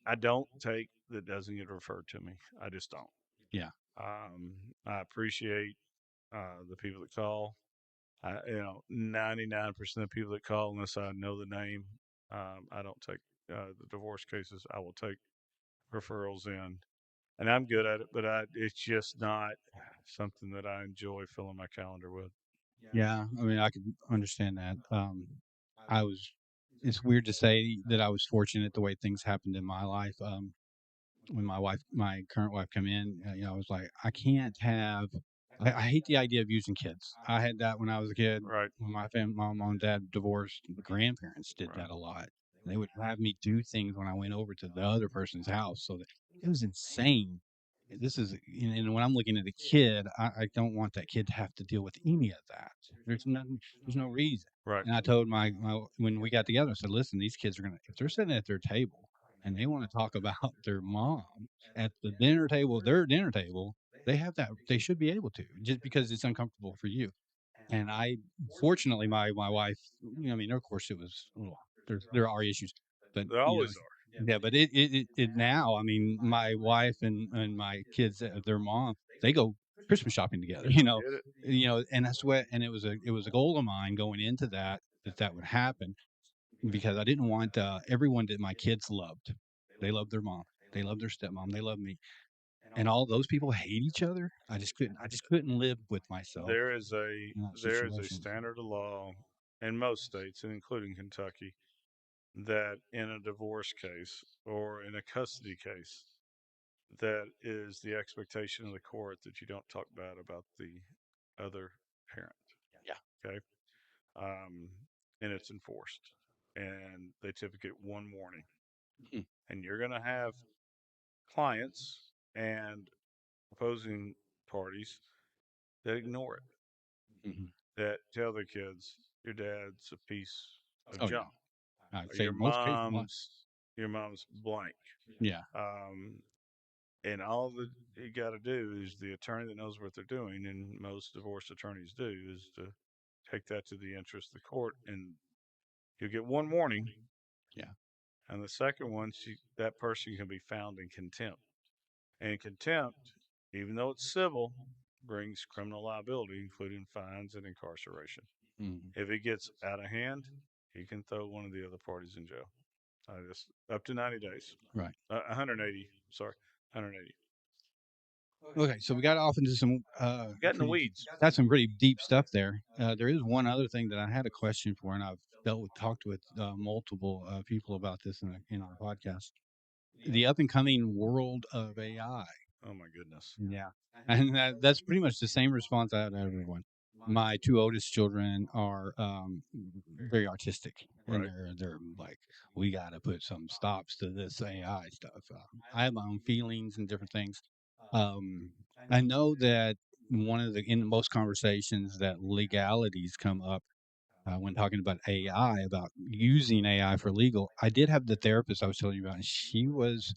I don't take that doesn't get referred to me. I just don't. Yeah, Um, I appreciate the people that call. 99% of people that call, unless I know the name, I don't take the divorce cases. I will take referrals in, and I'm good at it, but it's just not something that I enjoy filling my calendar with. yeah. I mean, I could understand that. I was. It's weird to say that I was fortunate the way things happened in my life. When my current wife, come in, I was like, I can't have. I hate the idea of using kids. I had that when I was a kid. Right, When my mom and dad divorced, the grandparents did right. that a lot. They would have me do things when I went over to the other person's house, so that it was insane. This is, and when I'm looking at a kid, I don't want that kid to have to deal with any of that. There's nothing. There's no reason. Right. And I told my when we got together, I said, listen, these kids are gonna if they're sitting at their table and they want to talk about their mom at the dinner table, their dinner table, they have that. They should be able to, just because it's uncomfortable for you. And I, fortunately, my wife, I mean, of course, it was. Well, there are issues, but There always are. yeah, but it now. I mean, my wife and my kids, their mom, they go Christmas shopping together. Get it? And that's what. And it was a goal of mine going into that would happen because I didn't want everyone that my kids loved. They loved their mom. They loved their stepmom. They loved me, and all those people hate each other. I just couldn't. I just couldn't live with myself in that There is a situation. standard of law in most states, and including Kentucky, that in a divorce case or in a custody case, that is the expectation of the court that you don't talk bad about the other parent. Yeah. Okay. Um, and it's enforced. And they typically get one warning. Hmm. And you're going to have clients and opposing parties that ignore it, Hmm. that tell their kids, your dad's a piece of Oh yeah. junk. I'd Or say most cases. Your mom's blank. Yeah. Um, and all that you got to do is the attorney that knows what they're doing, and most divorce attorneys do, is to take that to the interest of the court, and you'll get one warning, Yeah. and the second one, that person can be found in contempt. And contempt, even though it's civil, brings criminal liability, including fines and incarceration. Hmm. If it gets out of hand, you can throw one of the other parties in jail. Just up to 90 days. Right. 180. Sorry, 180. Okay, so we got off into some Got in the weeds. that's some pretty deep stuff there. There is one other thing that I had a question for, and I've talked with multiple people about this in our podcast. The up and coming world of AI. Oh my goodness. Yeah, and that's pretty much the same response I had to everyone. My two oldest children are very artistic, and Right. they're like, we got to put some stops to this AI stuff. I have my own feelings and different things. I know that in most conversations that legalities come up when talking about AI, about using AI for legal. I did have the therapist I was telling you about, and she was,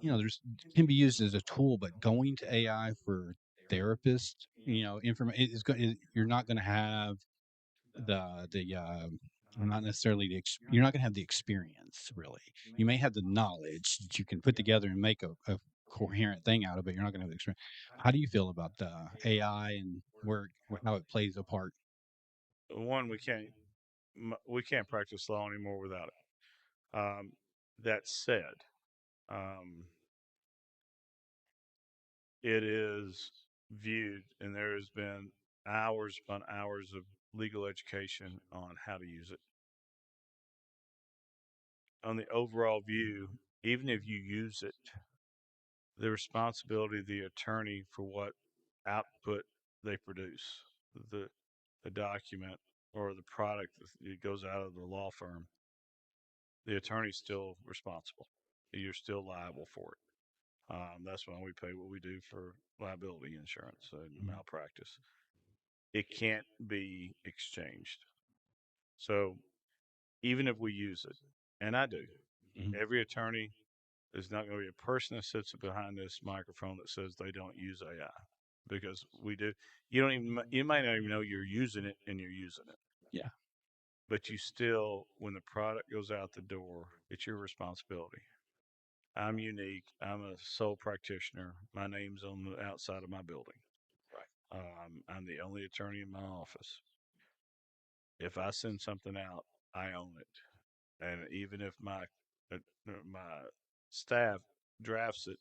there's can be used as a tool, but going to AI for therapists, information is going. You're not going to have the not necessarily you're not going to have the experience really. You may have the knowledge that you can put together and make a coherent thing out of it. You're not going to have the experience. How do you feel about the AI and how it plays a part? One, we can't practice law anymore without it. That said, um, it is viewed, and there has been hours upon hours of legal education on how to use it. On the overall view, even if you use it, the responsibility of the attorney for what output they produce, the the document or the product that goes out of the law firm, the attorney's still responsible. You're still liable for it. That's why we pay what we do for liability insurance and malpractice. It can't be exchanged. So even if we use it, and I do, Mhm. every attorney, there's not going to be a person that sits behind this microphone that says they don't use AI, because we do. You might not even know you're using it, and you're using it. Yeah. But you still, when the product goes out the door, it's your responsibility. I'm unique. I'm a sole practitioner. My name's on the outside of my building. I'm the only attorney in my office. If I send something out, I own it. And even if my staff drafts it,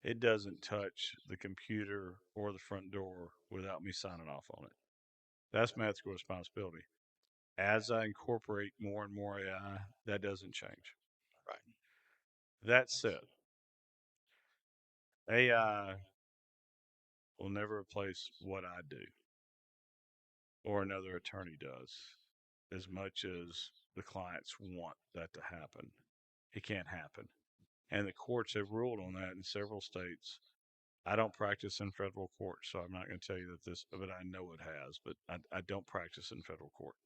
it doesn't touch the computer or the front door without me signing off on it. That's my ethical responsibility. As I incorporate more and more AI, that doesn't change. Right. That said, AI will never replace what I do or another attorney does as much as the clients want that to happen. It can't happen. And the courts have ruled on that in several states. I don't practice in federal court, so I'm not going to tell you that but I know it has, but I don't practice in federal court.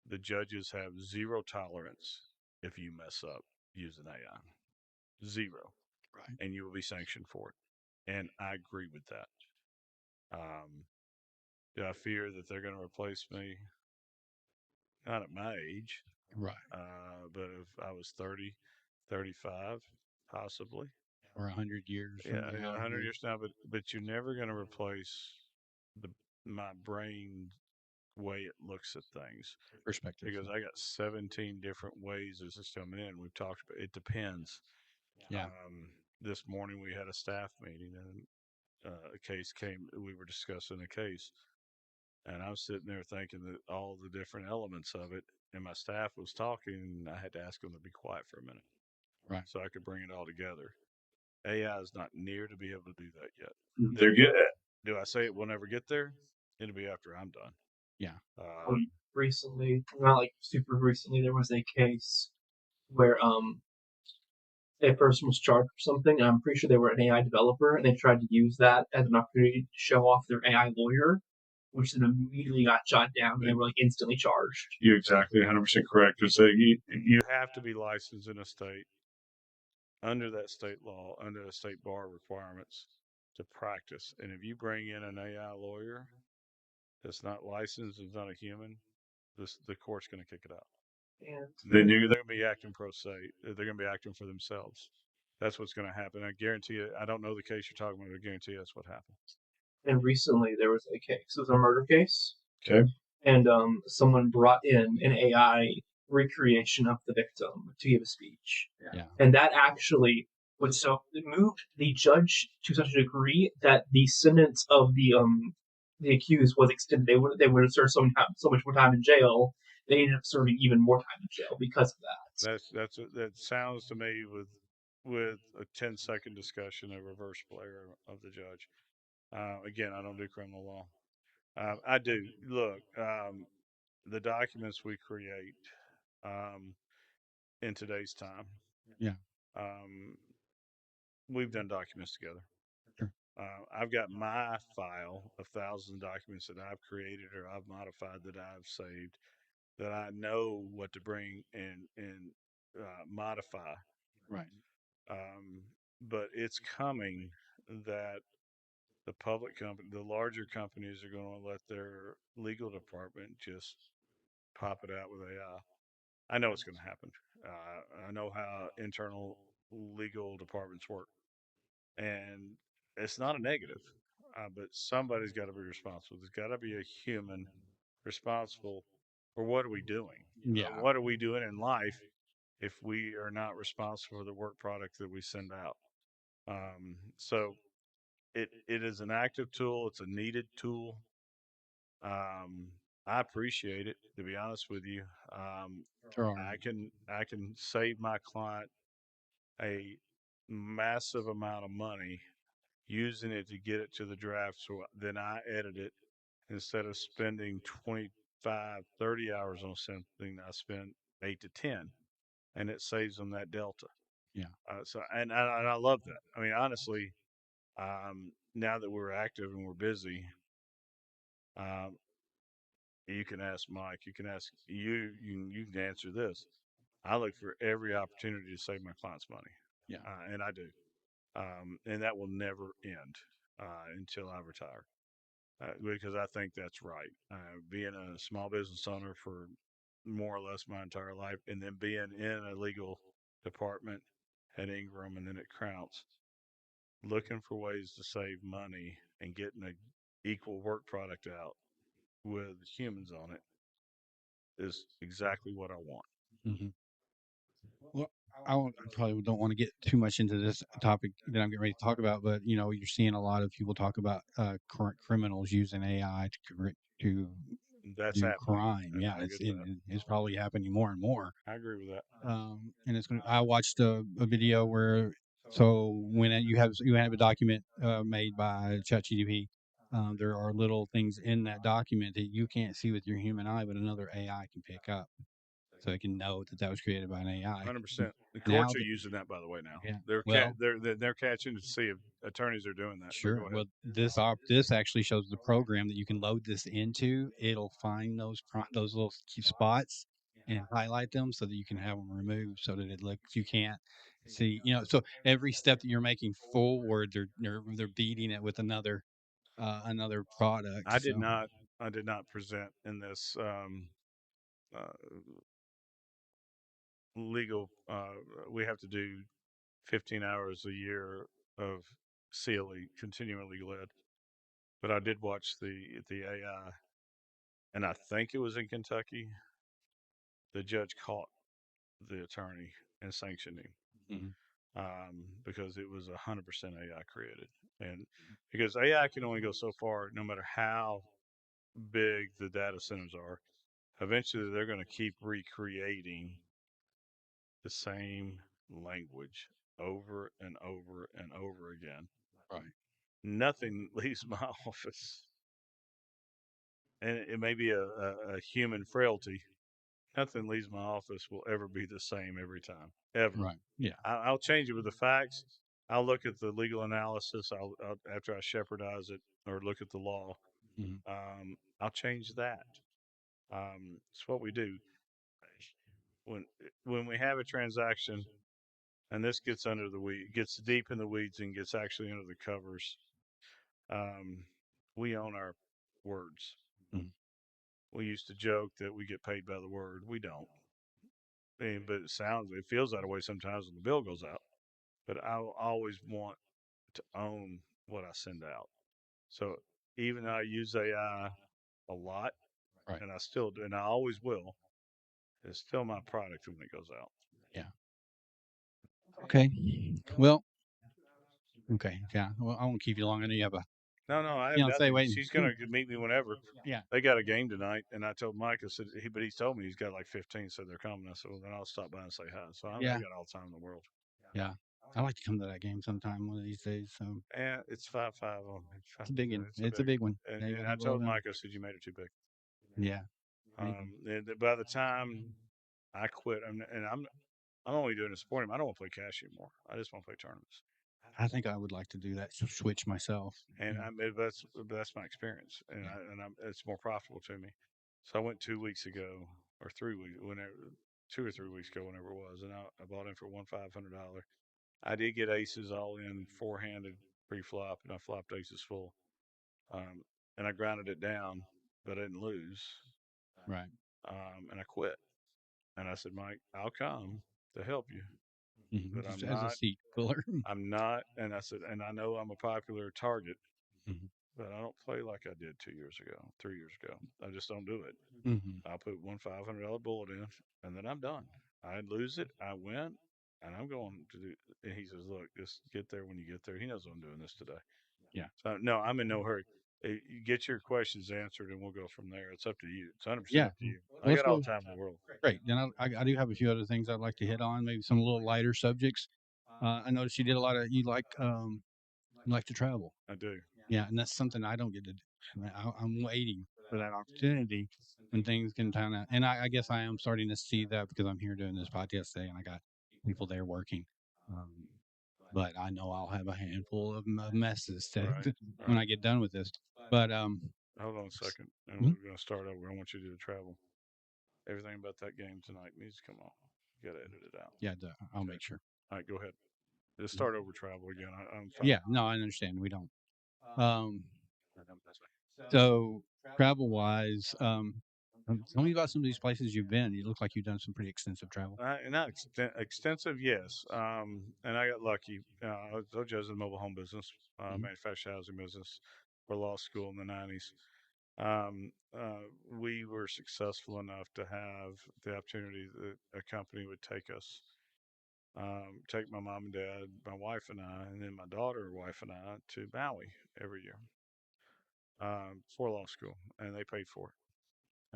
The judges have zero tolerance if you mess up using AI. Zero. Right. And you will be sanctioned for it. And I agree with that. Um, do I fear that they're going to replace me? Not at my age, Right. but if I was 30, 35, possibly. Or 100 years from Yeah, now. 100 years now, but you're never going to replace the my brain way it looks at things, Perspective. because I got 17 different ways this is coming in. We've talked about it depends. Yeah. This morning we had a staff meeting, and a case came. We were discussing a case, and I was sitting there thinking that all the different elements of it, and my staff was talking, and I had to ask them to be quiet for a minute Right. so I could bring it all together. AI is not near to be able to do that yet. They're good. Do I say it will never get there? It'll be after I'm done. Yeah. Recently, not like super recently, there was a case where a person was charged for something. I'm pretty sure they were an AI developer, and they tried to use that as an opportunity to show off their AI lawyer, which then immediately got shot down, and they were like instantly charged. You're exactly 100% correct. So you have to be licensed in a state under that state law, under the state bar requirements to practice. And if you bring in an AI lawyer that's not licensed, is not a human, the court's going to kick it out. And Then they're going to be acting pro se. They're going to be acting for themselves. That's what's going to happen. I guarantee you. I don't know the case you're talking about, but I guarantee you that's what happens. and recently there was a case. It was a murder case. Okay. And someone brought in an AI recreation of the victim to give a speech. Yeah. And that actually was so it moved the judge to such a degree that the sentence of the accused was extended. They would have served so much more time in jail. They ended up serving even more time in jail because of that. That sounds to me with a 10-second discussion a reversible error of the judge. Again, I don't do criminal law. I do look the documents we create um, in today's time. Yeah. Um, we've done documents together. Sure. I've got my file of thousands of documents that I've created or I've modified that I've saved that I know what to bring and modify. Right. But it's coming that the public company, the larger companies are going to let their legal department just pop it out with AI. I know it's going to happen. I know how internal legal departments work, and it's not a negative, but somebody's got to be responsible. There's got to be a human responsible for what are we doing? Yeah. What are we doing in life if we are not responsible for the work product that we send out? So it is an active tool. It's a needed tool. Um, I appreciate it, to be honest with you. There are. I can save my client a massive amount of money using it to get it to the draft so then I edit it instead of spending 25, 30 hours on something I spend 8 to 10 and it saves them that delta. Yeah. And I love that. I mean, honestly, now that we're active and we're busy, um, you can ask Mike, you can ask you can answer this. I look for every opportunity to save my clients money, Yeah. and I do, and that will never end until I retire. Because I think that's right. Being a small business owner for more or less my entire life, and then being in a legal department at Ingram and then at Crounce, looking for ways to save money and getting a equal work product out with humans on it is exactly what I want. Hmm. Well, I probably don't want to get too much into this topic that I'm getting ready to talk about, but you're seeing a lot of people talk about current criminals using AI to That's do happening, crime. and Yeah, I get that. it's probably happening more and more. I agree with that. And it's going. I watched a video where when you have a document made by ChatGPT, there are little things in that document that you can't see with your human eye, but another AI can pick up, so it can know that was created by an AI. 100%. The Now courts are that using that, by the way. Now Yeah, they're well, they're catching to see if attorneys are doing that. But sure. go ahead. Well, this actually shows the program that you can load this into. It'll find those little key spots and highlight them so that you can have them removed so that it looks you can't see. So every step that you're making forward, they're beating it with another product. I did So not. I did not present in this uh, legal. We have to do 15 hours a year of CLE, continuing legal ed. But I did watch the AI, and I think it was in Kentucky. The judge caught the attorney and sanctioned him mhm, because it was 100% AI created, and because AI can only go so far, no matter how big the data centers are. Eventually, they're going to keep recreating the same language over and over and over again. right, Nothing leaves my office, and it may be a human frailty. Nothing leaves my office will ever be the same every time, ever. right, yeah, I'll change it with the facts. I'll look at the legal analysis. I'll after I shepherdize it or look at the law. mhm, I'll change that. It's what we do when when we have a transaction, and this gets under the weed, gets deep in the weeds, and gets actually under the covers. Um, we own our words. mhm, We used to joke that we get paid by the word. We don't. But it feels that way sometimes when the bill goes out. But I always want to own what I send out. So even though I use AI a lot, right, and I still do, and I always will, It's still my product when it goes out. Yeah. Okay. Well. Okay. Yeah. Well, I won't keep you long. I know you have a No, I have fiance nothing. waiting. She's gonna meet me whenever. Yeah. They got a game tonight, and I told Mike, I said, but he's told me he's got like 15, so they're coming. I said, well, then I'll stop by and say hi. So I Yeah. got all the time in the world. Yeah. I'd like to come to that game sometime one of these days. So And it's 5-5 on. it's a big one. It's a It's a big big one. one. Yeah, you And gotta I go told down. Mike, I said, you made it too big. Yeah. Maybe. And by the time I quit, and I'm only doing it supporting him. I don't want to play cash anymore. I just want to play tournaments. I think I would like to do that. Switch myself. And Yeah. that's my experience, and Yeah. it's more profitable to me. So I went 2 weeks ago, or 3 weeks, whenever 2 or 3 weeks ago, whenever it was, and I bought in for $1,500. I did get aces all in, four-handed pre-flop, and I flopped aces full, um, and I grounded it down, but I didn't lose, Right. and I quit. And I said, Mike, I'll come to help you, but Just as a seat filler. I'm not, and I said, and I know I'm a popular target, Mhm. but I don't play like I did 2 years ago, 3 years ago. I just don't do it. Mhm. I'll put one $500 bullet in, and then I'm done. I lose it, I win, and I'm going to do. And he says, "Look, just get there when you get there." He knows I'm doing this today. Yeah. So no, I'm in no hurry. You get your questions answered, and we'll go from there. It's up to you. It's 100% Yeah. up to you. I Let's got all go. the time in the world. Great. Then I do have a few other things I'd like to hit on. Maybe some little lighter subjects. I noticed you did a lot of. You like to travel. I do. Yeah, and that's something I don't get to do. I'm waiting for that opportunity when things can kind of, and I guess I am starting to see that because I'm here doing this podcast today and I got people there working. Um, but I know I'll have a handful of messes Right. when Right. I get done with this. But Hold on a second, and mhm, we're going to start over. I want you to travel. Everything about that game tonight needs to come on. You got to edit it out. yeah, I'll Okay. make sure. All right, go ahead. Just start over travel again. I'm fine. Yeah, no, I understand. We don't. Um, so travel wise, tell me about some of these places you've been. You look like you've done some pretty extensive travel. Not extensive, yes. And I got lucky. I told you I was in the mobile home business, Mhm. manufactured housing business for law school in the 90s. We were successful enough to have the opportunity that a company would take us, take my mom and dad, my wife and I, and then my daughter, wife and I to Maui every year for law school, and they paid for it.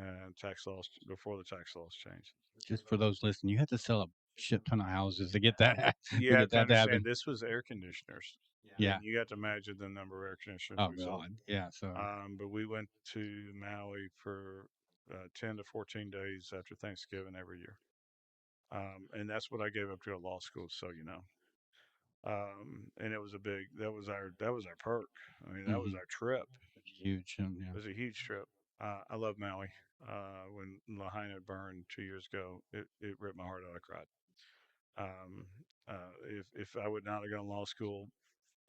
And tax laws before the tax laws changed. Just for those listening, you have to sell a shit ton of houses to get that You to have get to that to understand happen. this was air conditioners, Yeah. and you got to imagine the number of air conditioners Oh we sold. God. Yeah. So But we went to Maui for 10 to 14 days after Thanksgiving every year. And that's what I gave up to go to law school, so you know. And it was a big. That was our perk. I mean, that was mhm, our trip. huge. It Yeah. was a huge trip. I love Maui. When Lahaina burned 2 years ago, it ripped my heart out. I cried. Um, if I would not have gone to law school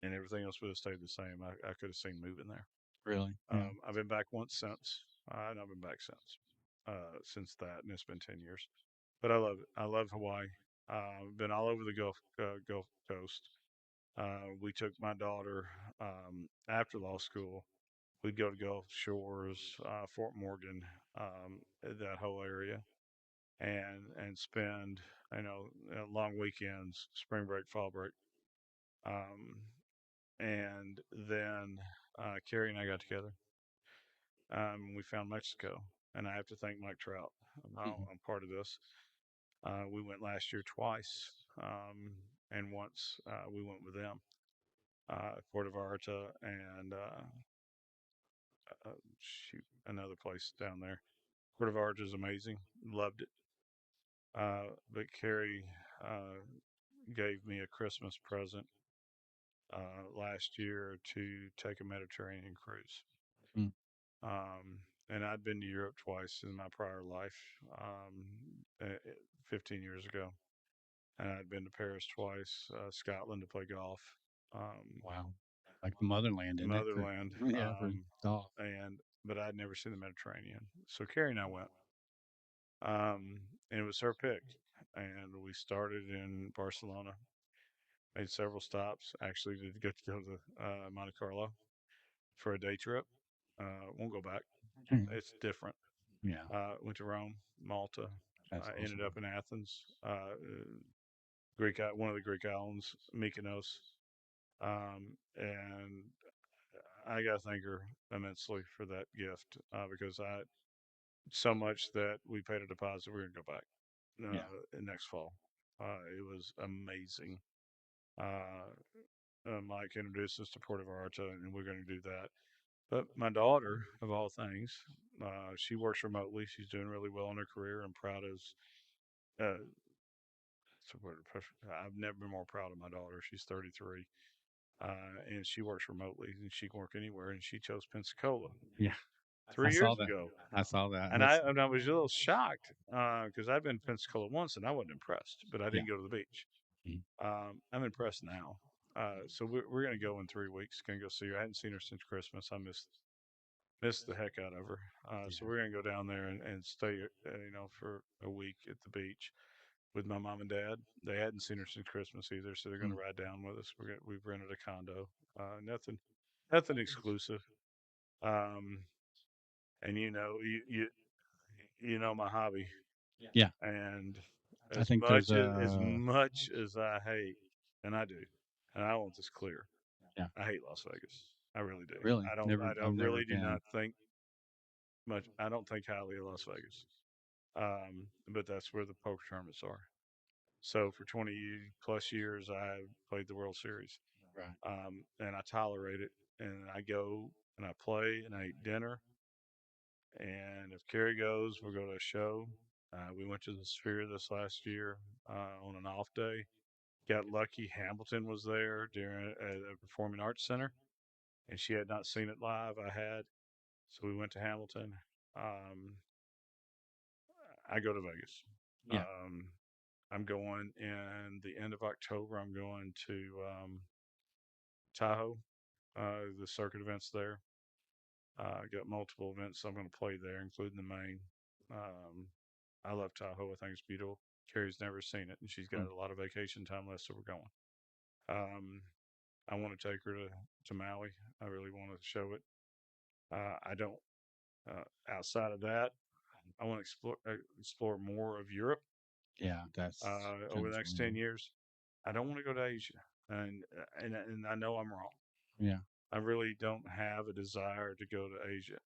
and everything else would have stayed the same, I could have seen moving there. Really. Yeah. I've been back once since, and I've been back since that, and it's been 10 years. But I love it. I love Hawaii. Been all over the Gulf Coast. We took my daughter after law school. We'd go to Gulf Shores, Fort Morgan, that whole area, and spend long weekends, spring break, fall break, um, and then Carrie and I got together. We found Mexico, and I have to thank Mike Trout. Mhm. I'm part of this. We went last year twice, and once we went with them, Puerto Vallarta, and shoot, another place down there. Puerto Vallarta is amazing. Loved it. But Carrie gave me a Christmas present last year to take a Mediterranean cruise. Mm. And I'd been to Europe twice in my prior life, 15 years ago. And I'd been to Paris twice, Scotland to play golf, um, Wow. Like the motherland, isn't it? For motherland, yeah, for golf. and but I'd never seen the Mediterranean. So Carrie and I went, um, and it was her pick. And we started in Barcelona, made several stops. Actually, did get to go to Monte Carlo for a day trip. Won't go back. Mhm. It's different. Yeah. Went to Rome, Malta, That's I ended awesome. up in Athens, one of the Greek islands, Mykonos, and I got to thank her immensely for that gift because I so much that we paid a deposit. We're gonna go back Yeah. next fall. It was amazing. Uh, Mike introduced us to Puerto Vallarta, and we're going to do that. But my daughter, of all things, she works remotely. She's doing really well in her career. I'm proud of. Uh, I've never been more proud of my daughter. She's 33, and she works remotely, and she can work anywhere. And she chose Pensacola Yeah. I 3 years saw that. ago, I saw that. and That's I was a little shocked because I've been to Pensacola once, and I wasn't impressed. But I yeah. didn't go to the beach. Mhm. I'm impressed now. So we're going to go in 3 weeks. Going to go see her. I hadn't seen her since Christmas. I missed the heck out of her. So Yeah. we're going to go down there and stay, for a week at the beach with my mom and dad. They hadn't seen her since Christmas either, so they're going Mm. to ride down with us. We've rented a condo. Nothing exclusive. Um, and you know my hobby, Yeah. and I think there's as much as I hate, and I do, and I want this clear. yeah. I hate Las Vegas. I really do. Really never. I I've don't never really do been. not think much. I don't think highly of Las Vegas. But that's where the poker tournaments are. So for 20 plus years, I played the World Series, Right. and I tolerate it. And I go and I play and I eat dinner. And if Carrie goes, we'll go to a show. We went to the Sphere this last year on an off day. Got lucky. Hamilton was there during a performing arts center, and she had not seen it live. I had, so we went to Hamilton. Um, I go to Vegas. Yeah. Um, I'm going in the end of October. I'm going to Tahoe, the circuit events there. I got multiple events I'm going to play there, including the main. Um, I love Tahoe. I think it's beautiful. Carrie's never seen it, and she's got Mm. a lot of vacation time left, so we're going. Um, I want to take her to Maui. I really want to show it. I don't. Outside of that, I want to explore more of Europe Yeah. That's over the next 10 Pennsylvania. years. I don't want to go to Asia, and I know I'm wrong. Yeah. I really don't have a desire to go to Asia,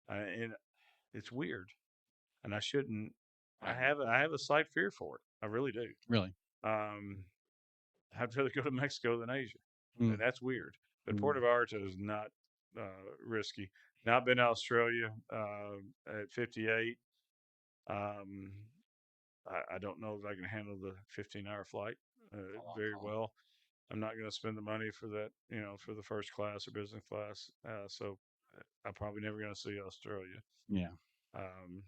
and it's weird, and I shouldn't. I have a slight fear for it. I really do. Really. Um, I'd rather go to Mexico than Asia, Mm. and that's weird. But Mm. Puerto Vallarta is not risky. Now I've been to Australia at 58. Um, I don't know if I can handle the 15-hour flight very well. I'm not going to spend the money for that, for the first class or business class. So I'm probably never going to see Australia. Yeah. Um,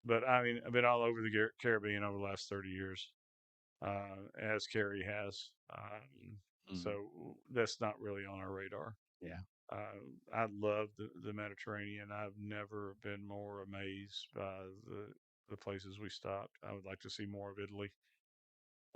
but I mean, I've been all over the Caribbean over the last 30 years, as Carrie has. Mm. So that's not really on our radar. Yeah. I love the Mediterranean. I've never been more amazed by the places we stopped. I would like to see more of Italy.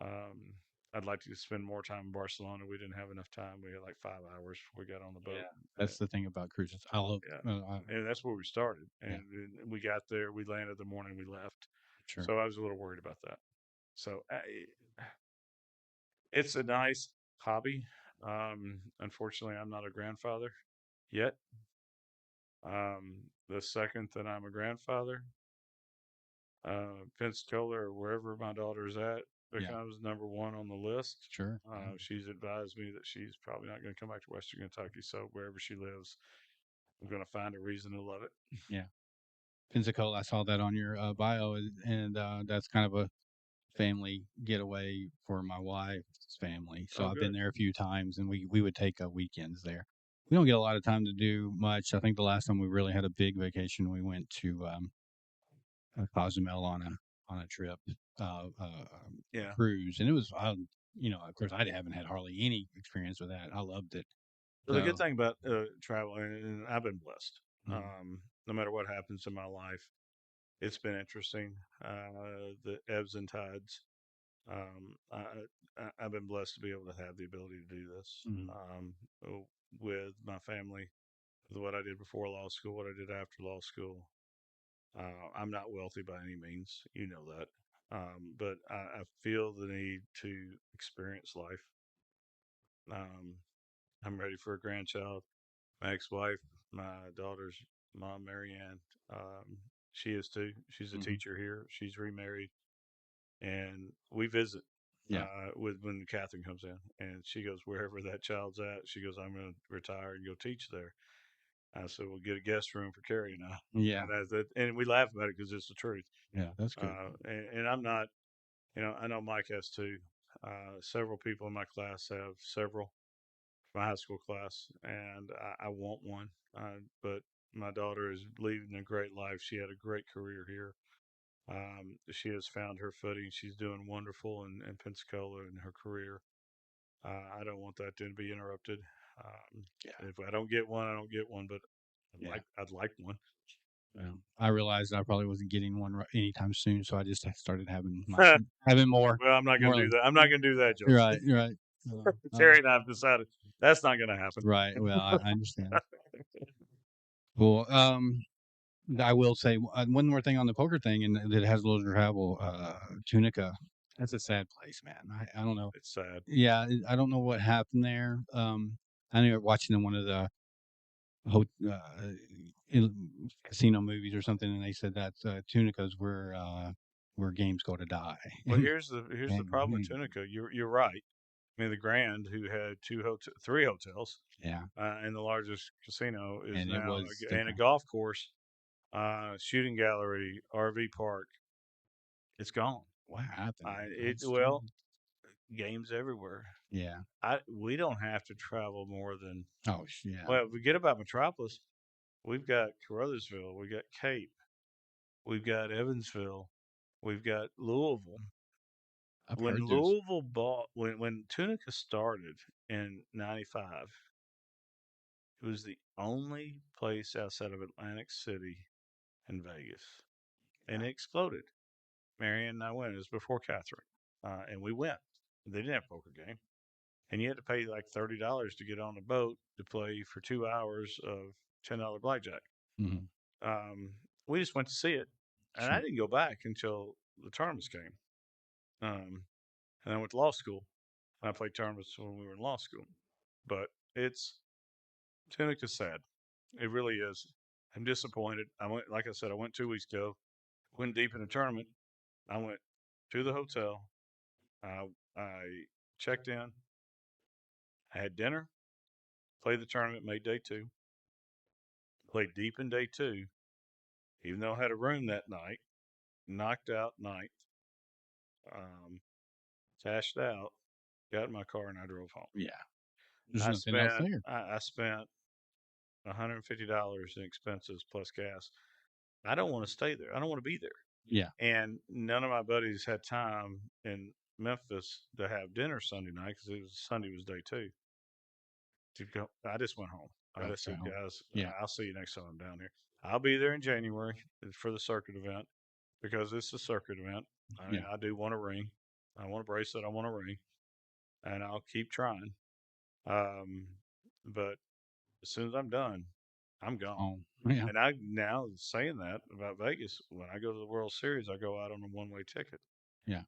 Um, I'd like to spend more time in Barcelona. We didn't have enough time. We had like 5 hours before we got on the boat. Yeah. That's the thing about cruises. I love. Yeah, I, and that's where we started. yeah. And we got there. We landed the morning we left. Sure. So I was a little worried about that. So it's a nice hobby. Unfortunately, I'm not a grandfather yet. The second that I'm a grandfather, Pensacola or wherever my daughter's at Yeah. becomes number one on the list. Sure. She's advised me that she's probably not going to come back to Western Kentucky. So wherever she lives, I'm going to find a reason to love it. Yeah. Pensacola. I saw that on your bio, and that's kind of a family getaway for my wife's family. So Oh, I've been good. there a few times, and we would take weekends there. We don't get a lot of time to do much. I think the last time we really had a big vacation, we went to Cozumel on a trip, Yeah. cruise, and it was, of course, I haven't had hardly any experience with that. I loved it. So the good So, thing about traveling, and I've been blessed. mm, No matter what happens in my life, it's been interesting. The ebbs and tides. I've been blessed to be able to have the ability to do this mm, with my family, with what I did before law school, what I did after law school. I'm not wealthy by any means, you know that. But I feel the need to experience life. I'm ready for a grandchild. My ex-wife, my daughter's mom, Marianne, she is too. She's a teacher here. She's remarried, and we visit Yeah. with when Catherine comes in, and she goes wherever that child's at. She goes, I'm going to retire and go teach there. I said, we'll get a guest room for Carrie and I. Yeah. And we laugh about it because it's the truth. Yeah. That's good. And I'm not, I know Mike has too. Several people in my class have several, my high school class, and I want one. But my daughter is leading a great life. She had a great career here. She has found her footing. She's doing wonderful in Pensacola in her career. I don't want that to be interrupted. Yeah. If I don't get one, I don't get one. But Yeah. I'd like one. I realized I probably wasn't getting one anytime soon, so I just started having more. Well, I'm not going to more do that. I'm not going to do that, Joseph. Right. Right. Terry and I have decided that's not going to happen. Right. Well, I understand. Well, I will say one more thing on the poker thing, and that has a little travel. Tunica, that's a sad place, man. I don't know. It's sad. Yeah, I don't know what happened there. I know watching one of the casino movies or something, and they said that Tunica's where games go to die. Well, here's the problem with Tunica. You're right. I mean, the Grand, who had three hotels, Yeah, and the largest casino is and it now was and a golf course, shooting gallery, RV park. It's gone. what happened? Games everywhere. Yeah. We don't have to travel more than. Oh yeah. Well, forget about Metropolis. We've got Caruthersville. We got Cape. We've got Evansville. We've got Louisville. I've When heard there's. Louisville bought when Tunica started in '95, it was the only place outside of Atlantic City and Vegas, and it exploded. Marianne and I went. It was before Catherine, and we went. They didn't have a poker game, and you had to pay like $30 to get on a boat to play for 2 hours of $10 blackjack. Mhm. We just went to see it, and I Sure. didn't go back until the tournaments came. And I went to law school. And I played tournaments when we were in law school. But Tunica's sad. It really is. I'm disappointed. Like I said, I went 2 weeks ago. Went deep in the tournament. I went to the hotel. I checked in. I had dinner. Played the tournament. Made day two. Played deep in day two. Even though I had a room that night. Knocked out ninth. Cashed out. Got in my car and I drove home. Yeah. There's nothing else there. I spent $150 in expenses plus gas. I don't want to stay there. I don't want to be there. Yeah. And none of my buddies had time in Memphis to have dinner Sunday night because Sunday was day two. To go, I just went home. I just said, guys, I'll see you next time I'm down here. I'll be there in January for the circuit event because it's a circuit event. I mean, I do want a ring. I want a bracelet. I want a ring. And I'll keep trying. But as soon as I'm done, I'm gone. Yeah. And I now saying that about Vegas, when I go to the World Series, I go out on a one-way ticket. Yeah.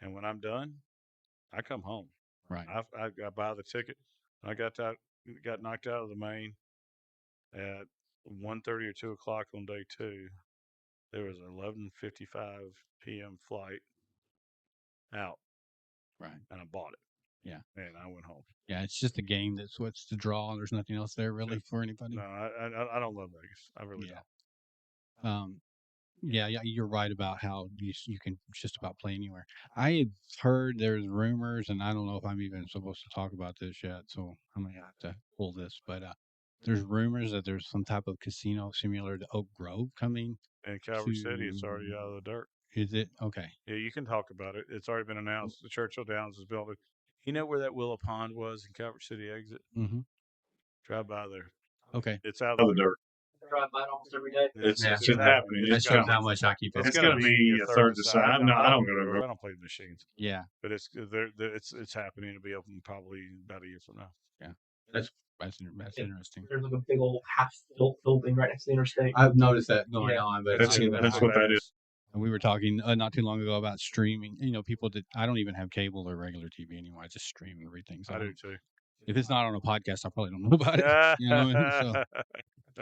And when I'm done, I come home. Right. I buy the ticket. I got knocked out of the main at 1:30 or 2 o'clock on day two. There was an 11:55 p.m. flight out. Right. And I bought it. Yeah. And I went home. Yeah, it's just a game that's what's the draw. There's nothing else there really for anybody. No, I don't love Vegas. I really don't. Yeah, you're right about how you can just about play anywhere. I've heard there's rumors, and I don't know if I'm even supposed to talk about this yet, so I'm gonna have to pull this. But there's rumors that there's some type of casino similar to Oak Grove coming. In Calvary City, it's already out of the dirt. Is it? Okay. Yeah, you can talk about it. It's already been announced. The Churchill Downs is building. You know where that Willow Pond was in Calvert City exit? Mm-hmm. Drive by there. Okay. It's out of the dirt. Drive by it almost every day. It's happening. That shows how much I keep up. It's going to be a third to side. No, I don't go to. I don't play the machines. Yeah. But it's happening. It'll be open probably about a year from now. Yeah. That's interesting. There's like a big old half-built building right next to the interstate. I've noticed that going on, but that's what that is. And we were talking not too long ago about streaming. You know, people that I don't even have cable or regular TV anymore. I just stream and read things. I do too. If it's not on a podcast, I probably don't know about it. You know, so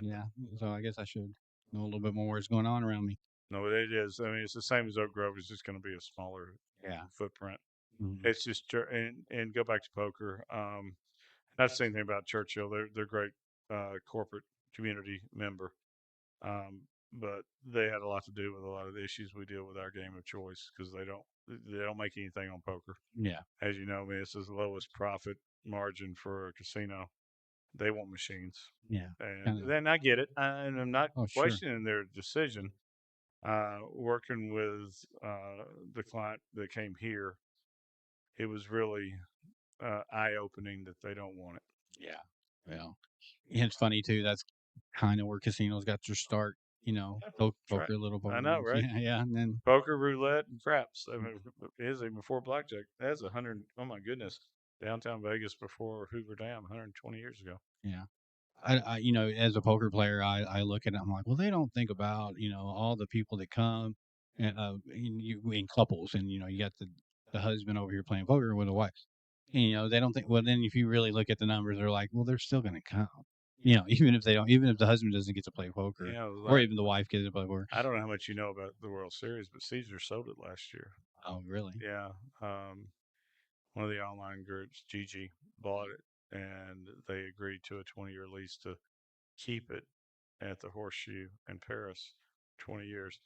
yeah. So I guess I should know a little bit more what's going on around me. No, it is. I mean, it's the same as Oak Grove. It's just going to be a smaller Yeah. footprint. Mhm. It's just and go back to poker. That's the same thing about Churchill. They're great corporate community member, but they had a lot to do with a lot of the issues we deal with our game of choice because they don't make anything on poker. Yeah. As you know, I mean, it's the lowest profit margin for a casino. They want machines, Yeah. and Kinda, then I get it, and I'm not oh, sure. questioning their decision. Working with the client that came here, it was really eye opening that they don't want it. Yeah. Well, and it's funny too. That's kind of where casinos got their start. You know, That's right. poker, little I poker know, games. right? Yeah. Yeah. And then, Poker, roulette, and craps. I mean, it is even before blackjack. That's 100. Oh my goodness, downtown Vegas before Hoover Dam, 120 years ago. yeah. You know, as a poker player, I look at it. I'm like, well, they don't think about, you know, all the people that come and in couples, and you know, you got the husband over here playing poker with a wife. And, you know, they don't think. Well, then if you really look at the numbers, they're like, well, they're still going to come. You know, even if they don't, even if the husband doesn't get to play poker, You know, or even the wife gets to play poker. I don't know how much you know about the World Series, but Caesar sold it last year. Oh, really? Yeah, one of the online groups, Gigi, bought it, and they agreed to a 20-year lease to keep it at the Horseshoe in Paris, 20 years.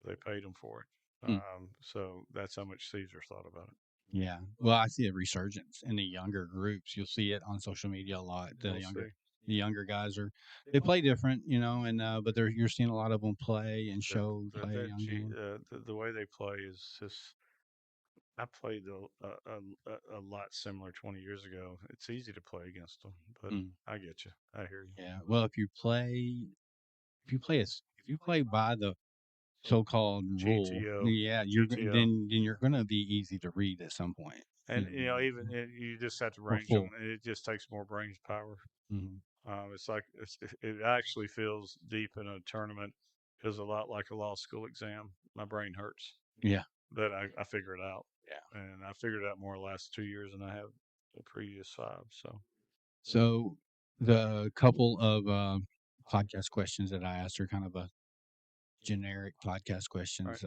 They paid them for it. Hmm. So that's how much Caesar thought about it. Yeah. Well, I see a resurgence in the younger groups. You'll see it on social media a lot. We'll see. The younger guys they play different, you know, and but you're seeing a lot of them play and That, show play young game. the way they play is just. I played a lot similar 20 years ago. It's easy to play against them, but Mm. I get you. I hear you. Yeah. Well, if you play by the so-called rule, GTO, yeah, GTO. then you're gonna be easy to read at some point. And even you just have to Or range them. full. It just takes more brain power. Hmm. It's like it actually feels deep in a tournament. Feels a lot like a law school exam. My brain hurts, Yeah. but I figure it out. Yeah. And I figured it out more the last 2 years than I have the previous 5. So So the couple of podcast questions that I asked are kind of a generic podcast all right, questions.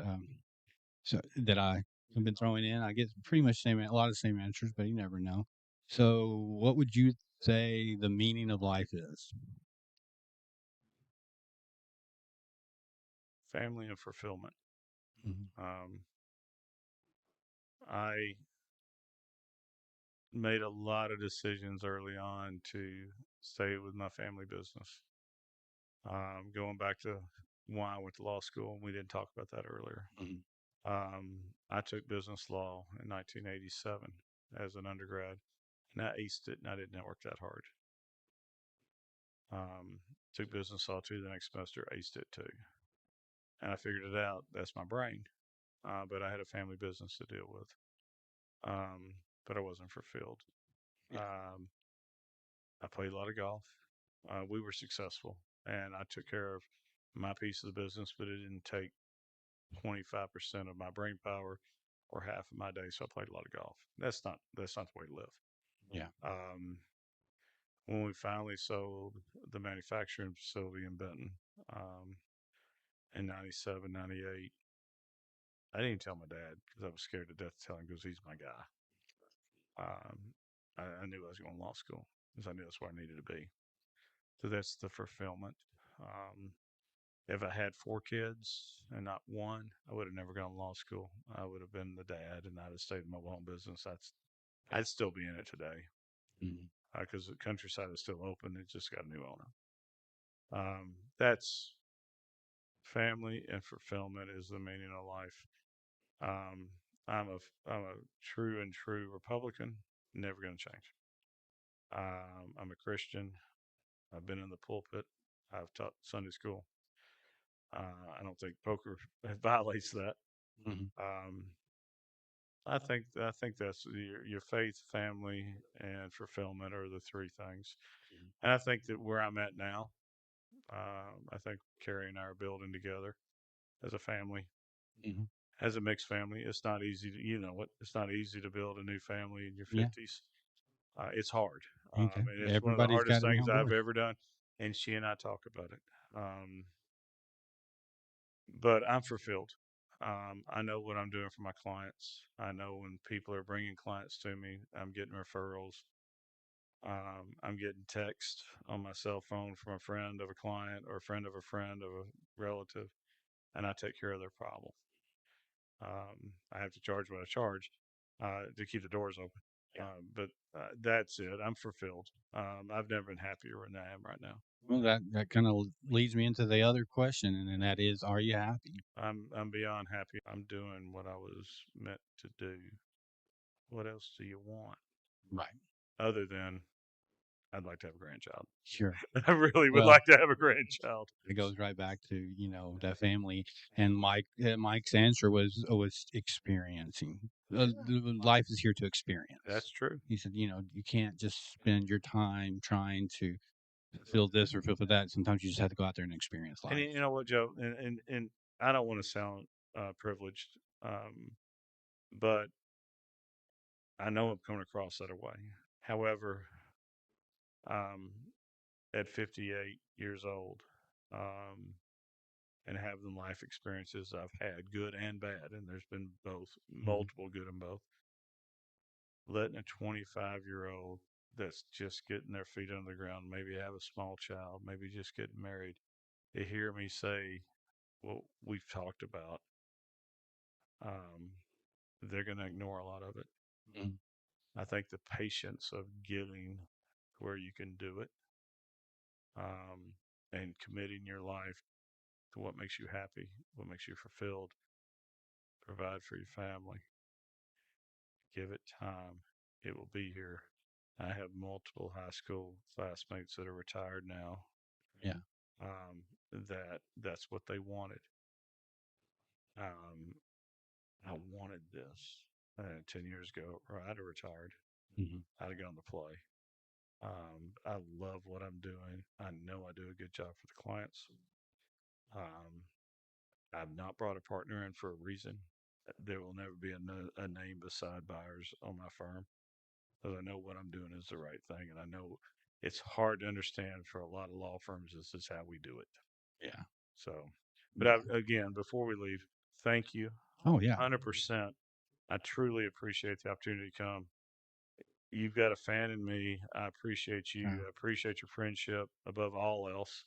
So that I have been throwing in, I get pretty much a lot of the same answers, but you never know. So, what would you say the meaning of life is? family and fulfillment. Mhm. Um, I made a lot of decisions early on to stay with my family business. Going back to why I went to law school, we didn't talk about that earlier. Mhm. I took business law in 1987 as an undergrad, and I aced it, and I didn't work that hard. Took business law too the next semester, aced it too, and I figured it out. That's my brain, but I had a family business to deal with, but I wasn't fulfilled. Yeah. I played a lot of golf. We were successful, and I took care of my piece of the business, but it didn't take 25% of my brain power or half of my day. So I played a lot of golf. That's not the way to live. Yeah. Um, when we finally sold the manufacturing facility in Benton in 97, 98, I didn't tell my dad because I was scared to death to tell him because he's my guy. I knew I was going to law school because I knew that's where I needed to be. So that's the fulfillment. Um, if I had 4 kids and not one, I would have never gone to law school. I would have been the dad, and I'd have stayed in mobile home business. I'd still be in it today Mhm. because the countryside is still open. It just got a new owner. That's family and fulfillment is the meaning of life. Um, I'm a true Republican. Never going to change. I'm a Christian. I've been in the pulpit. I've taught Sunday school. I don't think poker violates that. Mhm. Um, I think that's your faith, family, and fulfillment are the 3 things. And I think that where I'm at now, I think Carrie and I are building together as a family. Mhm. As a mixed family, it's not easy to, it's not easy to build a new family in your Yeah. 50s. It's hard. Okay. And it's one of the Everybody's got hardest to be things on I've board. ever done. And she and I talk about it. But I'm fulfilled. I know what I'm doing for my clients. I know when people are bringing clients to me, I'm getting referrals. I'm getting text on my cell phone from a friend of a client or a friend of a relative, and I take care of their problem. I have to charge what I charge to keep the doors open. Yeah. But that's it. I'm fulfilled. I've never been happier than I am right now. Well, that kind of leads me into the other question, and that is, are you happy? I'm beyond happy. I'm doing what I was meant to do. What else do you want Right. other than I'd like to have a grandchild? Sure. I really would Well, like to have a grandchild. it goes right back to that family, and Mike's answer was experiencing. Life is here to experience. That's true. He said, you can't just spend your time trying to feel this or feel for that. Sometimes you just have to go out there and experience And life. you know what, Joe? And I don't want to sound privileged, but I know I'm coming across that way. However, um, at 58 years old, um, and having life experiences I've had, good and bad, and there's been both, Mhm. multiple good and both. Letting a 25-year-old that's just getting their feet on the ground, maybe have a small child, maybe just getting married, to hear me say what we've talked about, um, they're going to ignore a lot of it. Mhm. I think the patience of getting where you can do it, um, and committing your life to what makes you happy, what makes you fulfilled, provide for your family, give it time. It will be here. I have multiple high school classmates that are retired now. Yeah. That's what they wanted. Um, I wanted this 10 years ago, or I'd have retired. Mhm. I'd have gone to play. I love what I'm doing. I know I do a good job for the clients. Um, I've not brought a partner in for a reason. There will never be a name beside Byers on my firm, because I know what I'm doing is the right thing, and I know it's hard to understand for a lot of law firms. This is how we do it. Yeah. So, but Yeah. again, before we leave, thank you, Oh yeah. 100%. I truly appreciate the opportunity to come. You've got a fan in me. I appreciate you. Uh, I appreciate your friendship above all else.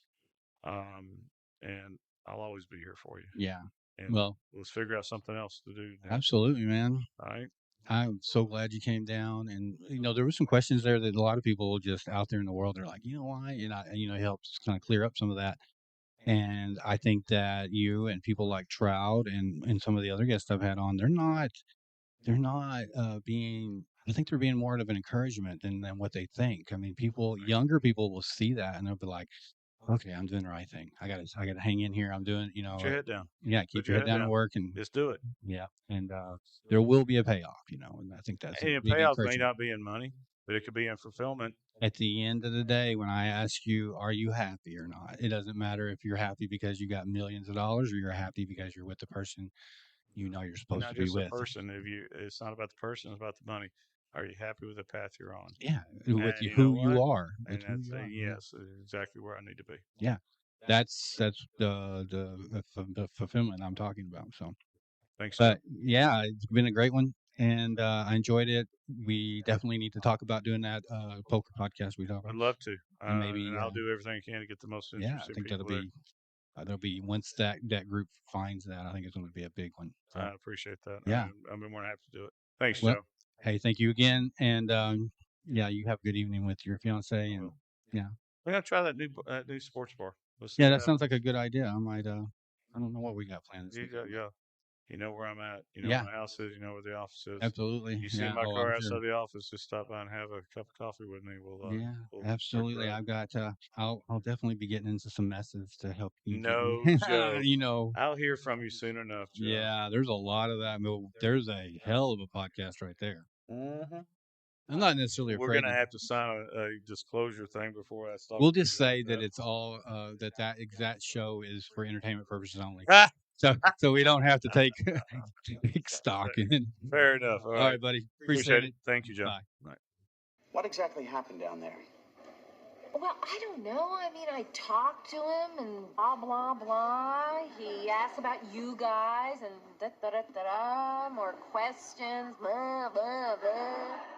Um, and I'll always be here for you. yeah. And Well, let's figure out something else to do now. absolutely, man. All right. I'm so glad you came down, and there were some questions there that a lot of people just out there in the world are like, why, it helps kind of clear up some of that. And I think that you and people like Trout and some of the other guests I've had on, they're not being. I think they're being more of an encouragement than what they think. I mean, younger people will see that and they'll be like, okay, I'm doing the right thing. I gotta hang in here. I'm doing, Put your head down. yeah, keep Put your your head head down and down. work, and Just do it. yeah, and there will be a payoff, and I think that's a And the big payoff may encouragement. not be in money, but it could be in fulfillment. At the end of the day, when I ask you, are you happy or not? It doesn't matter if you're happy because you got millions of dollars or you're happy because you're with the person you're You're supposed not to be just a with. person. It's not about the person. It's about the money. Are you happy with the path you're on? Yeah, with And you know who you what? are, with And who that's you are. Yeah, yes, exactly where I need to be. yeah. That's the fulfillment I'm talking about. So, Thanks, Joe. but yeah, it's been a great one, and I enjoyed it. We definitely need to talk about doing that poker podcast we talked I'd about, love to. and And maybe I'll do everything I can to get the most yeah, I interested think people there. that'll be once that group finds that, I think it's going to be a big one. So I appreciate that. yeah, I've been more than happy to do it. Thanks, well, Joe. hey, thank you again, and yeah, you have a good evening with your fiance, I and will. yeah, We're gonna try that new sports bar. Let's see yeah, what that sounds happens. like a good idea. I might I don't know what we got planned this weekend. Yeah. You know where I'm at. You know where Yeah, my house is. You know where the office is. absolutely. You see Yeah. my Oh, I'm car sure. outside the office. Just stop by and have a cup of coffee with me. Yeah, We'll work it absolutely. out. I've got I'll definitely be getting into some methods to help you get me. No joke. you know, I'll hear from you soon enough, Joe. yeah, there's a lot of that. There's a hell of a podcast right there. Mm-hmm. I'm not necessarily We're afraid gonna to. have to sign a disclosure thing before I start We'll with just you like say that it's all that exact show is for entertainment purposes only. that. so we don't have to take stock in. Fair enough. All right, buddy. Appreciate it. Thank you, Joe. Bye. Bye. What exactly happened down there? Well, I don't know. I mean, I talked to him and blah, blah, blah. He asked about you guys and da-da-da-da-da, more questions, blah, blah, blah.